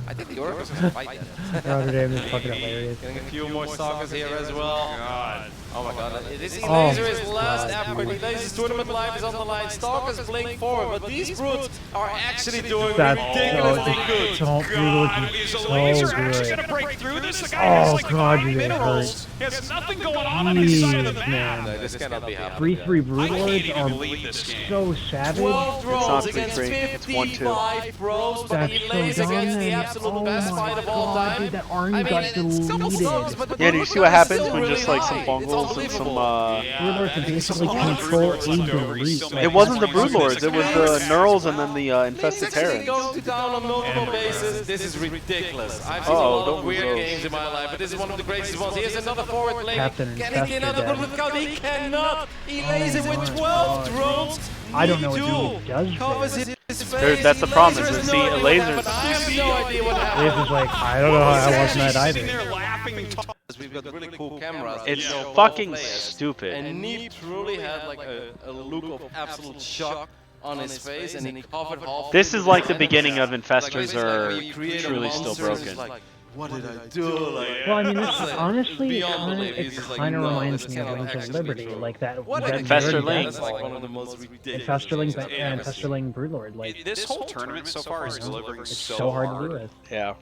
I think the Oracle's going to fight that. Rotterdam is fucking hilarious. Getting a few more stalkers here as well. God. Oh my god, this Oh Elaser is my last God, effort. dude. Elaser's tournament life is on the line. Stalkers blink forward, but these brutes are actually doing That's ridiculously good. so brutal. God, is It's the so laser actually good. going to break through this? The guy has Oh like god, 5 dude, it minerals. hurts. He has nothing going on his side of the Jeez, map. man. This cannot be happening. 3-3 I can't Broodlords even are believe this game. so savage. 12 not throws against 3-3, it's 1-2. 55 bros, but That's Elaser so against the dominant. absolute Oh best my fight of all god, time. dude, that army I mean, got it's a couple deleted. stars, but Yeah, do you see what happens when just like some fungals and some Broodlords can basically control a delete. It wasn't the Broodlords, it was the Knurls and then the infested It's actually Terrans. going down on multiple bases. This is ridiculous. I've seen a Uh-oh, lot don't of weird move those. games in my life, but this is one of the greatest ones. Here's another forward lane. Captain Can he Infestor get another dead. good count? He cannot. He lays it my with 12 God. drones. I don't know what Duel Duel does covers there. his face. That's the problem, Laser is has see, no a idea what laser's- happened. I have no idea what This happened. is like, I don't know how I wasn't that either. Sitting there laughing and talking. We've got really cool cameras. It's that show fucking all players. stupid. And Neve truly had like a look of absolute shock on his face, and he covered half. This is like the beginning of Like, Infestors it's like are when you create a truly still monster, it's broken. like, what did I do? Like, Well, I mean, this It's honestly, beyond it belief. He's just like, kind of no, reminds this me of cannot Wings of actually Liberty, be true. like that. What that an Infestor very Link. That's like one of the most ridiculous Infesterling things I've and ever seen. Infesterling Broodlord, like This whole tournament so far is delivering it's so so hard to do it. Yeah.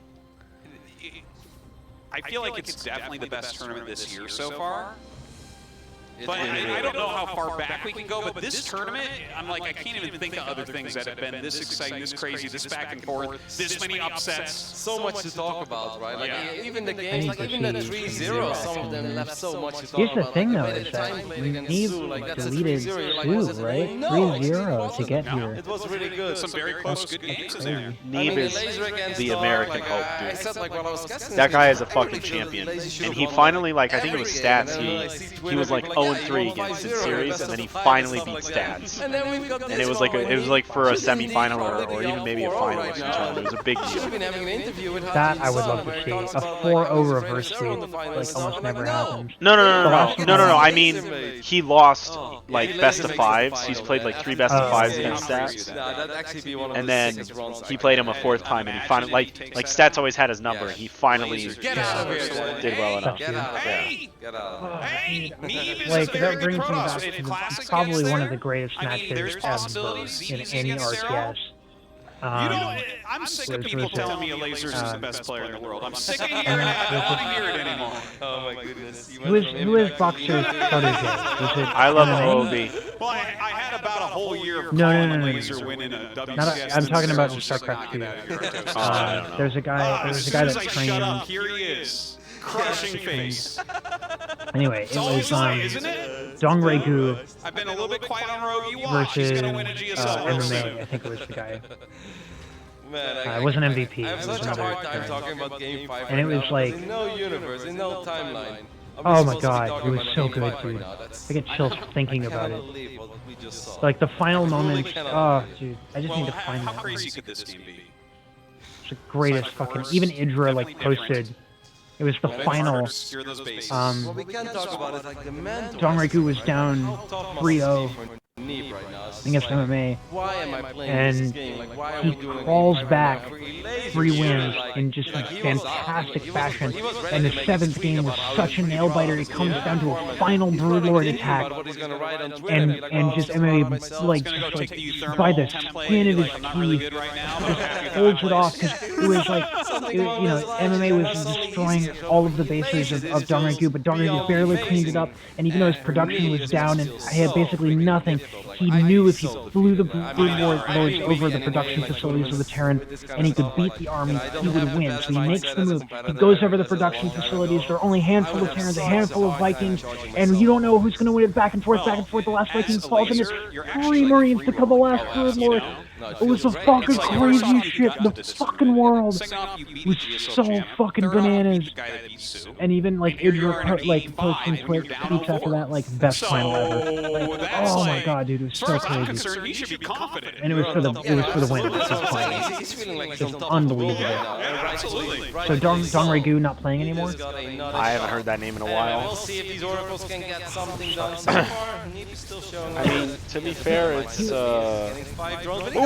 I feel like it's definitely the best tournament this year so far. It's But really I good. don't know how far back we can go, but this tournament, I'm like, I can't even think of other things that have been this exciting, this crazy, this back and forth, this many upsets. So much to talk about, right? Like Yeah. even the games, like even the 3-0, some of them left so much to talk Here's the about. thing, Like, though, the is that time played against Neve Sue, like, that's a deleted 3-0, you're like, 2, was it? right? No, 3-0 to get No. here. It was really good. Some very close, good games in there. Neve is the American Hulk, I dude. said, like, while I was guessing That this guy game, is a I fucking really feel champion. that Lazy should And have he won, finally, like, I think it every was game. stats, And then I see he Twitter was like being 0-3 yeah, against you his won 5-0, series, best and then of he 5 finally and beat stuff like that. stats. And then we've got And this it was like one it was where like for a he shouldn't semi-final indeed or probably even be maybe a on 4-0 final right or now. something. It was a big Should have deal. been having an interview with That Hajin I would Son, love where to he see. talks A about, 4-0 his reverse greatest sweep, error in the final and like stuff. almost I'm like, never no. happens. No. I mean, Amazing. he lost Oh, yeah, like he best later of makes the fives. He's final, played man. like 3 best of Oh, fives yeah. against stats. Nah, that'd actually be one of And the then sickest runs he I played could him a have. 4th time, and he finally like stats always had his number. And he finally Get out of here, did well enough. Get out of here. Hey! Get out of here. Hey! Neve is Like, a very that good brings me Protoss. back In to Classic probably against one there, of the greatest I mean, there's matches ever possibilities. in ZZ any against Zero. RTS. You know, I'm sick of people telling me Lasers is the best player in the world. I'm sick of hearing it. I don't want to hear it anymore. Oh my goodness. Who is Boxer's protege? Is it I love MMA? Obi. Well, I had about a whole year of No, calling no, a no, no. Laser winning a WCS. Not I'm talking about and just StarCraft 2. get out of here, Protoss. I don't know. There's a guy. There's As a soon guy as that I shut up, trained. here he is. Crushing face. Anyway, it It's always was like, isn't it? Dongregu I've been a little bit quiet on Rogue. You watch. He's versus going to win a GSL real MMA. soon. I think it was the guy. Man, It wasn't MVP. I have It was such a another hard time guy. talking about Game 5 And it was right now, like- because in no universe, in no timeline. Oh my god, it was so good, dude. I get chills thinking about it. Like the final moments. Oh, dude, I just Well, need to find how that. crazy could this game be? It's the greatest fucking. Even Idra like posted. It was the Well, it's final. harder to secure those bases. What we can talk about is like the mentor. Dongregu was down 3-0 Neve right now. It's just against like, MMA. why am I playing And this game? Like, why are he we doing a crawls game back 3 3 lasers? wins Like, in just like, a he was up. fantastic He was fashion. ready And the to make 7th tweet game was about how such a he's nail biter. It comes down to a final Broodlord attack. And just MMA like by the skin of his teeth holds it off because it was like MMA was destroying all of the bases of Dongregu, but Dongregu barely cleaned it up. And even though his production was down and he had basically nothing, he knew if he flew the brood lords over the production facilities of the Terran and he could beat the army, he would win. So he makes the move. He goes over the production facilities. There are only a handful of Terrans, a handful of Vikings, and you don't know who's going to win it back and forth, back and forth. The last Viking falls, and it's 3 Marines become the last brood lord. It was the fucking craziest shit in the fucking world. It was so fucking bananas. And even like Idra like posting tweets after that, like best final ever. Like, oh my god, dude, it was so crazy. And it was for the win. It was just unbelievable. Absolutely. So Dong Regu not playing anymore? I haven't heard that name in a while. We'll see if these oracles can get something done so far. Still showing. I mean, to be fair, it's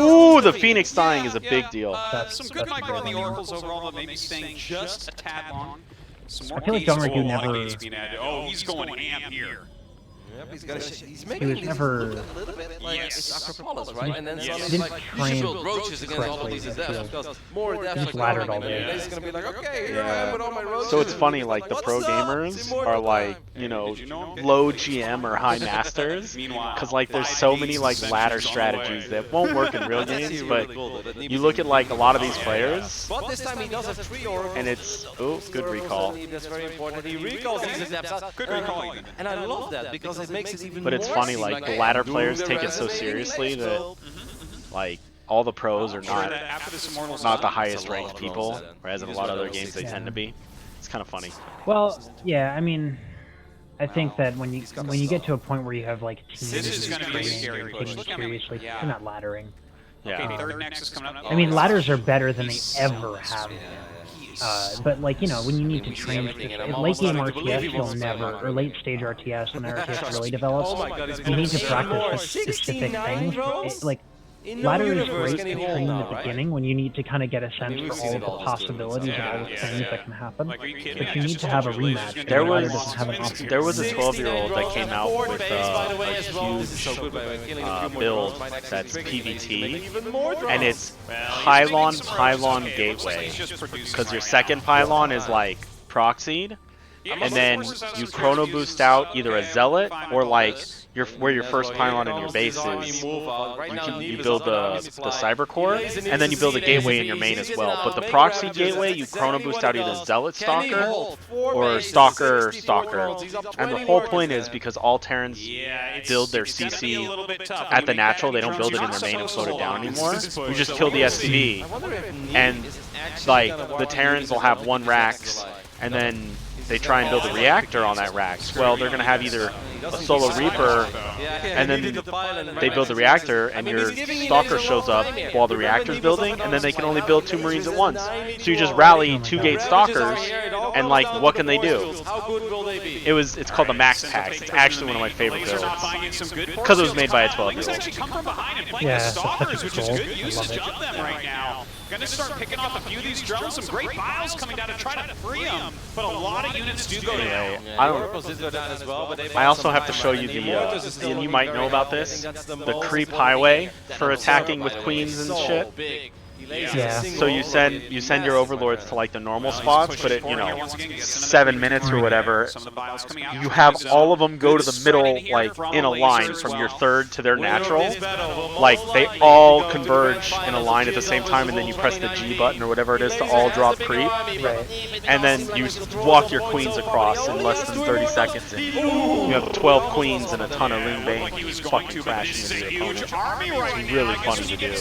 ooh, the Phoenix dying is a big deal. Some good micro on the oracles overall, but maybe staying just a tad long. Some more I feel like Dong Regu never. Oh, he's going ham here. Yep, he's He was never. a little bit like Acropolis, right? And then He suddenly didn't you should build train roaches against all of these adepts because more adepts He just laddered all day. He's gonna be like, okay, here I am with all my roaches. So it's funny, like the pro gamers are like, you know, low GM or high masters, because like there's so many like ladder strategies that won't work in real games, but you look at like a lot of these players, But this time he does have 3 oracles. and it's oh, good recall. That's very important. He recalls these adepts. Good recall. And I love that because it makes it even But it's more funny, seem like the hey, ladder I'm players doing take the it so resonating seriously mix, that so- like all the pros are not Not the highest ranked people, whereas in a lot of other games they tend to be. It's kind of funny. Well, yeah, I mean, I think that when you get to a point where you have like teams This is gonna be a training scary and push. taking it seriously, Yeah. you're not laddering. Yeah. Third Nexus coming up. I mean, ladders are better than they ever have been. But like, you know, when you need to train late game RTS, you'll never, or late stage RTS when RTS really develops, you need to practice specific things. Like, ladder is great to train in the beginning when you need to kind of get a sense for all of the possibilities and all the things that can happen. But you need to have a rematch. There Ladder was doesn't have an option. there was a 12-year-old that came out with a huge build that's PvT, and it's pylon gateway, because your second pylon is like proxied, and then you chrono boost out either a zealot or like where your first pylon in your base is. You build the cyber core, and then you build a gateway in your main as well. But the proxy gateway, you chrono boost out either zealot stalker or stalker. And the whole point is because all Terrans build their CC at the natural, they don't build it in their main and float it down anymore. You just kill the SCV, and like the Terrans will have 1 Rax, and then they try and build a reactor on that Rax. Well, they're going to have either a Solo Reaper, and then they build the reactor, and your Stalker shows up while the reactor's building, and then they can only build 2 Marines at once. So you just rally 2-gate Stalkers, and like, what can they do? It's called the Max Packs. It's actually one of my favorite builds, because it was made by a 12-year-old. Yeah, Stalkers, that's which is good usage of them right now. Gonna start picking off a few of these drones. Some great files coming down to try to free them, but a lot of units do go down. I also have to show you and you might know about this, the creep highway for attacking with queens and shit. Yeah. So you send your overlords to like the normal spots, but at 7 minutes or whatever, you have all of them go to the middle, like in a line from your third to their natural. Like they all converge in a line at the same time, and then you press the G button or whatever it is to all drop creep, and then you walk your queens across in less than 30 seconds, and you have 12 queens and a ton of Loon Bane fucking crashing into your opponent. It's really funny to do.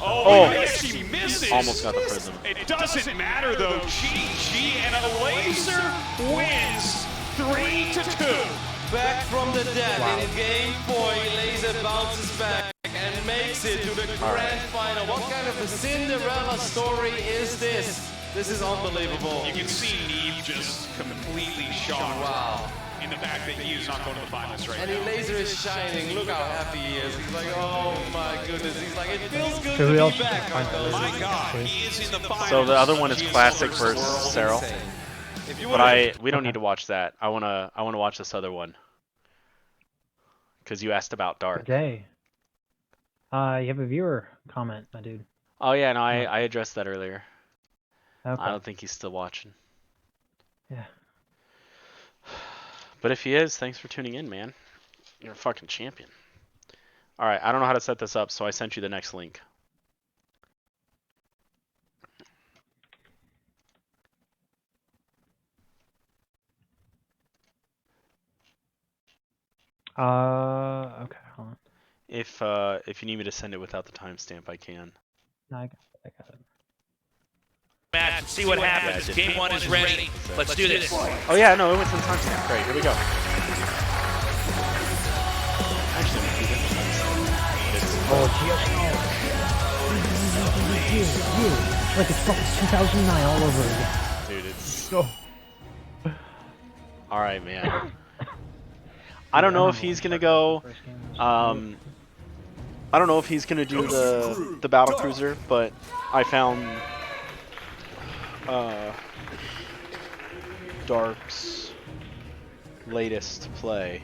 Oh, she misses. Almost got the prism. It doesn't matter though. GG, and a laser wins 3-2. Back from the dead in game 4, Laser bounces back and makes it to the grand final. What kind of a Cinderella story is this? This is unbelievable. You can see Neve just completely shocked. Wow. In the fact that he is not going to the finals right And now. the laser is shining. Look how happy he is. He's like, oh my goodness. He's like, it feels good So who to else be back. My God, he is in the finals. So the other one is Classic versus Cyril. If you But we don't need to watch that. I wanna watch this other one. Because you asked about Dark. Okay. You have a viewer comment, my dude. Oh yeah, no, I addressed that earlier. Okay. I don't think he's still watching. Yeah. But if he is, thanks for tuning in, man. You're a fucking champion. All right, I don't know how to set this up, so I sent you the next link. Okay, hold on. If you need me to send it without the timestamp, I can. No, I got it. Match and see what happens. Game 1 is ready. Let's do this. Oh yeah, no, it went to the timestamp. Great, here we go. Actually, let me do this. Oh, GSL. Like it's fucking 2009 all over again. Dude, it's... So. All right, man. I don't know if he's gonna go. I don't know if he's gonna do the battle cruiser, but I found Dark's latest play.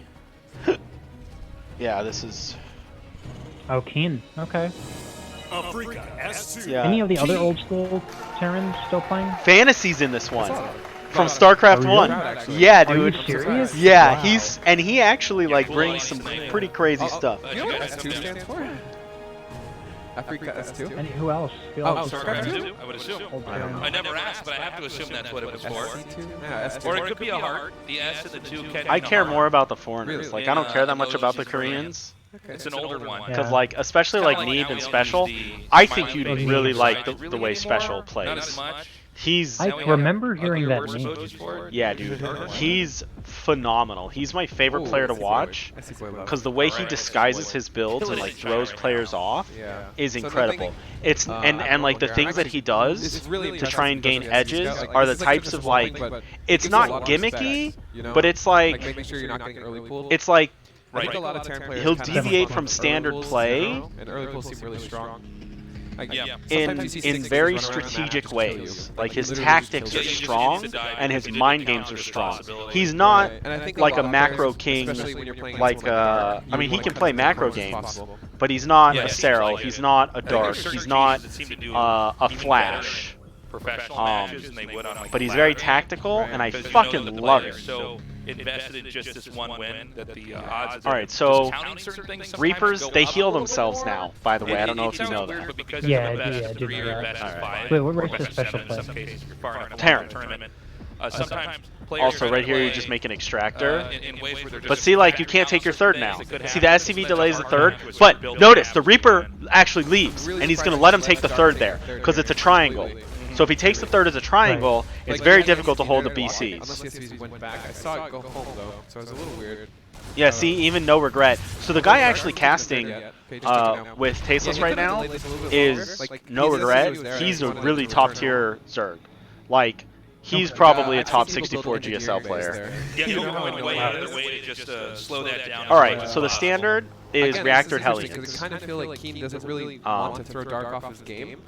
Yeah, this is. Oh, Keen. Okay. Yeah. Any of the other old school Terrans still playing? Fantasy's in this one. From StarCraft 1. Yeah, dude. Are you serious? Yeah, Wow. he actually like brings some pretty crazy stuff. You know what S2 stands for? Africa S2? And who else? Who Oh, else? StarCraft 2? I would assume. I don't know. I never asked, but I have to assume that's what it was for. SC2? Yeah, S2. Or it could be a heart. The S and the 2 can. I care more about the foreigners. Really? Like I don't care that much about the Those Korean. Koreans. Okay. It's an older one. Yeah. Because like, especially Kinda like Neeb how and we don't Special, use the I think you'd smiley really face like right the way anymore. Special Not plays. as much. He's I remember hearing that name. yeah, dude. He's phenomenal. He's my favorite player to watch because the way he disguises his builds and like throws players off Yeah. is So the incredible. thing- It's and like the things that he does It's really to impressive try and gain because edges it's like- are the this is types just a of small like thing, but it's it gives a lot not of gimmicky, respect, you know? but it's like making sure you're not getting early pulled. it's like I think a lot of Terran players he'll kind of deviate focus from on standard early pulls play in general, and early pulls seem really strong. Like, Yeah. in sometimes you see six very dudes run around and strategic just kill you. ways. Like, Like his literally tactics just are kill you. strong and his mind games are strong. He's not And I think like a lot of macro players, king, especially when you're playing like against someone like Dark, I mean you he wanna can cut play as macro close as games, possible. but he's not Yeah, a it seems Cero, like he's it. not a There's Dark, certain he's not teams that seem to do a even better Flash. professional Um, matches than they would on like But he's ladder very games. tactical, and I Because you know that fucking the love player's it. so invested in just this one win that the odds of Alright, just so counting certain things sometimes Reapers, go they up heal a little themselves bit more. now, by the way. I don't know if you sounds know weird, that. but because Yeah, you're the I best did of 3 or know the that. best of Alright. 5, Wait, what or race best is of special 7 in some play? cases, you're far enough along Terran. in the tournament. Sometimes players Also, try to right here, you play, just make an extractor. in ways where they're But just see, like, you can't take your third things now. that could See, the happen. SCV That's delays a the hard third, time to but build notice, the maps Reaper and- actually leaves, and he's going to let him take the third there, because it's a triangle. So if he takes the third as a triangle, it's very difficult to hold the Unless BCs. the SCVs went back. I saw it go home though, so it was a little weird. Yeah, see, even no regret. So the guy actually casting with Tasteless right now is no regret. He's a really top tier Zerg. Like, he's probably a top 64 GSL player. Yeah, you know, in a way, another way to just slow that down. Alright, so the standard is reactored Because Hellions. I kind of feel like Keen doesn't really want to throw Dark off his game.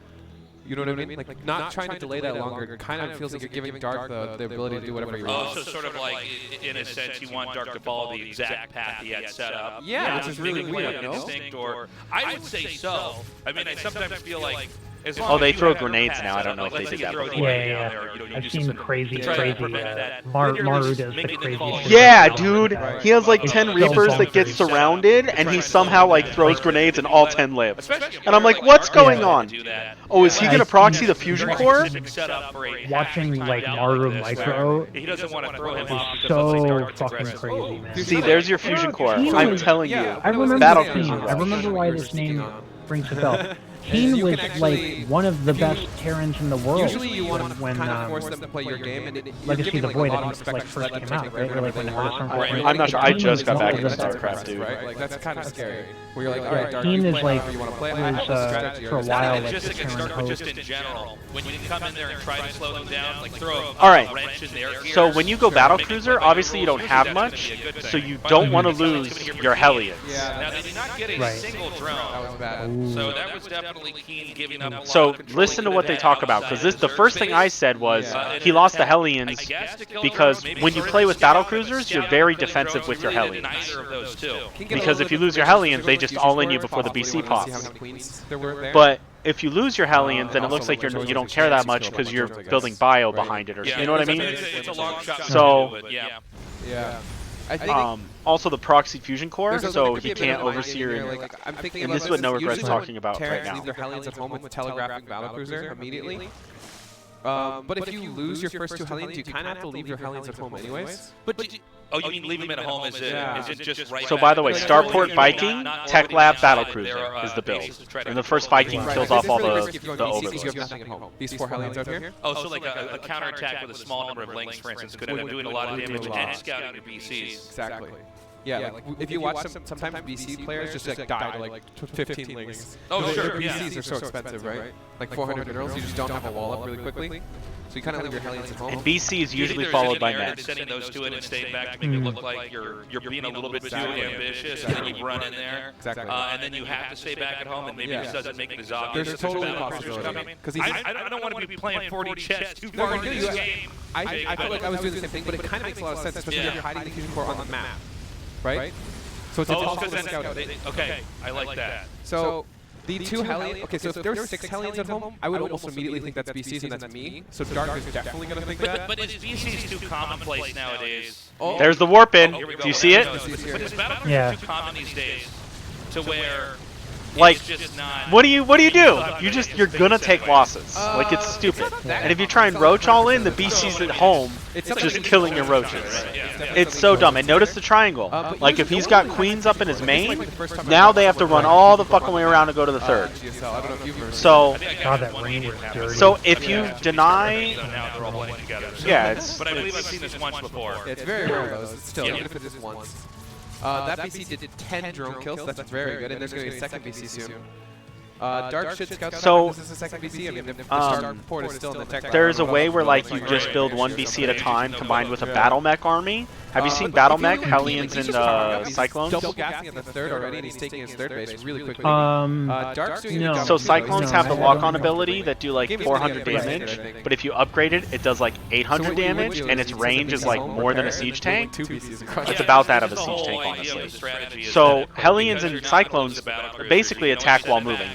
You know what I mean? Like, not trying to delay that longer kind of feels like you're giving Dark the ability to do whatever he Oh, wants. so sort of like, in a sense, you want Dark to follow the exact path he had set up. Yeah, which is really maybe weird, like no? instinct, or I would say so. I mean, I sometimes feel like. As long Oh, as they you throw have your grenades path now. I set don't up, know like, if they let's did say you that throw a before. grenade Yeah, down yeah. there, you know, you I've do seen something crazy, to try to crazy. prevent that. Maru Then you're does just the making crazy call. shit. Yeah, Right. dude. Right. He has like It's 10 so Reapers that funky. get surrounded, and he somehow like throws grenades and all 10 live. Especially And I'm like, if what's you're going to on? do that. Oh, is he Yeah, gonna I proxy see the fusion Very core? specific setup for a Watching hack like down Maru this, Micro where he doesn't want to throw him off is because let's say so Dark's fucking aggressive. crazy, man. See, there's your fusion core. Keen I'm was- telling you. I remember Battle Keen. Cruiser I Rush. remember why this name rings a bell. Keen you was can actually- like one of the if you- best Terrans in the world. Usually you want to when kind of force them to play your game, and you're Legacy giving the like Void, a lot I of think, like respect first to let came them out, take right? whatever Like when they the want. Hearthstone Right. Void- I'm not sure. I Keen just was got one back of into the best. StarCraft, dude. Right? Like that's kind of scary. Where you're like, Yeah, all right, Dark, Keen you is play like- however you want to play. was, I have a strategy. for a or while, something. like, Just the against Terran Dark, just host. in general, when you come in there and try to slow them down, like throw a Alright. wrench in their gears. So when you go battle Make it cruiser, play by your obviously you rules, don't usually have that's gonna much, be a good so thing. you But don't want to it's not like lose it's gonna be your team. Hellions. Now they did not get a Right. single drone. That was bad. So that was definitely Keen giving up a lot So of control. listen to what they talk about, because this the first thing I said was Yeah. he lost the Hellions I guess to kill because drones, maybe when you further play with scout, battle but cruisers, scout you're very and killing defensive drones, with your we really did Hellions. neither of those two. Because if you lose your Hellions, they just all in you before the BC pops. But if you lose your Hellions, then it looks like you don't care that much because you're building bio behind it, or Yeah, you know what I mean? It's a long shot. So- but yeah. Yeah. I think Also the proxy fusion core, there's so could be he a bit of can't a mind oversee game your. here, like, I'm thinking And about this is what No Regret's usually talking about right Terrans now. leave their Hellions at home with telegraphing battlecruiser immediately. But if you lose your first 2 Hellions, you kind of have to leave your Hellions at home anyways. Oh, you mean leave them at home? Is it just right? So by the way, back? Starport Viking, Tech Lab There Battlecruiser are, is the build. bases to try to And the control first Viking Right. kills This off is all really the risky if you're the going BCs, you overlords. have nothing at home. These 4 Hellions out here. Oh, so like a counterattack with a small number of links, for instance, could end up doing a lot of damage and scouting your BCs. Exactly. Yeah, like if you watch sometimes BC players just like die to like 15 links. Oh, Their sure, yeah. BCs are so expensive, right? Like 400 minerals, you just don't have a wall up really quickly. So you kind of leave your Hellions at home. And BC is Do you think usually there's followed any by merit in Nets. sending those 2 in and staying back to make it look like you're being a little bit too ambitious, and then you run in there, Exactly. and then you have to stay back at home, and maybe it doesn't make it as obvious. There's that totally a battle cruisers possibility. coming. 'Cause I don't want to be playing 40 chess too No, far you into do. this game. I feel like I was doing the same thing, but it kind of makes a lot of sense, especially if you're hiding the fusion core on the map, right? So it's impossible to scout it. Okay, I like that. So the 2 Hellions, okay, so if there were 6 Hellions at home, I would almost immediately think that's BCs and that's me. So Dark is definitely going to think that. But is BCs too commonplace nowadays? Oh, There's the warp in. Here we go. Do you see it? But is Battlecruiser Yeah. too common these days to where Like, it's just not... what do you do? You're gonna take losses. Like it's stupid. And if you try and roach all in, the BC's at home just killing your roaches. It's so dumb. And notice the triangle. Like if he's got queens up in his main, now they have to run all the fucking way around to go to the third. GSL, I don't know if you've ever So God, that range is dirty. so if you deny, Now they're all playing together. yeah, it's But I believe I've seen this once before. It's very rare though, still, even if it is once. That BC did 10 drone kills, that's very good, and there's going to be a second BC soon. Dark should scout So, this is the second BC. I mean, if the Starport is still in the tech. there's a way where like you just build one BC at a time combined with a battle mech army. Have you seen battle mech, Hellions, and Cyclones? Double gassing at the third already, and he's taking his third base really quickly. Dark's doing no. So Cyclones have the No, lock-on I don't ability that do like 400 damage, but if you upgrade it, it does like 800 damage, and its range is like more than a siege tank. It's about that of a siege tank, honestly. So Hellions and Cyclones basically attack while moving.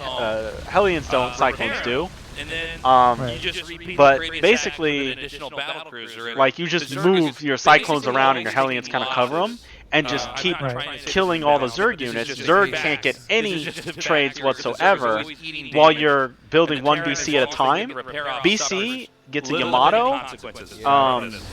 Hellions don't, Cyclones do. And then Right. you just repeat But the great attack basically, with an additional battlecruiser. Like you just move your Cyclones around and your Hellions kind of cover them, and just keep killing all the Zerg units. Zerg can't get any trades whatsoever while you're building one BC at a time. BC gets a Yamato.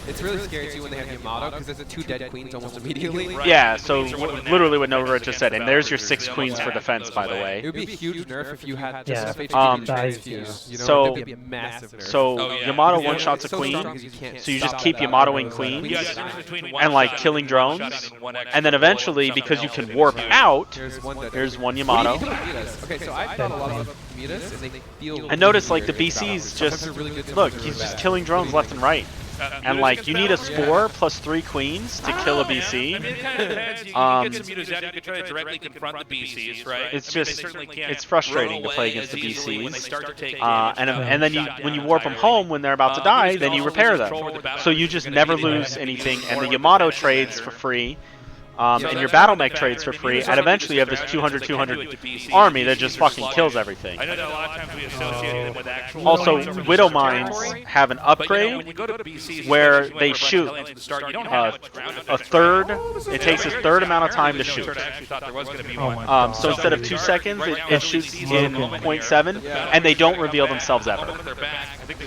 It's really scary too when they have Yamato because there's 2 dead queens almost immediately. Yeah, so literally what Nova just said, and there's your 6 queens for defense, by the It way. would be a huge nerf if you had just Yeah. enough HP Um, to transfuse. You know, so- that'd be a massive nerf. So Yamato one-shots a queen, so you just keep Yamatoing queens, and like killing drones, and then eventually, because you can warp out, There's one that there's one What do you Yamato. think about Mutas? Okay, so I thought a lot of Mutas, and they feel. And notice like really the good BC's battles. Sometimes just, they're really good, look, sometimes he's they're just bad. killing drones left and right. And like, you need a Spore Yeah. plus 3 queens to kill a BC. I mean, it kind of depends. You can get some mutas out. You can try to directly confront the BCs, right? It's I mean, they just, certainly can't it's frustrating to run play away against the as easily when they BCs. start to take And then when you warp them home when they're about to die, then you repair them. So you just never lose anything, and the Yamato trades for free. And your battle mech trades for free, and eventually you have this 200 army that just fucking kills everything. I know that a lot of times we associate them with actual Also, points over Widow the Mines territory, have an but, you know, when upgrade you go to BCs, where especially when they you're shoot running Hellions to start, you don't have much ground a defense. third. It takes a third amount of time to Apparently, shoot. there's no church actually thought there was going to be Oh one. my God. So instead of 2 seconds, it shoots in 0.7, and they don't reveal themselves ever.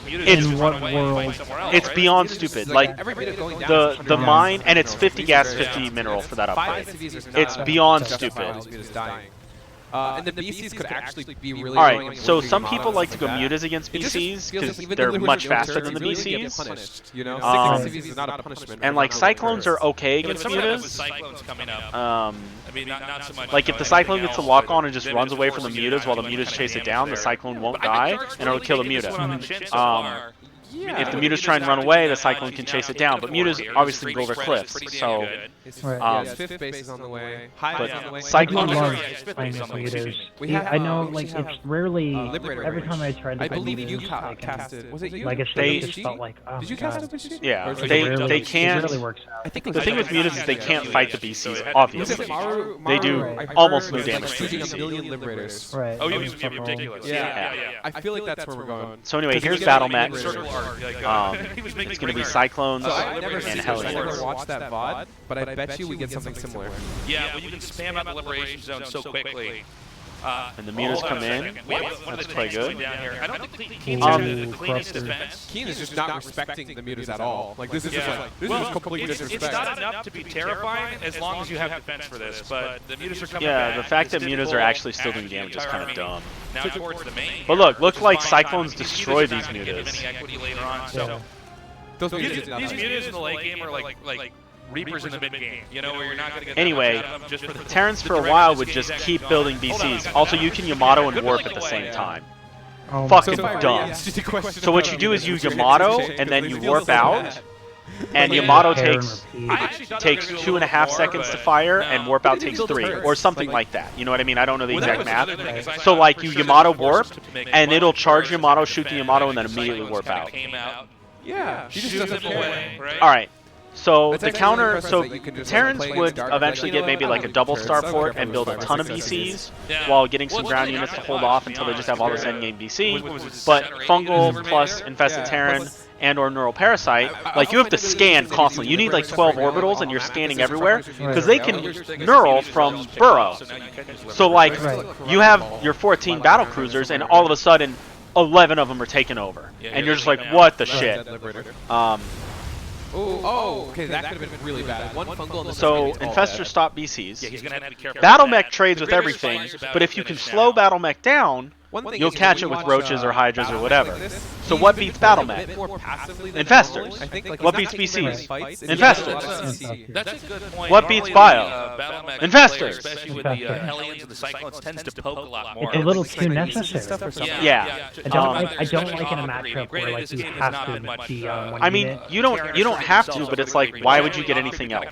It's- In what world? It's beyond stupid. Like Every Muta going down is the 100 mine, and it's minerals. 50 gas, 50 mineral for that 5 upgrade. SCVs is It's not beyond justified stupid. as Mutas dying. And the BCs could actually be really All annoying right, when so you're some Yamato people and like to stuff go like that. mutas against It just BCs feels because like even they're though much no faster turrets, than the you really get BCs. punished, you know, Um, 6 SCVs is not a punishment. And like Cyclones are okay But against some of that with mutas. Cyclones coming up. Um, I mean, not so much. Like if the Cyclone gets the lock on and just runs away from the mutas while the mutas mutas chase it down, the Cyclone won't die and it'll kill the muta. If the mutas try and run away, the Cyclone can chase it down. But mutas obviously build their cliffs, so Right. Yeah, his 5th base is on the way. Hive but is on the way. I do Cyclones- love Yeah, playing with mutas. We have, I know, we like, have, it's rarely, Liberator every range. time I tried to I play believe you mutas, like, casted. Was it you? Legacy, They- it just felt like, oh Did you my cast God. it this year? Yeah, Or is it they rarely- It can't. really works out. I think The thing with mutas is they can't fight the BCs, obviously. They do Right. almost no was, damage to shooting BC. a million liberators. Right. Oh, that you was was fucking ridiculous. Yeah. Yeah. I feel like that's where we're going. So anyway, Because here's we get battle like mech. liberators. hard. It's going to be Cyclones So I've never and seen Hellions. I never watched that VOD, but I bet you we get something similar. Yeah, when you can spam out the Liberation Zone so quickly. And the mutas come in. That's quite good. I don't think Keen's the cleanest Corruptor. defense. Keen is just not respecting the mutas at all. Like this is just Yeah. like this Well, is complete it's disrespect. not enough to be terrifying as long as you have defense for this, but the mutas are coming Yeah, back. the fact that It's mutas are difficult. actually still doing damage is kind of Entire dumb. Now towards the main. But look which is like fine Cyclones timing. destroy These these mutas are not gonna give mutas. any equity later on, Yeah. so Those these mutas not mutas in the late game are like Reapers in the mid game, you know, where you're not going to get Anyway, that much out of them just for the Terrence for a direction while this would game just is keep going. building Hold on, BCs. guys. Also, you can Yamato and Good Warp luck at the away. same time. Oh, Fucking So far, dumb. yeah, it's just a question So of what how you do is you mutas are Yamato gonna and then you change, 'cause warp they feel so out, bad. and Yeah. Yamato Tear and takes repeat. I actually thought takes they were gonna do a 2.5 little more, seconds to but fire, no. and warp out But it takes builds 3, turrets. or something Like- like that. You know what I mean? I don't know the Well, that exact was math. another thing, 'cause I So thought like for you sure Yamato they were warp, forced to make and one it'll for charge sure Yamato, to shoot the defend, Yamato, and and then then immediately Cyclones warp kinda out. came out, Yeah, he just shoot doesn't them care. away, right? All right. So That's the actually counter, really so impressive that you can just, like, Terrence play against would Dark, eventually like, you get know maybe what, like I a don't double care, star so I port care and for build a 5 or ton of 6 BCs Yeah. while getting Well, some it's ground not units that to hold much, off to be until they just honest. have all this Yeah. endgame BC. What was it, But 7 or 8 fungal units plus over infested Yeah, Terran plus- and or neural parasite, like you have to scan constantly. You need like 12 orbitals and you're scanning everywhere because they can neural from burrow. So like Right. you have your 14 battle cruisers and all of a sudden 11 of them are taken over, Yeah, and you're you're just like, taking what the out. shit? Liberator. Um, Oh, okay, that could have been really bad. One fungal. And so it's all infestors dead. stop BCs. Yeah, he's gonna have to be careful. Battle with mech that. trades The with greater everything, spice about but if it you than can it's slow now. battle mech down, One thing you'll is, catch when it with you watch, roaches or hydras or Battle whatever. Mech like this, So he's what been beats playing Battle a Mech? bit more passively than Infestors. normally. I think, like, What he's not beats taking very BCs? fights, and Infestors. he has a lot of CC. That's a good point. What beats Normally, bio? Battle Mech Infestors. players, especially with the Infestors. Hellions and the Cyclones, tends to poke a lot more. It's a little It's like too pieces and necessary. stuff or something. Yeah. I don't Um, like it in a matchup where like you have to be on one I mean, unit. you don't have to, but it's like, why would you get anything else?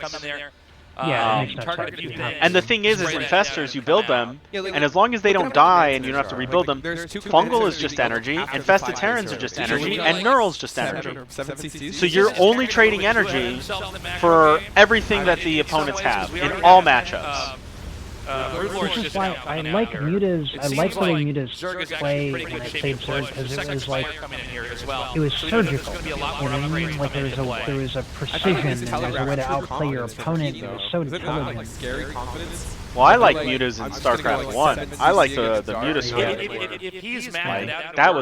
Yeah, it Um, makes no sense. You have And the thing is infestors, you build them, and as long as they don't die and you don't have to rebuild them, fungal is just energy, infested Terrans are just energy, and neural's just energy. 7 CCs. So you're only trading energy for everything that the opponents have in all matchups. This is why I like mutas. I like the way mutas play when I played Zerg because it was like it was surgical. You know what I mean? Like there was a precision and there was a way to outplay your opponent. It was so Is it not like intelligent. scary confidence? Well, I like mutas in StarCraft 1. I like the muta sword. If he's mad Like, that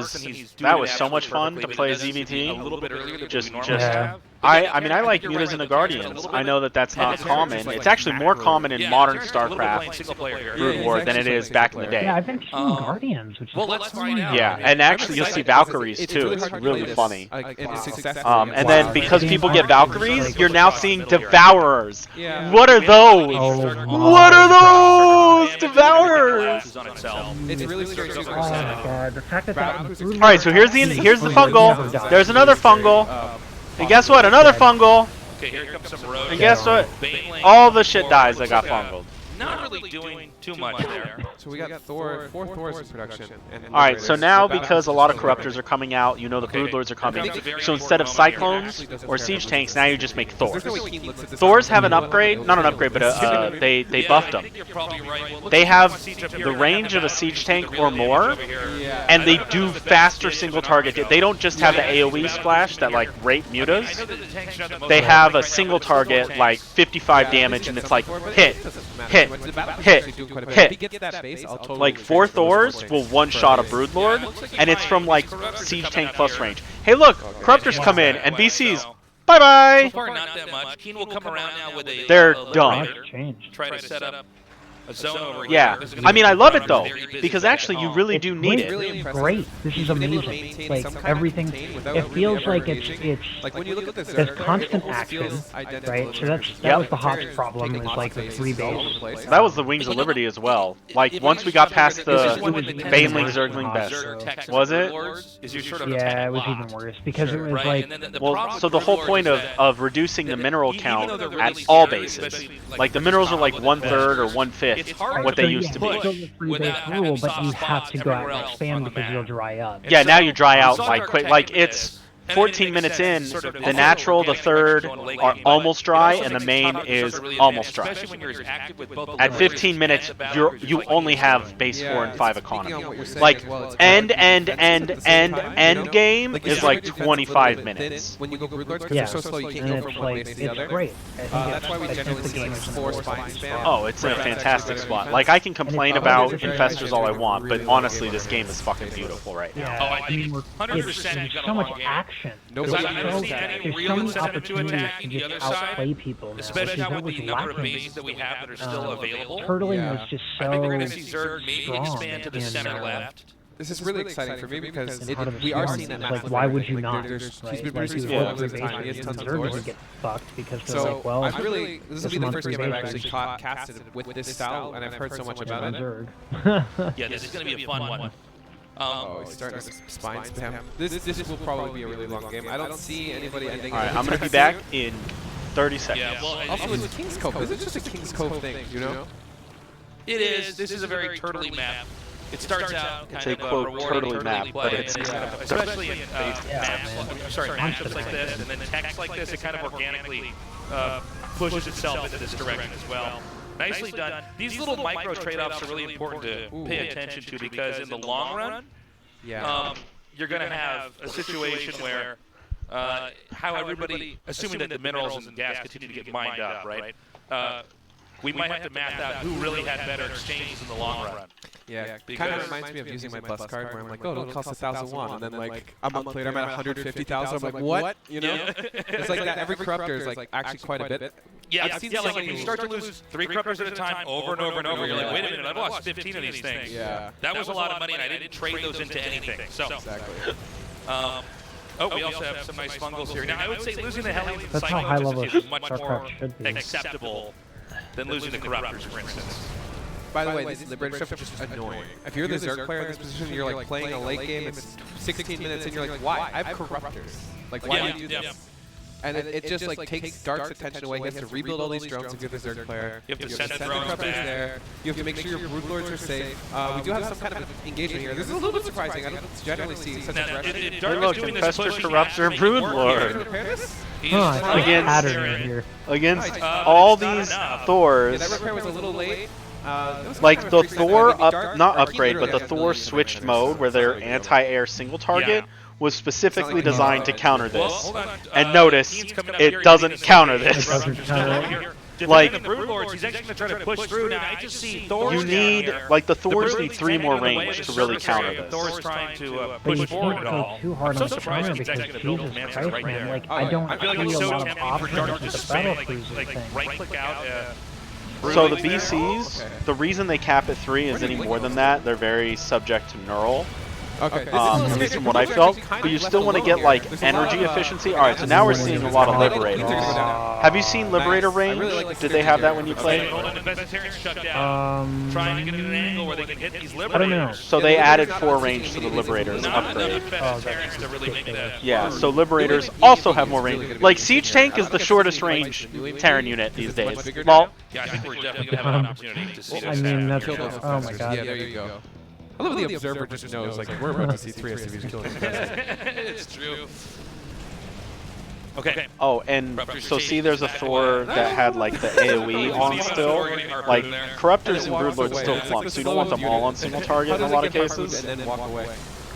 was so much fun to play ZVT. A little bit earlier than Just- we normally just- have. I mean, I like mutas in the Guardians. I know that that's not common. It's actually more common in modern StarCraft Brood War than it is back in the Yeah, day. I've been seeing Guardians, which is Well, let's find out. Yeah, and actually you'll see Valkyries too. It's really funny. And And then because people get Valkyries, you're now seeing Devourers. Yeah. What are those? Oh What are those? Devourers! It's really scary. Oh my god, the fact that that. All right, so here's the fungal. There's another fungal. And guess what? Another fungal. Okay, here comes some road. And guess what? Baneling. All the shit dies that got fungaled. Not really doing too much there. So we got four Thors in production. All right, so now because a lot of corruptors are coming out, you know the brood lords are coming. So instead of cyclones or siege tanks, now you just make Thors. Thors have an upgrade, not an upgrade, but they buffed them. They have the range of a siege tank or more, and they do faster single target. They don't just have the AoE splash that like rape mutas. They have a single target like 55 damage, and it's like hit, hit, hit. Like 4 Thors will one-shot a Broodlord, and it's from like siege tank plus range. Hey look, Corruptors come in, and BCs, bye-bye! So far, not that much. Keen will come around now with a They're a dumb. Liberator. Changed. Try to set up a zone over here. Yeah, This is gonna I be mean I love it though, very busy because today. actually you really do need it. Great, great. This is amazing. Like everything, it feels like it's like when you look at this, there's constant action, right? So that was the Hops problem, is like the 3 base. That was the Wings of Liberty as well. Like once we got past the Baneling Zergling best. Was it? Yeah, it was even worse because it was like Well, so the whole point of reducing the mineral count at all bases, like the minerals are like 1/3 or 1/5 what they used to it's still be. the 3 base rule, but you have to go out and expand because you'll dry up. Yeah, now you dry out like quick. Like it's 14 minutes in, the natural, the third are almost dry, and the main is almost dry. At 15 minutes, you only have base 4 and 5 economy. Like, end game is like 25 minutes. When you go Brood Lords, because Yeah, they're so slow, you can't and go it's from one like, base to the it's other. great. That's why we generally see like 4 spine spam. Oh, it's in a fantastic spot. Like, I can complain about infestors all I want, but honestly, this game is fucking beautiful right now. Yeah, I mean, 100% there's so much action. There's There's so so many opportunities to just outplay people now, especially which now that with was the number of lacking. bases that we have that are still available. Turtling was just so I think we're going to see Zerg maybe strong expand to the in, center left. This is really exciting for me because we Heart are of seeing that Stone. massive Like, why would you like, not? He's Right? been Like, pretty you full go all through the time. He has bases, tons and of Zerg doors. would get fucked because they're So like, well, I'm really, this will be the month first game free I've bases. actually casted with this style, and I've heard so much about it. Zerg. Yeah, this is going to be a fun one. Oh, he's starting to spine spam. This will probably be a really long game. I don't see anybody ending. Alright, I'm going to be back in 30 seconds. Yeah, well, Also, it's King's Cove. This is just a King's Cove thing, you know? it is. This is a very turtly map. It starts out It's kind a of quote rewarding turtly map, but play, it's and kind of especially in Yeah, matchups like this, and then text like this, it kind of organically pushes itself into this direction as well. Nicely done. These little micro trade-offs are really important to pay attention to because in the long run, you're going to have a situation where how everybody, assuming that the minerals and gas continue to get mined up, right? We might have to math out who really had better exchanges in the long run. Yeah, kind of reminds me of using my bus card where I'm like, oh, it'll cost 1,000 won, and then like a month later I'm at 150,000. I'm like, what? You know? It's like that. Every corruptor is like actually quite a bit. Yeah, I've seen like so if you many- start to lose 3 corruptors at a time over and over and over, you're like, wait a minute, I've lost 15 of these things. Yeah. That was a lot of money, and I didn't trade those into anything. So, Exactly. oh, we also have some nice fungals here. Now, I would say losing the Hellions and That's how high Cycling level is much more StarCraft should be. acceptable than losing the corruptors, for instance. By the way, this Liberator stuff is just annoying. If you're the Zerg player in this position, you're like playing a late game, it's 16 minutes, and you're like, why? I have corruptors. Like, why do you do this? And it just like takes Dark's attention away. He has to rebuild all these drones if you're the Zerg player. You have to send send the the drones corruptors back. there. You have to make sure your Brood Lords are safe. We do have some kind of engagement here. This is a little bit surprising. I don't generally see such Now, aggression. if Hey, Dark look, is doing this Infestor, push, he Corruptor, has to make it Brood work Lord. here. Repair this? He's Huh, it's like a Against- pattern in here. Against but all it's not these enough. Yeah, Thors, that repair was a little late. like the Thor not upgrade, but the Thor switched mode where they're anti-air single target was specifically designed to counter Well, this. hold on. And notice, Keen's coming up here, it he's doesn't gonna counter say- this. It doesn't counter it. Like, the Brood Lords, he's actually going to try to push through. Now, I just see Thor. You need, like, the Thors need 3 more range to really counter this. Thor's trying to But push you forward can't at go all. too hard I'm so on the surprised counter he's because actually going to build Jesus Mantis Christ, right man. there. Like, Oh, I yeah. don't I feel like see it's a so lot of tempting for options Dark to with the just battle spam, cruiser like thing. right-click out. So the Brutally there. BCs, the reason they cap at 3 is any more than that, they're very subject to neural. Okay. At least from what I felt, but you still want to get like energy efficiency. All right, so now we're seeing a lot of liberators. Have you seen liberator range? Did they have that when you played? Hold on, the Vegetarians shut down. Trying to get an angle where they can hit these liberators. I don't know. So they added 4 range to the liberators Not upgrade. enough Vegetarians to really make that. Yeah, so liberators also have more range. Like siege tank is the shortest range Terran unit these days. Well, Yeah, I think we're definitely going to have an opportunity to see I this mean, happen. that's, oh my god. Yeah, there you go. I love the observer just knows, like, we're about to see 3 SCVs killing each other. It's true. Okay. oh, and so see there's a Thor that had like the AoE on still. Like, Corruptors and Broodlords still clump, so you don't want them all on single target in a lot of cases. And then walk away.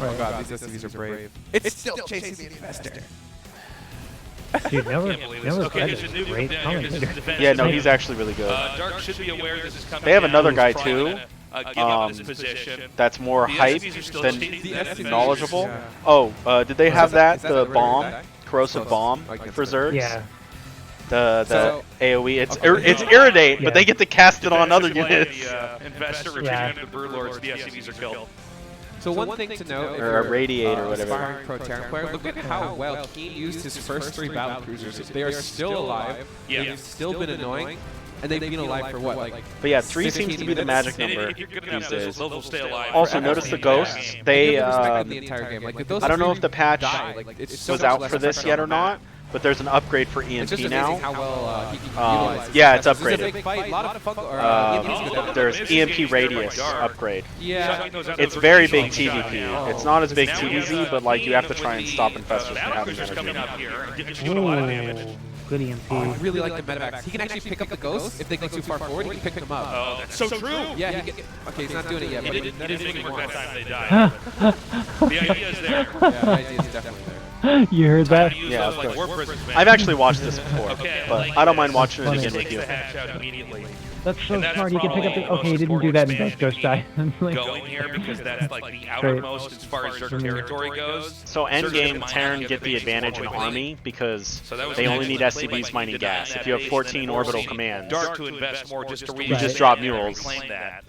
Oh god, these SCVs are brave. It's still chasing the Infestor. Dude, never Okay, said there's a it. new Great down here. This is commentator. defense. Yeah, no, he's actually really good. Dark should be aware this is coming. They have down. another guy He's too, trying to, give up this position. That's more The hype SCVs are still than cheating. The SCVs knowledgeable. Yeah. Oh, did they have that? is that The the bomb, regular guy? corrosive bomb Like for Zergs? Yeah. The So- AoE. It's Okay. it's irritate, Yeah. but they get to cast it on other units. Investor retreating Yeah. into the Brood Lords. The SCVs are killed. So one thing to note, if Or a you're radiate or whatever. aspiring pro Terran player, look at how well Keen used his first 3 battle cruisers. They are still alive. Yeah. They've still been annoying, and they've been alive for what, like? But yeah, 3 15 seems to be the minutes? magic And number if you're good these enough, days. those will stay alive. Also, forever notice the in that ghosts. game. They Give them respect the entire game. Like, if those I don't know 3 if the patch die, like, it's so was much out less for this effect yet on or the map. not, but there's an upgrade for It's just EMP amazing now. how well he can utilize his Yeah, it's specials. This is a upgraded. big fight. A lot of EMPs go down. There's EMP radius upgrade. Yeah. It's very big TVP. It's not as big TVZ, but like you have to try and stop infestors from having energy. Ooh, good EMP. Oh, I really like the medevacs. He can actually pick up the ghosts if they go too far forward. He can pick them up. Oh, that's so true. Yeah, okay, he's not doing it yet, but He that didn't is what make he it work wants. that time they died. The idea is there. Yeah, the idea is definitely there. You heard that? Use Yeah, those, of like, course. war prisons, man. I've actually watched this before, Okay, but like I don't mind watching it funny. again Takes with you. the hatch out immediately. That's so And that's smart. You can pick up the. probably Okay, he the didn't most do that in important Ghost Die. Like, Going here because that's like the outermost as far as Zerg territory goes. So Zerg's endgame, gonna Terran mine get the base advantage in 4.8. army because So that was they an only need excellent play by SCVs him. mining He did that gas. in If you have that 14 base, and then orbital forcing commands, Dark to invest more just to You just drop murals. Reclaim that.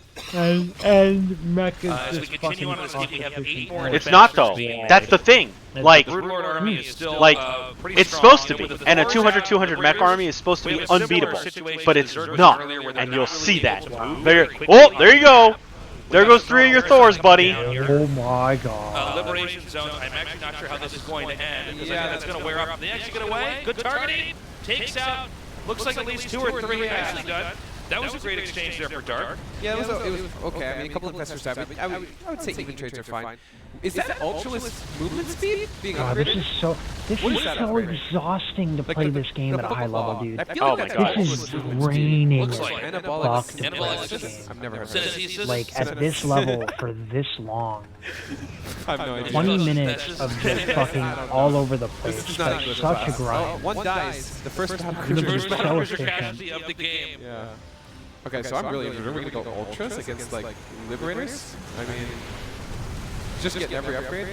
and Mech is As we just continue fucking on this game, we have 8 more. it's not though. That's the thing. Like, Broodlord army is still like pretty it's strong. supposed to be, With the and a Thors 200 mech raiders, army is supposed to we be have a similar unbeatable, situation but to it's the Zerg not, earlier where they're and you'll not see really that. able to move There, very oh, quickly. there you go. There goes 3 of your Thors, buddy. Oh my god. Liberation zones. I'm actually not sure how this is going to end because I think that's going to wear up. They actually get away. Good targeting. Takes out. Looks like at least 2 or 3 actually done. That was a great exchange there for Dark. Yeah, it was okay. I mean, a couple of investors died, but I would say even trades are fine. Is that Ultralist movement speed being God, this upgraded? is so What is that so upgrade? exhausting to Like play the- this game the at a high level, football. dude. I feel Oh like my that's God. This Ultralist is movement speed. draining. Looks like as Anabolic. fuck to play Anabolic this systems. game. I've never heard of this. Synesthesis. Like at this level for this long. I have no idea. 20 minutes of just fucking all over the place. This is not That's English such a class. grind. One dies. The first battle This cruiser. is First so battle cruiser efficient. casualty of the game. Yeah. Okay, so I'm really interested. Are we gonna go ultras against like liberators? I mean, just getting every upgrade.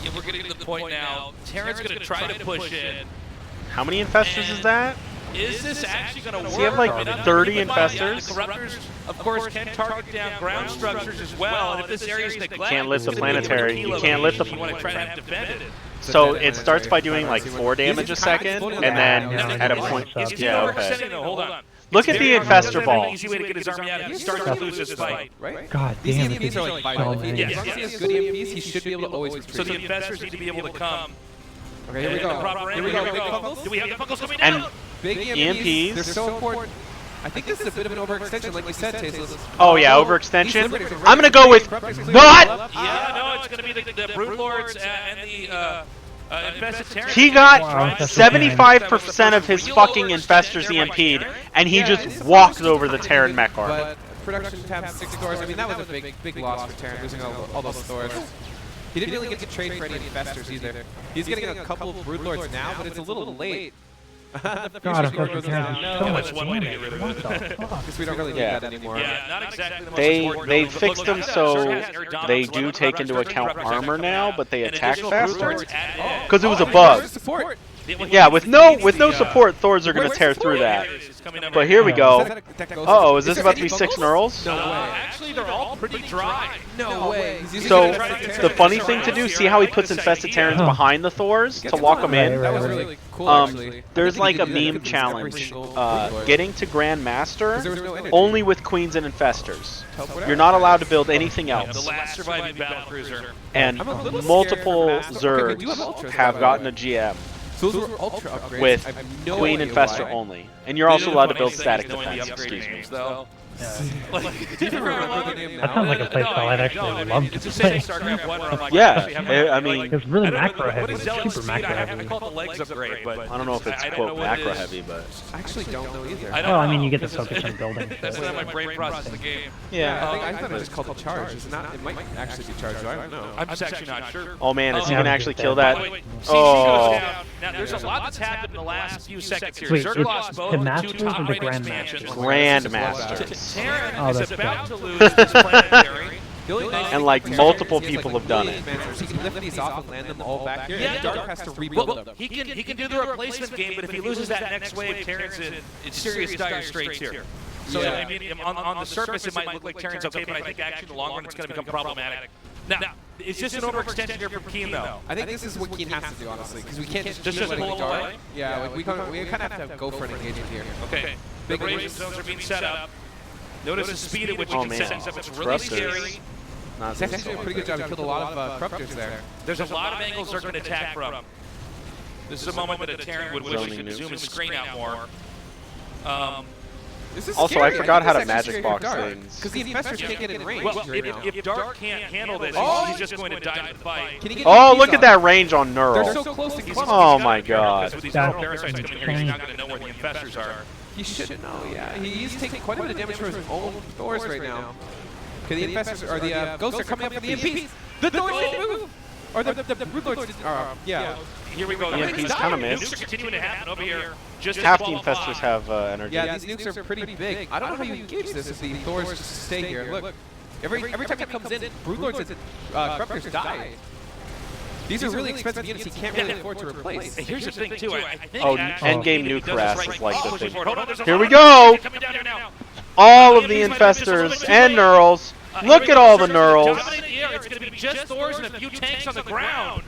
Yeah, we're getting to the point now. Terran's going to try to push in. How many infestors is that? Is this actually going to work? Does he have, like, I mean, 30 keep in mind, yeah, infestors? the corruptors, of course, can target down ground structures as well. And if this area is neglected, Can't lift the it's gonna be planetary. kilo You can't lift the. You want to try to have defended it. So it starts by doing like 4 damage a second, and then at a point, yeah, okay. No, hold on. Look at the infestor ball. Easy way to get his army out. He starts to lose this fight. Right? God These damn, EMPs it's are like so vital. If many. he has good EMPs, he should be able to always So the retreat. investors need to be able to come. Okay, here we in the go. proper Here we angle. go. Big Do Funkles. we have the Funkles coming down? And Big EMPs. They're so important. I think this is a bit of an overextension, like you said, Tasteless. Oh yeah, overextension. I'm gonna go with not. Yeah, no, it's going to be the Broodlords and the infested Terrans. He Wow, got that's 75% of his fucking infestors EMP'd, and he just walked over the Terran mech army. But production tab 6 Thors. I mean, that was a big loss for Terran, losing all those Thors. He didn't really get to trade for any infestors either. He's getting a couple of Broodlords now, but it's a little late. God, Infested Terrans is so Yeah, much that's one way to get damage. rid of What it. the fuck? Because we don't really need Yeah. that anymore. Yeah, not exactly the most They important they building, but fixed look, them look at so that. Zerg has air they dominance, do 11 take into corruptors, account 13 armor corruptors now, coming but they out, and attack additional faster. Broodlords added in. Because it was a Hey, bug. where's the support? Yeah, with no support, Thors are gonna tear through that. But here we go. Uh-oh, is this about to be 6 Knurls? Actually, they're all pretty dry. No way. He's using So infested the Terrans. funny thing to do, see how he puts infested Terrans behind the Thors to walk them in? That was really cool, actually. There's I think like he a could do that meme with every challenge, single Broodlord. getting to Grand 'Cause there was no Master energy. only with Queens and Infestors. Whatever. You're not allowed to build anything else. The last surviving battle cruiser. And I'm a little multiple scared for Master. Okay, we do have Zergs Ultras, have by the gotten way. a GM So those were ultra upgrades. with I have no Queen idea Infestor why. only. And you're also allowed to build static defense, excuse me. Though. Do you remember the name That now? sounds like a playstyle I'd actually love to It's the same play. as StarCraft 1 where I'm like, Yeah, actually have my- I mean, It's really I don't know macro what heavy, is Zealot super speed? macro I heavy. call it the legs upgrade, but I don't know if it's I don't quote know what it macro is. heavy, but I actually don't know either. I don't Well, I mean, know, you get to because focus on building. That's shit. how my brain processes the game. yeah. I thought it was called the charge. It's not. It might actually be charge. I don't know. I'm just actually not sure. Oh man, is he Oh, gonna yeah. actually kill By that? the way, CC Oh. goes down. Now, there's a lot that's happened in the last few seconds here. Wait, Zerg it's lost both the two Masters or the top-rated Grandmasters? expansions. Grandmasters. Terran Oh, is that's about good. to lose this planetary. And like multiple people have done it. He can lift these off and land them all back here. Yeah, and Dark has to rebuild Well, them. he can do the replacement game, but if he loses that next wave, Terran's in serious dire straits here. So Yeah. I mean, on the surface, it might look like Terran's okay, but I think actually in the long run, it's going to become problematic. Now, is this an overextension here from Keen, though? I think this is what Keen has to do, honestly, because we can't just Just keep letting pull Dark. away? Yeah, like we kind of have to go for an engagement here. Okay, big range zones are being set up. Notice the speed at which Oh, you can man. set things up. It's really Corruptors. scary. Not He's this actually doing a pretty good job. He killed a lot of corruptors there. There's a lot of angles they're going to attack from. This is a moment that a Terran would wish he could zoom his screen out more. This is Also, scary. I forgot how to This is magic actually box scary things. because the infestors can't get in range Well, right now. if Dark can't handle this, he's just going to die in the fight. Can he get Oh, EVs look at on? that range on They're Neural. so close to He's- clump. Oh he's my gotta be careful, god. because with these That's little parasites coming here, he's insane. not going to know where the infestors are. He should know, yeah. He's taking quite a bit of damage from his own Thors right now. Okay, the infestors, or the ghosts are coming up for the EMPs. The Thors didn't move! Or the Brood Lords didn't, yeah. Here we go. The EMPs kind of Nukes missed. are continuing to happen over here. Just at Half the 12 infestors have energy. Yeah, these nukes are pretty big. I don't know how you engage this if the Thors just stay here. Look, every time it comes in, Broodlords and Corruptors die. These are really expensive units he can't really afford to replace. And here's the thing, too. I think Oh, actually endgame he nuke does this harass right. is like the Pushing thing. forward. Hold on, there's a Here lot we of go! coming down here now. All of the infestors and Neurals. Look at all the Neurals. Dominate the air. It's going to be just Thors and a few tanks on the ground.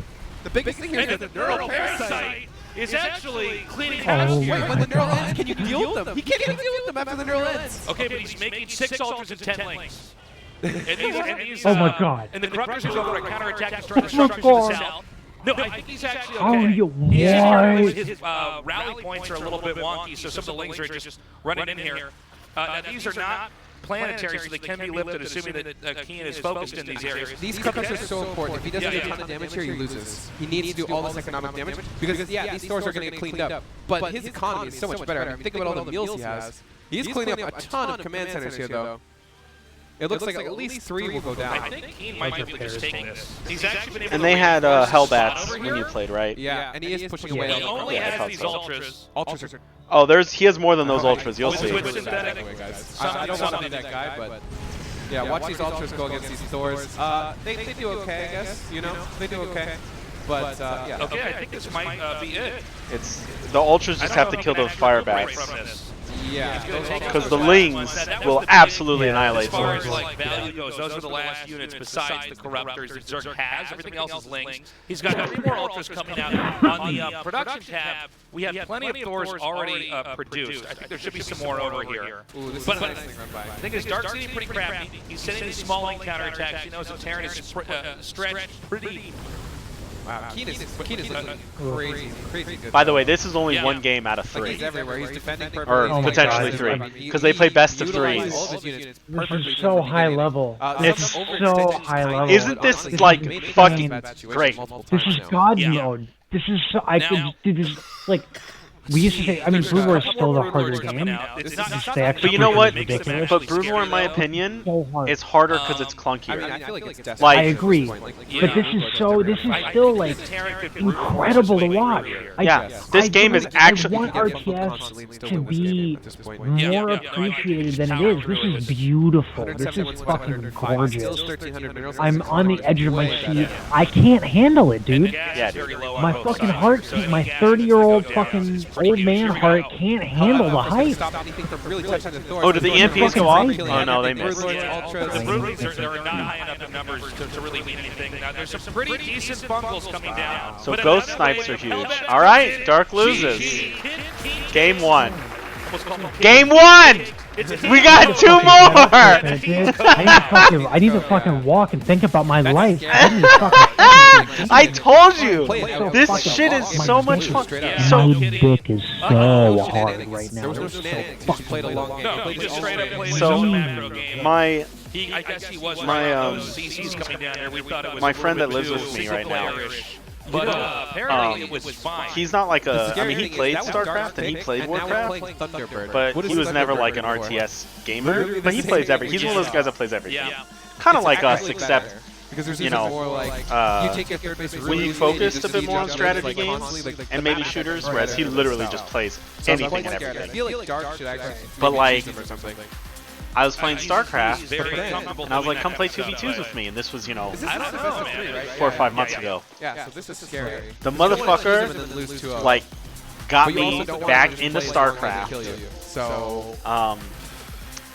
The biggest thing here is And that the the neural neural parasite is actually cleaning Oh house my here. Wait, when the neural ends, can you deal with them? He can't even deal with them after the neural ends. Okay, but he's making 6 ultras and 10 links. And these, Oh my god. And the Corruptors are going to counterattack and start Oh my destruction to the god. south. No, I think he's actually okay. How are you- He's just why? his rally points are a little bit wonky, so some of the lings are just running in here. Now, these are not planetary, so they can be lifted, assuming that Keen is focused in these areas. These Corruptors are so important. If he doesn't do a ton of damage here, he loses. He needs to do all this economic damage because, yeah, these Thors are going to get cleaned up. But his economy is so much better. I mean, think about all the meals he has. He's cleaning up a ton of command centers here, though. It looks like at least 3 will go down. I think Keen might be able to just take this. He's actually been able And to they had reinforce his Hellbats spot over when you here. played, right? Yeah, and he is pushing away. He only Yeah, I has thought these so. ultras. Ultras are... Oh, he has more than those ultras. You'll With- see. with synthetic- Anyway, guys. I don't want to be that guy, but... Yeah, watch these Ultras go against these Thors. They do okay, I guess, you know? They do okay. But, yeah. Okay, I think this might be it. It's the ultras just have to kill those fire bats Yeah. because the lings will absolutely annihilate As far Thors. as like value goes, those are the last units besides the Corruptors that Zerg has. Everything else is lings. He's got 3 more Ultras coming out. On the production tab, we have plenty of Thors already produced. I think there should be some more over here. Ooh, this But is a nice thing run by. I think his Dark City pretty crafty. He's sending these small link counterattacks. He knows the Terran is stretched pretty. Wow, Keen is looking crazy good. By the way, this is only Yeah. 1 game out of Like 3, he's everywhere. He's defending or perfectly. Oh my potentially God. 3, I mean, because they play best of utilizes 3s. all of his units This perfectly is from so the high beginning. level. It's so high level. Isn't this Honestly, like he's made it fucking bad situations great? multiple This times is now. God Yeah. mode. This is so, I Now- could do this like we used to say. I mean, Brood War is still the harder game. It's Just not the But you know what? execution is ridiculous. But Brood War, in my opinion, So hard. it's harder because it's I mean, clunkier. I feel like it's desperate. Like- I agree, but this is so. This is still like incredible to watch. Yeah, this game is actually- I want RTS to be more appreciated than it is. This is beautiful. This is fucking gorgeous. I'm on the edge of my seat. I can't handle it, dude. Yeah, dude. My fucking heart, my 30-year-old fucking old man heart can't handle the hype. Oh, did the EMPs go off? Fucking Oh no, they Brood missed. Lords, Ultras. The Broodlings are not high enough in numbers to really mean anything. Now, there's some pretty decent bungles coming down. So But ghost another snipes are wave of huge. Hellbats All right, comes in. Dark loses. GG. Game 1. Almost called him Game 1! We got 2 more! I need to fucking walk and think about my life. I need to fucking I told you! so This fucking shit is awesome. so My much dick- fun. Yeah. So, My dick is so hard right There now. was no It's so shenanigans. He fucking just played a long game. No, he just straight up played So, a macro game. my I guess he was my, those CCs coming down there. We thought it was my a friend little that bit lives too with me right now, single-player-ish. But apparently it was fine. he's not like a. I mean, he thing is, played that was StarCraft and he Dark played and now we're Warcraft, playing Thunderbird. but What he is was never Thunderbird like an before? RTS gamer. Literally the But he same plays thing every. He's we one of those just guys saw. that plays everything. Yeah. Kind of It's like us, actually except better. Because there's you even know, more like uh, you take your third base when you focused a bit more on strategy games and maybe shooters, whereas he literally just plays anything and I everything. feel like Dark should actually But maybe like, choose him or something. I was playing He's StarCraft, very then- comfortable and I was doing like, that come play kind of 2v2s stuff, with me, and this was, you know, Is this I don't the know, best of man. 3, right? 4 or 5 months ago. Yeah, so this is scary. The And then motherfucker, lose 2-0. like, got But you me also don't wanna back just into play as long as they StarCraft. kill you. So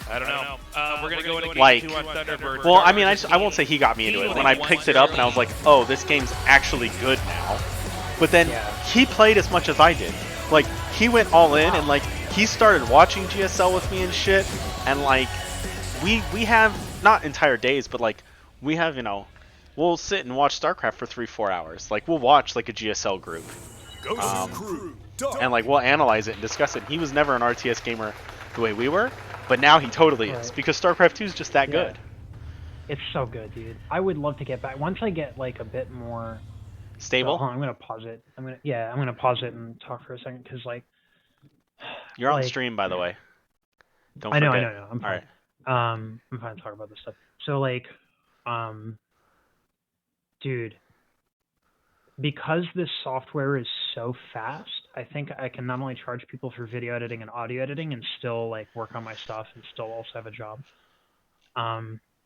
I don't know. We're gonna go into game Like, 2 on Thunderbird. well, I mean, I won't say he got me into it. When I picked it up and I was like, oh, this game's actually good now. But then he played as much as I did. Like, he went all in and like he started watching GSL with me and shit. And like, we have not entire days, but like we have, you know, we'll sit and watch StarCraft for 3-4 hours. Like we'll watch like a GSL group. And like we'll analyze it and discuss it. He was never an RTS gamer the way we were, but now he totally is because StarCraft 2 is just that good. It's so good, dude. I would love to get back once I get like a bit more stable. Hold on, I'm gonna pause it. I'm gonna pause it and talk for a second because like you're on stream, by the way. Don't I know, forget. I know. I'm fine. All right. I'm fine to talk about this stuff. So like, dude, because this software is so fast, I think I can not only charge people for video editing and audio editing and still like work on my stuff and still also have a job.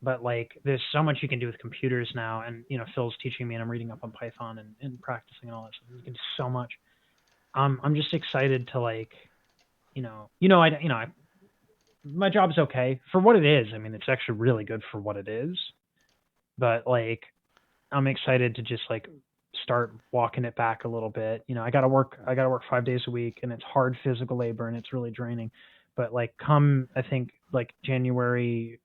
But like, there's so much you can do with computers now, and you know, Phil's teaching me, and I'm reading up on Python and practicing and all that stuff. You can do so much. I'm just excited to like, my job's okay for what it is. I mean, it's actually really good for what it is. But like, I'm excited to just like start walking it back a little bit. You know, I gotta work 5 days a week, and it's hard physical labor, and it's really draining. But like, come I think like January.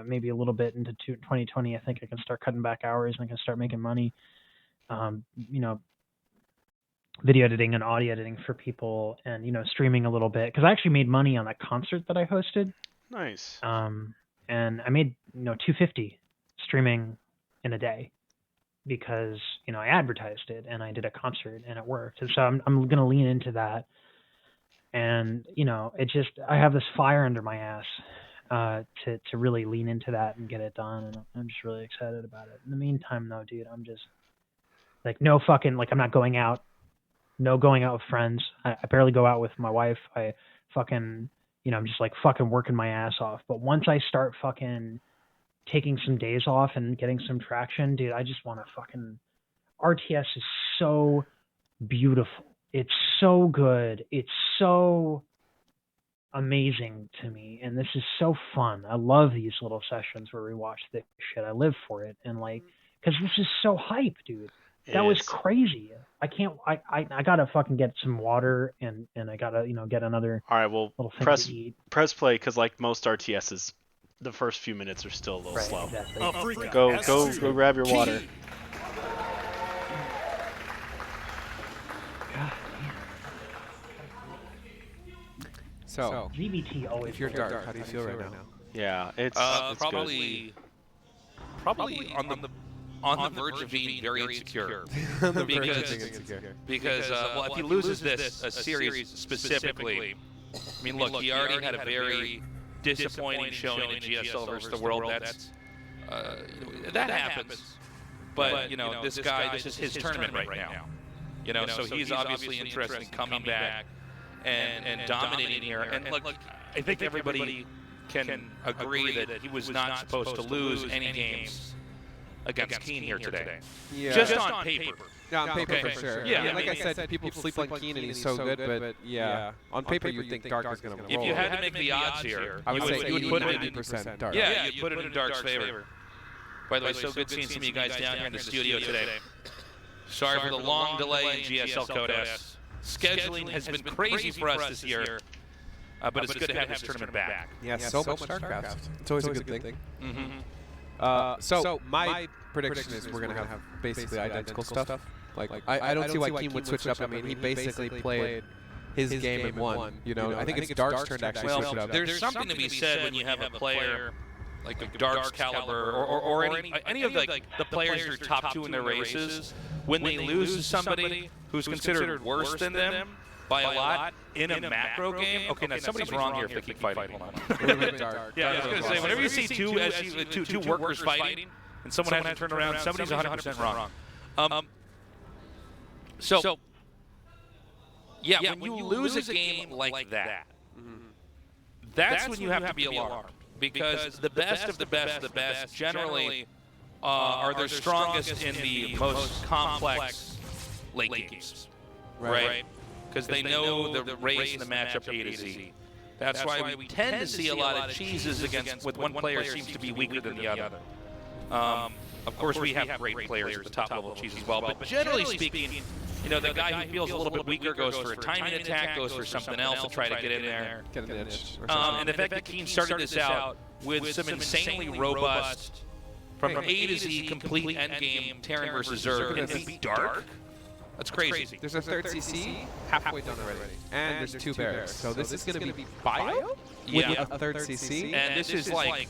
Maybe a little bit into 2020, I think I can start cutting back hours and I can start making money, video editing and audio editing for people and, streaming a little bit. Because I actually made money on that concert that I hosted. Nice. And I made, $250 streaming in a day because, I advertised it and I did a concert and it worked. And so I'm going to lean into that. And, I have this fire under my ass. To really lean into that and get it done, and I'm just really excited about it. In the meantime, though, dude, I'm just like I'm not going out, going out with friends. I barely go out with my wife. I fucking, I'm just like fucking working my ass off. But once I start fucking taking some days off and getting some traction, dude, I just want to fucking. RTS is so beautiful. It's so good. It's so amazing to me, and this is so fun. I love these little sessions where we watch this shit. I live for it, and like, because this is so hype, dude. That was crazy. I can't. I gotta fucking get some water, and I gotta get another. All right, well, little thing to eat. press play because like most RTSs, the first few minutes are still a little slow. Exactly. Go grab your water. So, ZBT always. If you're dark, how do you feel right now? Yeah, it's probably on the verge of being very insecure. Because well, if he loses this series specifically, I mean, look, he already had a very disappointing showing in GSL versus the World. That happens. But this guy, this is his tournament right now. So he's obviously interested in coming back and dominating here. And look, I think everybody can agree that he was not supposed to lose any games against Keen here today. Yeah. Just on paper. Yeah, on paper for sure. Yeah, I mean, like I said, people sleep on Keen and he's so good, but yeah, on paper you think Dark is going to roll. If you had to make the odds here, I would say you would put it 80% Dark. Yeah, you'd put it in Dark's favor. By the way, so good seeing some of you guys down here in the studio today. Sorry for the long delay in GSL Codas. Scheduling has been crazy for us this year, but it's good to have this tournament back. Yeah, so much StarCraft. It's always a good thing. So my prediction is we're going to have basically identical stuff. Like I don't see why Keem would switch it up. I mean, he basically played his game and won. I think it's Dark's turn to actually switch it up. There's something to be said when you have a player like of Dark's caliber or any of the players who are top 2 in their races, when they lose to somebody who's considered worse than them by a lot in a macro game. Okay, now somebody's wrong here if they keep fighting. Hold on. Yeah, I was going to say, whenever you see two workers fighting and someone has to turn around, somebody's 100% wrong. So, when you lose a game like that, that's when you have to be alarmed. Because the best of the best of the best generally are their strongest in the most complex late games. Right? Because they know the race and the matchup A to Z. That's why we tend to see a lot of cheeses with one player seems to be weaker than the other. Of course, we have great players at the top level of cheese as well, but generally speaking, the guy who feels a little bit weaker goes for a timing attack, goes for something else to try to get in there. Get an itch or And the fact that Keen started this out with some insanely robust, from A to Z, complete endgame Terran versus Zerg, and beat Dark. That's crazy. There's a third CC halfway done already, and there's 2 barracks. So this is going to be bio with a third CC. And this is like,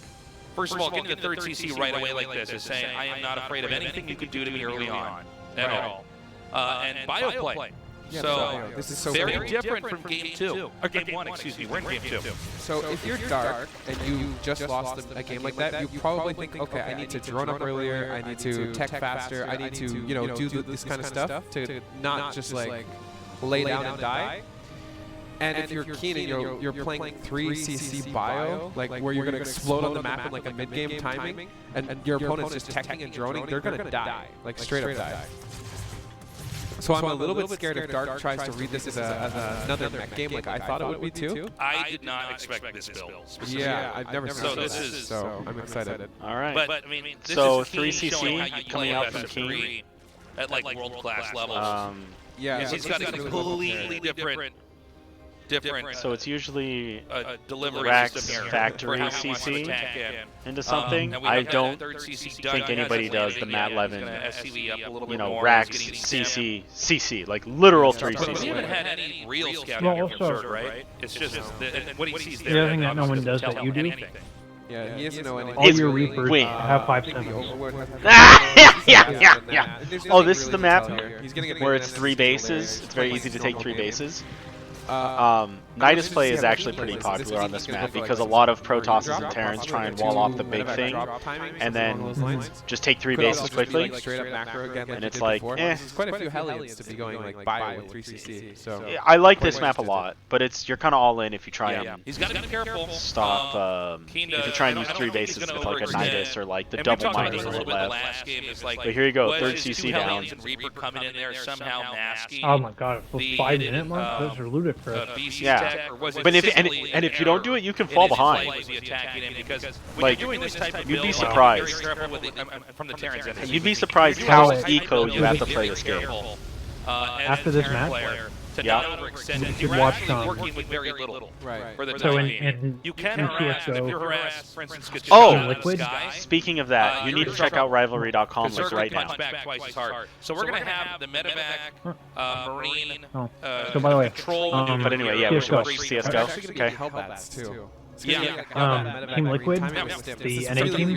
first of all, getting the third CC right away like this is saying, I am not afraid of anything you could do to me early on at all. And bio play. So this is so very cool. different from game 2. Or game 1, excuse me. We're in game 2. So if you're dark and you just lost a game like that, you probably think, okay, I need to drone up earlier, I need to tech faster, I need to, you know, do this kind of stuff to not just like lay down and die. And if you're keen and you're playing 3 CC bio, like where you're going to explode on the map in like a mid-game timing, and your opponent's just teching and droning, they're going to die, like straight up die. So I'm a little bit scared if Dark tries to read this as another mech game like I thought it would be too. I did not expect this build. Yeah, I've never seen this that, is, so I'm excited. All right. But I mean, this so is 3CC coming out from King. At like world-class levels. Yeah, he's got a completely different. So it's usually delivery Rax system here factory for how he wants to CC attack in. into something. And we I have that don't third CC think anybody does the Matt Levin, SCV up a little you bit know, more. Rax CC, like literal 3 But we CC. haven't had any real scouting Well, here from also- Zerg, right? It's just what he sees there. The other thing that no one does that you do, Yeah, he doesn't know anything. all It's- your Reapers wait. have 5/7s. Yeah. Oh, this is the map He's getting where it's 3 bases. It's very easy to take 3 bases. Nidus play is actually pretty popular on this map because a lot of Protosses and Terrans try and wall off the big thing and then just take 3 bases quickly. And it's like, eh. There's quite a few Hellions to be going like bio with 3CC. So I like this map a lot, but you're kind of all in if you try and He's got to be careful. stop. If you try and use 3 bases with like a Nidus or like the double mining a on the little bit the left. last game is like, But here you go, was third his CC two down. Hellions and Reaper coming in there somehow masking. Oh my god, for the 5-minute mark, those are ludicrous. BC Yeah. tech, or was it But if simply and an if you don't error do it, you can in fall his behind. play? Was he attacking him? Because when Like, you're doing this type of you'd be build, surprised. very careful with the, from the Terrans end. You'd be surprised You how have to eco you have to be play very this game. careful, After as a this Terran match, player, to Yeah. not overextend You it. should You're watch actually working with very little. Right. For the So time in being. You can in harass, CS:GO, if you're harassed, for instance, gets Oh! shot out of the Liquid? sky, Speaking of that, you need to check out rivalry.com the like Zerg right now. punch back twice as hard. So we're going to have the medevac, marine, Oh. So by the way, control. But anyway, yeah, we should watch CS:GO. Okay. Hellbats too. Yeah. Team Liquid, the NA team,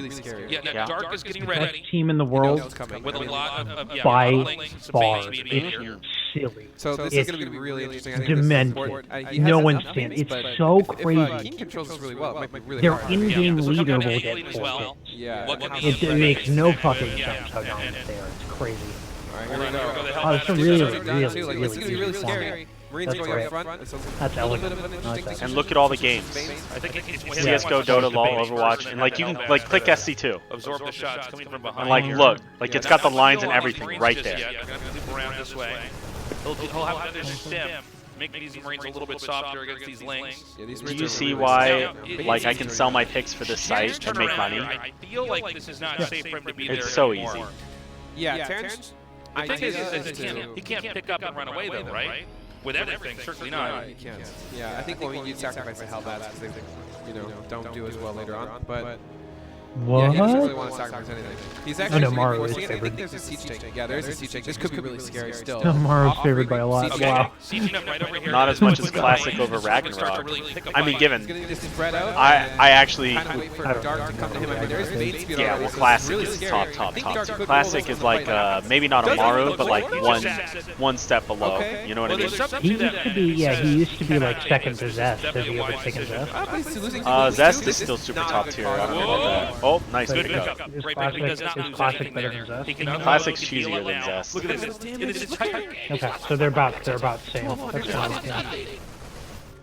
Yeah, now Yeah. Dark is getting best ready team in the world with a lot of by links and some far. base being It's here. silly. So this It's is going to be really interesting. I think this is demented. important. He No has one enough stands. things, It's but so if crazy. King controls this really well, it might be really Their hard. in-game This will come leader down to will Alien get as 4 well. hits. Yeah. What can It makes no fucking Yeah. sense how down it's there. It's crazy. Alright, here we Go go. the Oh, hell it's a back. really, Like, this is going to be really really easy scary. Marines That's going great. up front. It's a That's little bit elegant. of an I like interesting that. And look at all the games. I think it's CS:GO, Dota, LoL, Overwatch, and like you can like click SC2. absorb the shots coming from behind. And like here. look, like it's got the Not lines feel and on these everything Marines right just there. yet. They're gonna loop around this way. He'll have another stem, making these Marines a little bit softer against these links. Yeah, these Do Marines you are see really why scary. like I can sell my picks for this Terrans site and turn make around money? here. I feel like this is not safe for him to be there It's so anymore. easy. Yeah, Terrence. The thing is he can't pick up and run away though, right? With everything, certainly No, not. you can't. Yeah, I think you'd sacrifice the Hellbats because they, don't do as well later on. But yeah, he doesn't really What? want to sacrifice anything. He's Oh, actually no, Mario we're is seeing- I think favored. there's a siege tank. Yeah, there is a siege tank. This could be really scary still. Tomorrow's favored by a lot. Okay. Wow. Sieging up right over here. Not as much as With the Classic Marines, over so we can start to Ragnarok. really pick up I mean, fight. given He's going to just spread out. I actually Kind of wait for I don't Dark to come to him. I mean, there's fade speed yeah, already, well so Classic it's really is scary. top. I think Dark could Classic roll is this like fight. maybe not a Doesn't Maru, look but like like it. one step below. Okay. You know what I Well, mean? there's something He to that, used to man. be, yeah, he used to be like second to Zest. Have you ever taken Zest? Ah, but he's losing Zest This is still super not a top good tier. call. I don't know about that. Oh, nice Good pickup. pickup. Is Great pickup. He does Classic- not is lose Classic anything better there. than Zest? He can Classic's he can feel cheesier it than now. Zest. Look at this. In its entire Okay, so they're about the same. That's fine. Yeah.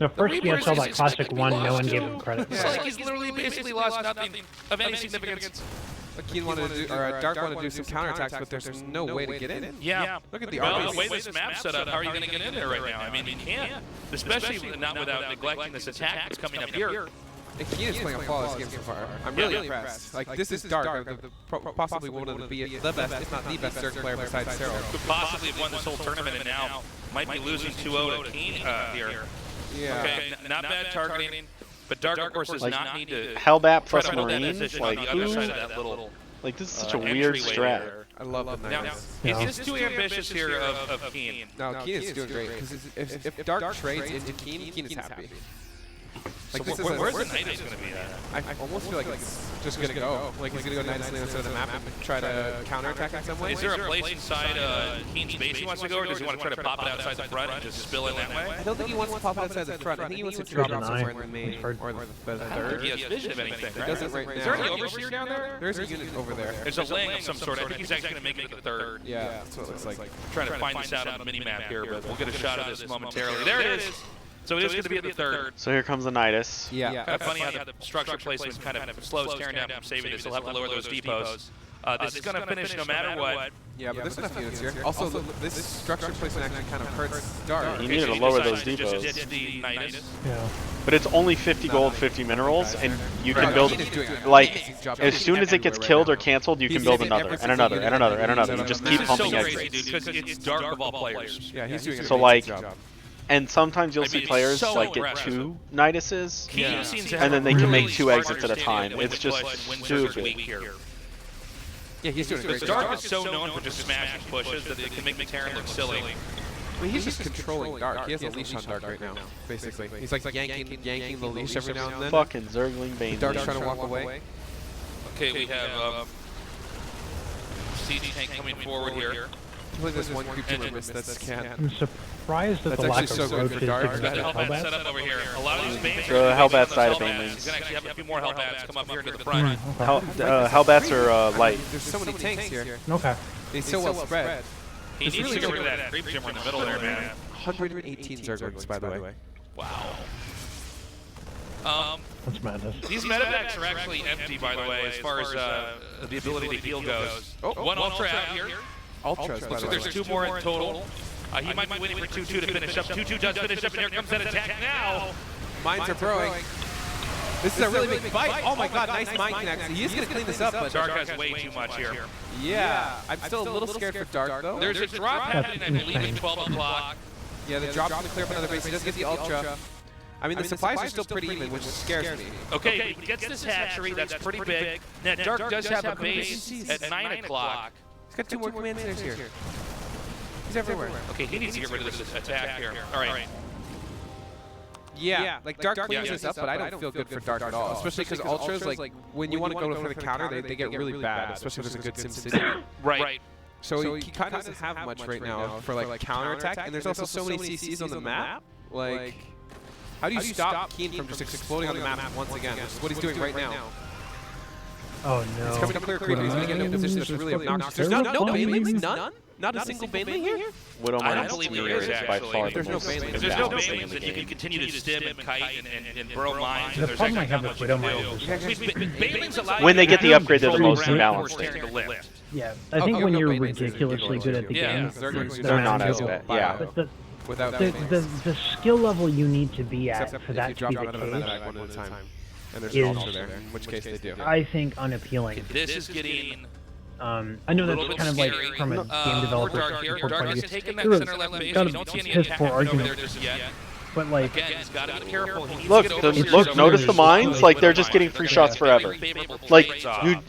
The first GSL that Classic won, no one gave him credit It's for. like he's literally basically lost nothing of any significance. Keen wanted to do, or Dark wanted to do some counterattacks, but there's no way to get in. Yeah. Look at the Well, armies. the way this map's set up, how are you going to get in there right now? I mean, you can't. Especially not without neglecting this attack that's coming up here. And Keen is playing a flawless game so far. I'm really impressed. Like, this is Dark, possibly one of the best, if not the best Zerg player besides Cyril. Could possibly have won this whole tournament and now might be losing 2-0 to Keen here. Yeah. Okay, not bad targeting, but Dark, of course, does Like, not need to Hellbat try plus to hold that Marines, position like on the other who? side of that little Like this is such a weird entryway strat. there. I love the Now, Nidus. is this too ambitious here of Keen? No, Keen is doing great. Because if Dark trades into Keen, Keen is happy. Like, So where's the Nidus going to be at? I almost feel like it's just going to go. Like, he's going to go Nidus instead of the map and try to counterattack in some way. Is there a place inside Keen's base he wants to go, or does he want to try to pop it outside the front and just spill in that way? I don't think he wants to pop it outside the front. I think he wants to drop it somewhere in the main or the third. He has vision of anything, He right? doesn't right now. Is there any Overseer down there? There's a unit over there. There's a Ling of some sort. I think he's actually going to make it to the third. Yeah, that's what it looks like. Trying to find this out on the mini-map here, but we'll get a shot of this momentarily. There it is! So it is going to be at the third. So here comes the Nidus. Yeah. Kind of funny how the structure placement kind of slows tearing down from saving this. They'll have to lower those depots. This is going to finish no matter what. Yeah, but there's enough units here. Also, this structure placement actually kind of hurts Dark. You needed to lower those depots. Just the Nidus. Yeah. But it's only 50 gold, 50 minerals, and you can Right, build, Keen is doing an like, amazing job. as soon as it gets killed or canceled, you can build another, and another, and another, and another. You just This keep is so pumping crazy, exits. dude, because it's Dark of all players. Yeah, he's doing an So, amazing like, job. And sometimes you'll I mean, see it's players so like get impressive. 2 Niduses, Keen seems to and have then they a can make really 2 smart exits at a time. understanding of when It's to just push and when versus stupid. weak here. Yeah, he's doing a great Because job. Dark is so known for just smashing pushes that it can make the Terran look silly. Well, he's just controlling Dark. He has a leash on Dark right now, basically. He's like yanking the leash every now and then. Fucking Zergling Bane. Dark's trying to walk away. Okay, we have Siege Tank coming forward here. Only this one creep to miss that scan. I'm surprised at That's the lack actually of so good for roaches Dark. to Got get a Hellbat Hellbats. set up over here. A lot of these Banes The are Hellbat the side of Hellbats. Banelings. He's going to actually have a few more Hellbats come up here into the front. Okay. Hellbats are light. There's so many tanks here. Okay. They're so well spread. He needs to get rid of that creep shimmer in the middle there, man. 118 Zerglings, by the way. Wow. That's madness. These medevacs are actually empty, by the way, as far as the ability to heal goes. One Ultra out here. Ultras, by Looks the like way. there's 2 more in total. He might be waiting for 2-2 to finish up. 2-2 does finish up, and here comes that attack now. Mines are throwing. This is a really big fight. Oh my god, nice mine connect. He is going to clean this up, but Dark has way too much here. yeah. I'm still a little scared for Dark, though. There's a drop happening, I believe, at 12 o'clock. Yeah, the drop's going to clear up another base. He does get the Ultra. I mean, the supplies are still pretty even, which scares me. Okay, he gets this hatchery, that's pretty big. Now, Dark does have a base at 9 o'clock. He's got 2 more command centers here. He's everywhere. Okay, he needs to get rid of this attack here. All right. Yeah, like Dark cleans this up, but I don't feel good for Dark at all. Especially because Ultras, like, when you want to go for the counter, they get really bad, especially if there's a good Sim City. Right. So he kind of doesn't have much right now for, like, counterattack, and there's also so many CCs on the map. Like, how do you stop Keen from just exploding on the map once again, which is what he's doing right now? Oh no. He's coming to clear creep, he's going to get into a position that's really obnoxious. There's no Banelings? None? Not a single Baneling here? I don't believe there is, by actually. far If the there's no most Banelings. If there's no imbalanced thing in Banelings, the then you can game. continue to stim and kite and burrow mines. The There's problem I actually have not with much you Widow can Mines do. is Banelings allow you When they to get the have upgrade, they're the control most around imbalanced tearing thing. the lift. Yeah, I think Okay, when no you're Banelings, ridiculously good at the Yeah. game, They're not as manageable. bad, yeah. But the, Without the, Banelings. the skill level you need to be at Except for if that you to drop be out the of a case medevac one at a time. And there's is- an Ultra there, in which case they do. I think unappealing. This is getting I know a little that's bit kind of like scary. from a game developer Dark here. support Dark point is of view. taking that There was center left base. got You don't see any piss attack poor over there argument, just yet. but like Again, he's got to be careful. He needs Look, to get over here. look, notice the mines? Like, they're just getting free shots forever. Like,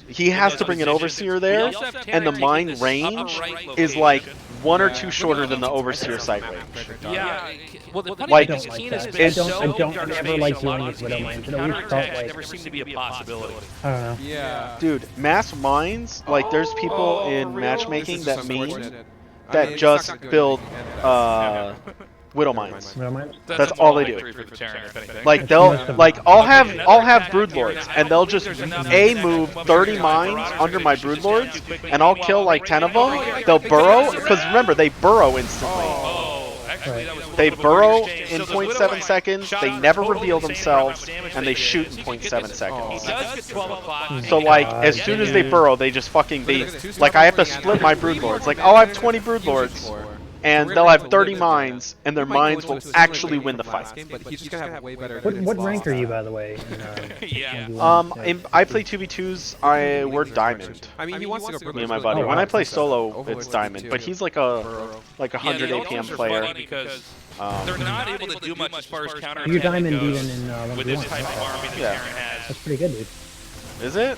he has to bring an Overseer there, and the mine range is like 1 or 2 shorter than the Overseer side range. Yeah. Well, the funny Like, thing I is don't like Keen that. has I been don't- so I don't dark ever base like in a lot dealing of with Widow these Mines. games. It always felt Counterattacks like- never seem to be a possibility. I don't know. Yeah. Dude, mass mines, like, there's people in matchmaking that that just build Widow Mines. Widow Mines? That's all they do. Victory for the Terran, if anything. Like, I'll have Broodlords, and they'll just move 30 mines under my Broodlords, and I'll kill like 10 of them. They'll burrow, because remember, they burrow instantly. Oh, actually, that was a They little bit burrow weird exchange. in So the Widow 0.7 Mine seconds, shot they out never totally reveal the same amount of themselves, damage and they did. shoot So in you can get 0.7 this- seconds. He does get 12 o'clock. So like, as soon as they burrow, they just fucking, like, I have to split my Broodlords. Like, I'll have 20 Broodlords, and they'll have 30 mines, and their mines will actually win the fight. But he's just gonna have way better. What rank are you, by the way? Yeah. I play 2v2s, we're Diamond. I mean, he wants to go Me and my buddy. Oh, When wow. I play solo, it's Diamond, but he's like a 100 Yeah, the APM Ultras are player. funny because they're not able to do much as far as counter You're attack diamond goes even in with this 1v1. type of army that Yeah. Terran has. That's pretty good, dude. Is it?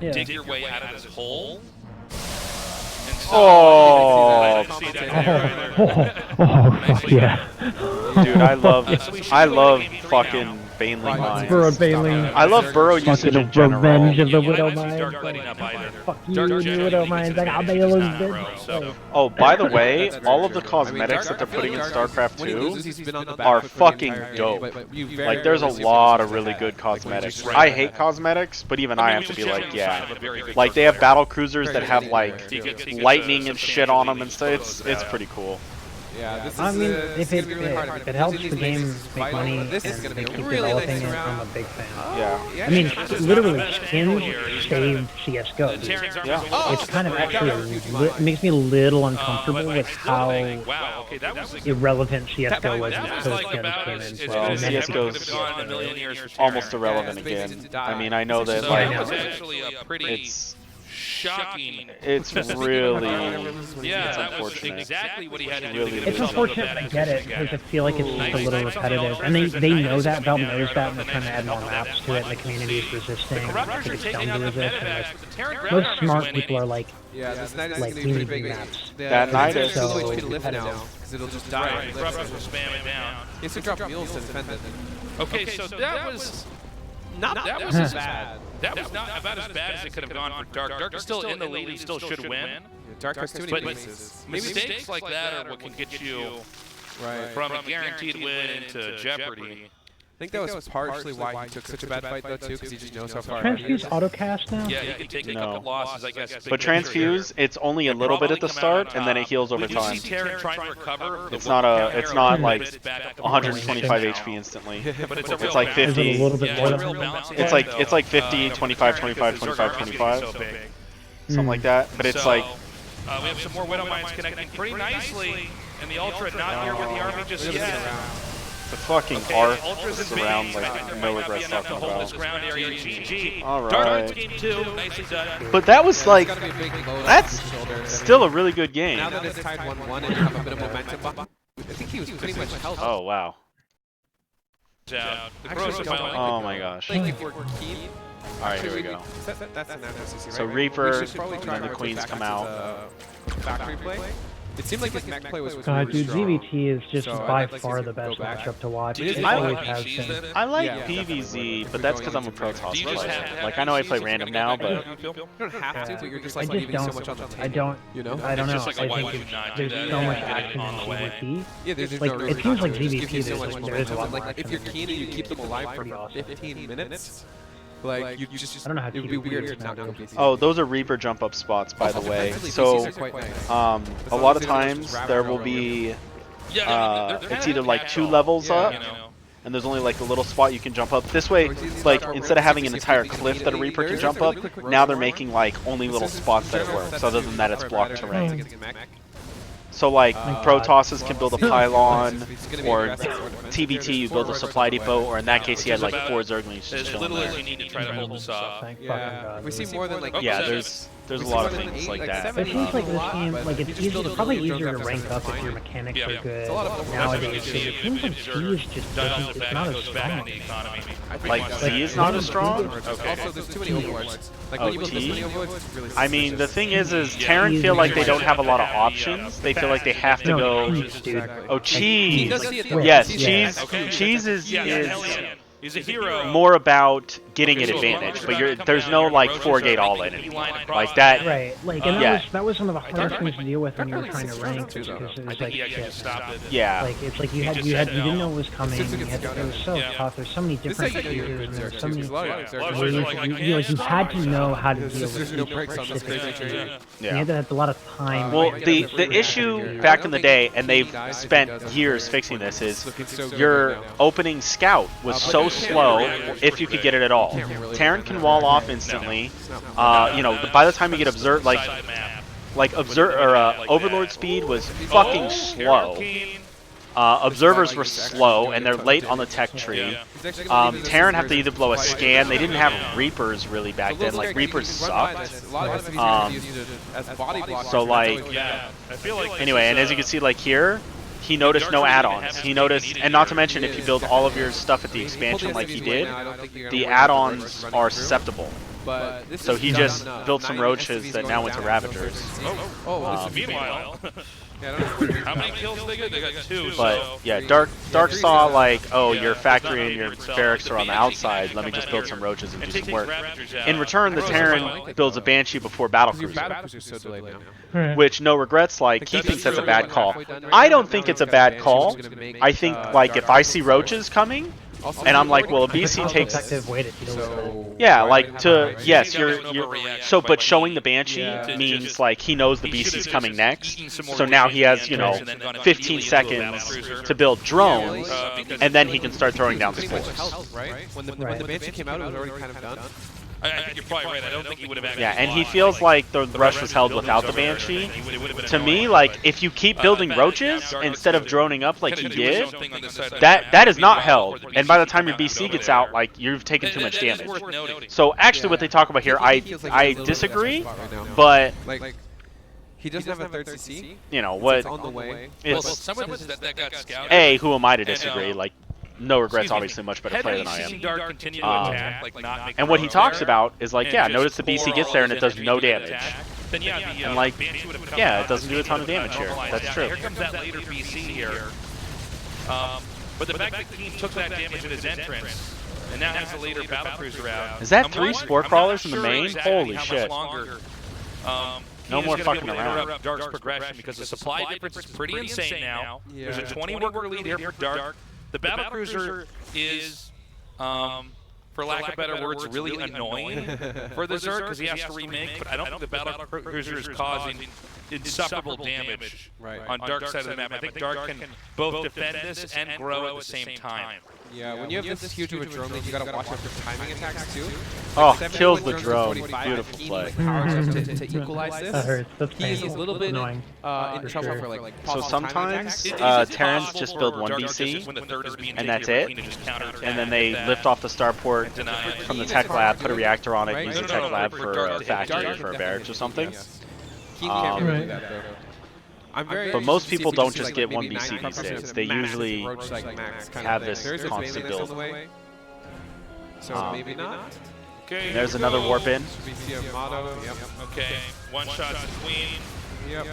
Yeah. dig your way out of this hole. And so Oh. I called. See that there either. Fuck yeah. Dude, I love maybe fucking Baneling mines. Burrow Baneling. I love burrow usage Fucking in general. revenge of the You Widow might not see Dark Mines. lighting up either. Fuck you Dark and your generally Widow gets Mines. into I got enemies in Baneling, that bitch. row, so. Oh, by the way, That's all of very the true. cosmetics that they're putting in StarCraft when he 2 loses, he's been on the back are foot for the fucking entire game, dope. but you very Like, there's a rarely see lot him of really ahead. good Like, when you cosmetics. just I run hate ahead. cosmetics, but even I have to be like, yeah. Like Like, they have battle cruisers that have, Very like, good player, too. lightning and shit on them and stuff. It's pretty cool. Yeah, this is, I mean, this if is it, gonna be really hard. if it helps the game make vital, money but and this is gonna they be a keep really developing nice it, I'm a round. big fan. Yeah. I mean, literally, Yeah. skins Yeah. saved CSGO. Dude. Yeah. It's kind of actually, it makes me a little uncomfortable with how wow, okay, that was irrelevant CSGO was that until was those like skins about came as in. Well, And then CS:GO it- is gone a million years for Almost Terran. irrelevant again. I mean, I know that, So like, that was actually a pretty it's shocking. it's really Yeah, it's that was unfortunate. exactly what he had to do Really to get It's himself unfortunate, into I that get it, position because I again. feel like it's just a little repetitive. And they know that, Valve knows that, and they're trying to add more maps to it, and the community is resisting, and I Corruptors think are it's taking dumb out to the resist, meta and match, but the Terran most Groundhoppers smart win people are any. like, Yeah, this night is like, gonna be pretty we need big. maps. That night is is too so much to lift now competitive. because it'll just Right, die. Corruptors will spam it down. He has to drop mules to defend it. Okay, so that was Not that was as bad. That was not about as bad as it could have gone for Dark. Dark is still in the lead. He still should win. Dark has too many But bases. mistakes like that are what can get you Right. from a guaranteed win into jeopardy. I think that was partially why he took such a bad fight though too, because he just knows how far. Transfuse autocast now? Yeah, you can take a No. couple losses, I guess. But transfuse, it's only a little bit at the start, and then it heals over We do time. see Terran trying to recover. It's not like It's back up to 125 now. HP instantly. But it's a It's real like balance. Is it a 50. little bit Yeah, more it's a than real balancing It's act, like though. 50, 25, 25, 25, 25, something like that. But it's like we have some more Widow Mines connecting pretty nicely, and the Ultra not here with the army just yet. the fucking Okay, arc Ultra's is in around base. like I think there no might not be regrets enough to talking hold this about. ground area. GG. All Dark right. Knight's game 2, nicely done. But that was like Gotta be a big load that's off his shoulder. still a really good game. Now that it's tied 1-1 and you have a bit of momentum, I think he was pretty much held. Oh wow. The Actually, Crows are don't finally- Oh my gosh. Like if we're keen. All right, here we go. That's an MCC, right? So We Reaper, should probably and try then the to Queens rotate come back out. into the factory play. It seemed like his mech play was God, really dude, strong. ZVT is just So by I'd like to far see the him go best back. matchup to watch. Do you It just always have has PVZs been. then? I like Yeah, PVZ, but that's because I'm a Protoss Do you just player. have to have Like I know I play PVZs random to now, go back? but You don't have to, but you're just I like just leaving so don't. much on the table. I don't. You know? I don't know. It's just like, I why think would you not do there's that? so much Get it action on in the way. PvP. Yeah, there's Like, no it reason seems not like to. It just ZVT gives you so there's much like- there is a momentum. lot more Like if action you're in keen and you PvP, keep them alive for pretty awesome. 15 minutes, like you just I don't know how it would be PvP weird is to not go nowadays. PvP. oh, those are Reaper jump up spots, by the way. Defensively, So PCs are quite nice. a lot of times there will be it's either like 2 levels up, and there's only like a little spot you can jump up. This way, like instead of having an entire cliff that a Reaper can jump up, now they're making like only little spots that it works. Other than that, it's blocked terrain. So like Protosses can build a pylon, or TBT you build a supply depot, or in that case he had like 4 Zerglings just As chilling little as there. you need to try to hold this off. Thank fucking Yeah, God. we see more than like Yeah, there's a lot of things like that. It seems like this game, like it's easy, it's probably easier to rank up if your mechanics Yeah. are good It's a lot of nowadays. See Because it if seems like Observer C is just dials doesn't, it it's back not and as goes back in strong. the economy. Like Z is not as strong. Also, there's too many overlords. Like when you build this T? many overlords, it's really I mean, the suspicious. thing is Terran feel like they don't have a lot of options. They feel like they have to No, go. cheese, dude. Oh, He cheese. does see it though. Yes, He sees it. cheese. Okay. Cheese is Yeah, Hellion. He's a hero. more about getting an advantage, but there's no like 4-gate all in it. Like that. Right, like, and Yeah. that was some of the hardest things to deal with when you were trying to rank, too, though. because it I was think like, he actually shit. just stopped it. Yeah. Like, it's like you He had, just you said didn't no. know it was coming, Since you it had, gets it was so Yeah. tough, there's so many This different actually features, and there's so many a lot of Yeah. Xerxes. ways, you had to know how to deal There's with no each breaks on this specific crazy feature. tree. You Yeah. had to have a lot of time. Well, like, the issue back in the day, and they've spent years fixing this, is your opening scout was so slow if you could get it at all. Terran can wall off instantly. You know, by the time you get observed, like Overlord speed was fucking slow. Observers were slow, and they're late on the tech tree. Terran have to either blow a scan. They didn't have Reapers really back then. Like Reapers sucked. So like, I feel like anyway, and as you can see, like here, he noticed no add-ons. He noticed, and not to mention, if you build all of your stuff at the expansion like he did, the add-ons are susceptible. But this So is he not just enough. built some 9 roaches SCVs that going now went to down. Ravagers. Oh, Meanwhile, yeah, I don't know. how many kills they got? They got 2. But so yeah, Dark three saw is, like, oh, yeah, your it's factory not and your 100 itself. barracks The are on the Banshee can outside. actually Let me come just out build here some roaches and and do take some these work. Ravagers out. In return, the I Terran like it, builds a though. Banshee before Battle Because your Cruiser, battle cruiser's so delayed now. Right. which no regrets like Like, he that's thinks that's a true. bad Like, call. halfway done right I now, don't now think he's it's a got bad Banshee, call. which is gonna make, I think like if I see roaches coming, Also, and I'm like, well, a already BC have takes. Effective way to deal with it. So Yeah, why like would to you have a yes, He's you're got an you're overreaction so, but by showing me. the Banshee Yeah. means like he knows the He BC's should've coming just next. eaten some more So now he roaches has in the entrance and then gone 15 immediately into a battle seconds cruiser. to build drones, because and then he can start throwing down Pretty much spores. helped, right? When the Right. Banshee came out, it was already kind of done. I think you're probably right. I don't think he would have actually Yeah, and he lost. feels like the rush was Ravagers held buildings without the over there, Banshee. it would've been To me, annoying, like but, if you keep building now roaches Dark instead of Lord's droning up like kinda he doing did, his own thing on this side of the that map. that is not Meanwhile, held. before And by the BC time your come out BC over gets there. out, like you've taken too much That is damage. worth noting. So actually, what they talk about here, I Feels like I he's a little bit disagree, desperate spot right now. but Like, he doesn't have a third CC. you know It's what? on the way. Well, It's some of this that got scouted. A, who am I to And, disagree? Like, no regrets, excuse me, obviously, much better had player we than I seen am. Dark continue to attack, like not make And what he progress talks there, about is like, and yeah, just notice the BC pour gets all there and it his does energy no into the damage. attack, then yeah, the And like, Banshee would have come yeah, out it doesn't do a ton of and damage here. normalized That's that. true. Here comes that later BC here. But the fact that Keen took that damage at his entrance and now has a later battle cruiser out. Is that I'm 3 not- spore I'm not crawlers in the sure main? exactly Holy how much shit. longer, No Keen more is gonna be fucking able to around. interrupt Dark's progression because the supply difference is pretty insane now. Yeah. There's a 20 worker lead here for Dark. The battle cruiser is, for lack of better words, really annoying for the Zerg because he has to remake, but I don't think the battle cruiser is causing insufferable damage Right. on Dark's side of the map. I think Dark can both defend this and grow at the same time. Yeah, when you have this huge of a drone lead, you gotta watch out for timing attacks too. Oh, 71 kills the drones to drone. 45, Beautiful Keen, play. like, powers up to equalize this. That hurts. That's He is a painful. little bit annoying. in trouble for like So possible timing sometimes attacks. Terrans just build one BC, and that's it. And then they lift off the starport from the tech lab, put a reactor on it, use the tech lab for a factory or for a barracks or something. Keen can't really Right. do that though. I'm very But most interested to see people if we don't can see, just like, get maybe one BC 9 these days. massive They usually roach, like, max kind have of this thing. There's constant melee list build. on the way, so Um, maybe not. Okay, There's another warp in. We see a motto. Yep. Okay, one shot to Queen. Yep.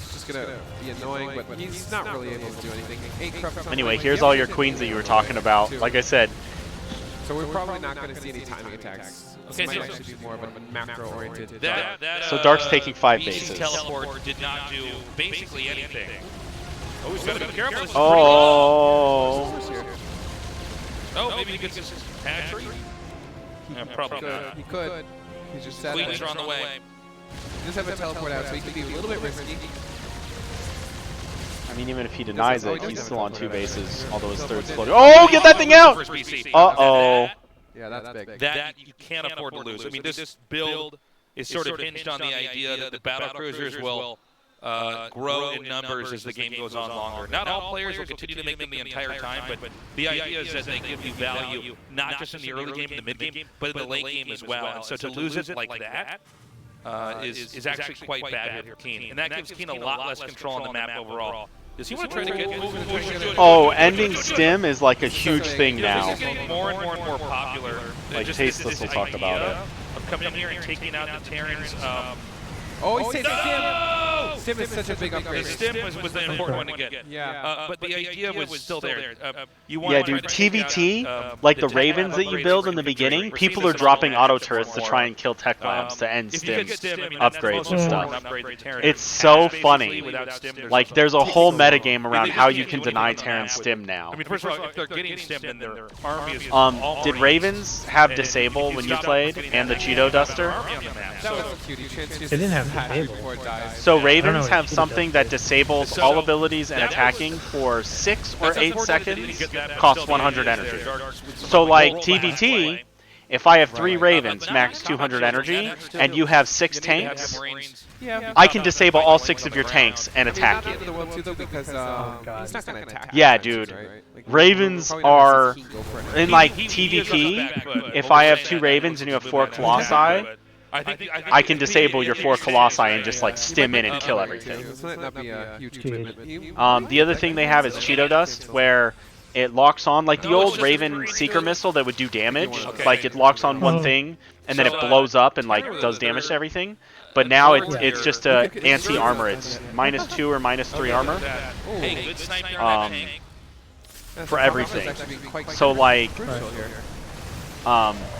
It's just gonna be annoying, but he's not really able to do anything. 8 corrupt Anyway, here's all your queens that you were talking about. Like I said, So we're probably not going to see any timing attacks. This Okay, might so- actually be more of a macro-oriented. So Dark's taking 5 BC bases. teleport did not do basically anything. Oh, he's got to be careful. This is oh, Oh, maybe he gets his hatchery? Yeah, probably not. He could. He just said Queens that. are on the way. He does have a teleport out, so he could be a little bit risky. I mean, even if he denies Oh, it, he he's does still have on a 2 teleport. bases, although his third's floating. Oh, get that thing out! First BC. Uh-oh. Yeah, that's big. That you can't afford to lose. I mean, this build is sort of hinged on the idea that the battle cruisers will grow in numbers as the game goes on longer. Not all players will continue to make them the entire time, but the idea is that they give you value not just in the early game and the mid game, but in the late game as well. And so to lose it like that is actually quite bad here for Keen. And that gives Keen a lot less control on the map overall. Does he want to try to get... Oh, ending stim is like a huge thing This now. is getting more and more popular. Like Just Tasteless this will talk about idea it. Of coming in here and taking out the Terrans. Oh, he said No! Stim is such a big The upgrade. stim was the important one to get. Yeah. But the idea was still there. You Yeah, want dude, to try to TVT, take out, like the tech ravens lab that you upgrades build for in the infantry. beginning, We're people seeing are this dropping all auto matchup turrets to more. try and kill tech labs to end If you get stim stim, I mean, that's upgrades most and important stuff. upgrade to Terran. It's so Basically, funny. without stim, Like, no- there's a whole metagame I mean, around they how just you can't can do anything deny on the Terran map. stim now. I mean, first of all, if they're getting stim, then their army is Did Ravens have disable when you played, and the Cheeto Duster? That was a cutie. Chance They didn't have hat disable. before it dies. So I don't know Ravens what have Cheeto something that disables all abilities and attacking for 6 or 8 seconds, costs 100 energy. So like TVT, if I have 3 Ravens, max 200 energy, and you have 6 tanks, Yeah. I can disable all 6 of your tanks and attack Not the you. world too, though, because God. he's not going to attack. Yeah, attacks, dude. right? Like, Ravens probably not gonna are, see Heat go for it. in like TVP, if I have 2 Ravens and you have 4 Colossi, I can disable your 4 Colossi and just like stim in and kill everything. This might not be a huge Jeez. commitment. The other thing they have is Cheeto Dust, where it locks on like the No, it's old just Raven pretty Seeker good. missile that would do damage. Okay. Like it locks on one Oh. thing and then So, it blows up and like Tanner, does damage to they're- everything. But now it's Yeah. it's just a anti-armor. It's -2 or -3 armor. Hey, good sniper on that tank. For everything. So like,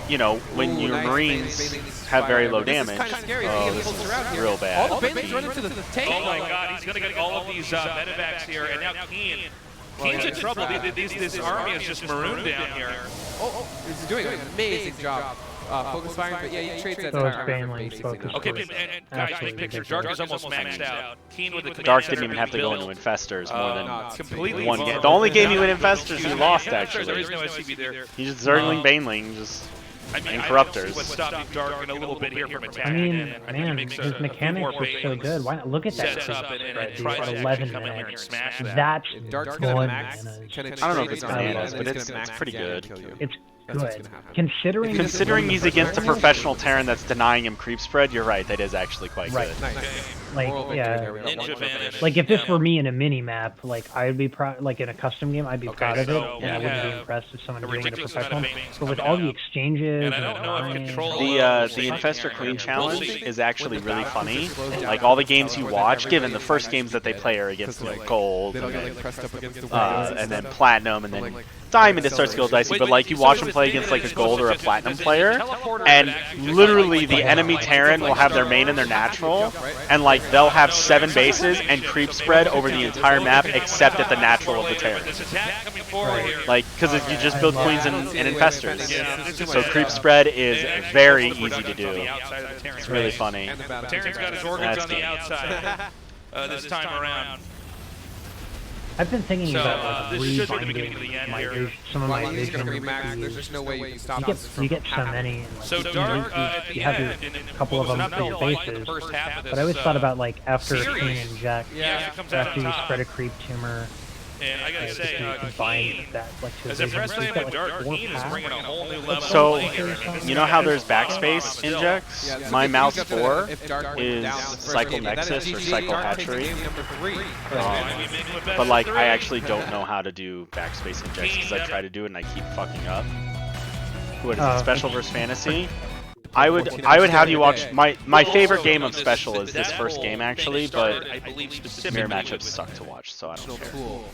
you know, when your Marines have very low damage, oh, this is real bad. All the Bane's running to the tank. Oh my God, he's gonna get all of these medevacs here, and now Keen. Keen's in trouble. This army is just marooned down here. He's doing an amazing job focus firing, but yeah, he trades that So is entire Bane armor, Lane's basically. focus. Okay, and guys, Absolutely big picture. ridiculous. Dark is almost maxed out. Keen with the command Dark center didn't even have to go built. into infestors more than Completely one game. vulnerable. The only game he went infestors, he lost There actually. is no SCB there. He's just Zergling, Baneling, just I mean, and I corruptors. don't see what stopped Dark in a little bit here from I attacking. mean, and I think he man, makes his a mechanics more were so Bane's good. Why not look at that? sets up and Right, tries dude, to 11 actually come in here and minutes. smash that. That's Dark's good. gonna max. Bananas. I don't know if it's I love bananas, it. but it's pretty good. It's That's what's good. gonna happen. Considering He's against a professional Terran that's denying him creep spread, you're right. That is actually quite Right. good. Nice. like Moral victory yeah, there, we got Ninja one vanish. like if this Yeah. were me in a mini map, like I'd be proud. Like in a custom game, I'd be proud of it, so and I we wouldn't be have impressed if someone a doing it in a ridiculous professional. amount of Banes But with coming all the out. exchanges And I don't know if lines, control- The Infestor Queen challenge is actually really funny. Like all the games you watch, given the first games that they play are against gold, They don't and get then, pressed up against the walls and then platinum, and then diamond. It starts to go dicey. But like you watch them play against like a gold or a platinum player, and literally the enemy Terran will have their main and their natural, and like they'll have 7 bases and creep spread over the entire map except at the natural of the Terran. This attack coming forward here. Like, because you just build queens and infestors. Yeah, this is So bad. creep spread is They actually very go for easy to productive on do. the outside of the Terran. It's really funny. and the battle. Terran's got his organs That's on the good. outside this time around. I've been thinking So, about this like should be the beginning rebinding of the end my here. vision, some of Well, my he's gonna vision. remax. There's just no way you can stop You get so many. And, like, So you Dark at the you have end, your and it couple of was them not for your quite the bases. first half of But I always this, thought about like after series. King and Jack, Yeah, it comes out after on you top. spread a creep tumor, And I gotta like, say, if you combine Keen, that like to as a a vision, freshman he's got, with like, Dark, 4 Keen is paths. bringing a whole new level. So, of playing here. This you know guy how is there's phenomenal backspace still. injects? Yeah, My so mouse if 4 if Dark went is down first Cycle game, that is Nexus or GG. Cycle Dark takes Hatchery. game number 3. But like, I actually don't know how to do backspace injects because I try to do it and I keep fucking up. What is it, Special versus Fantasy? I would have you watch my favorite game of Special is this first game actually, but I believe mirror specifically matchups suck to watch, so I don't care. Cool.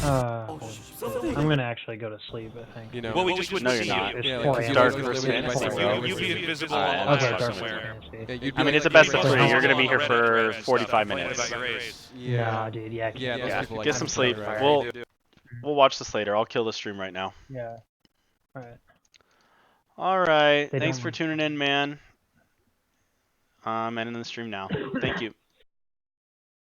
I'm gonna actually go to sleep. I think. You know. Well, we just wouldn't No, you're see not. you. It's Yeah, 4 like, a.m. Dark You'd versus be able to Fantasy. live by You'd be invisible Okay, online Okay, Dark somewhere. Fantasy. you'd be I mean, it's a like- best of Like, 3. how You're gonna be long? here for Reddit 45 complaining minutes. about your race. Nah, dude. Yeah. Yeah, those Yeah, people like get some that. sleep. Right. We'll watch this later. I'll kill the stream right now. Yeah. All right. All right. They Thanks don't- for tuning in, man. I'm ending the stream now. Thank you.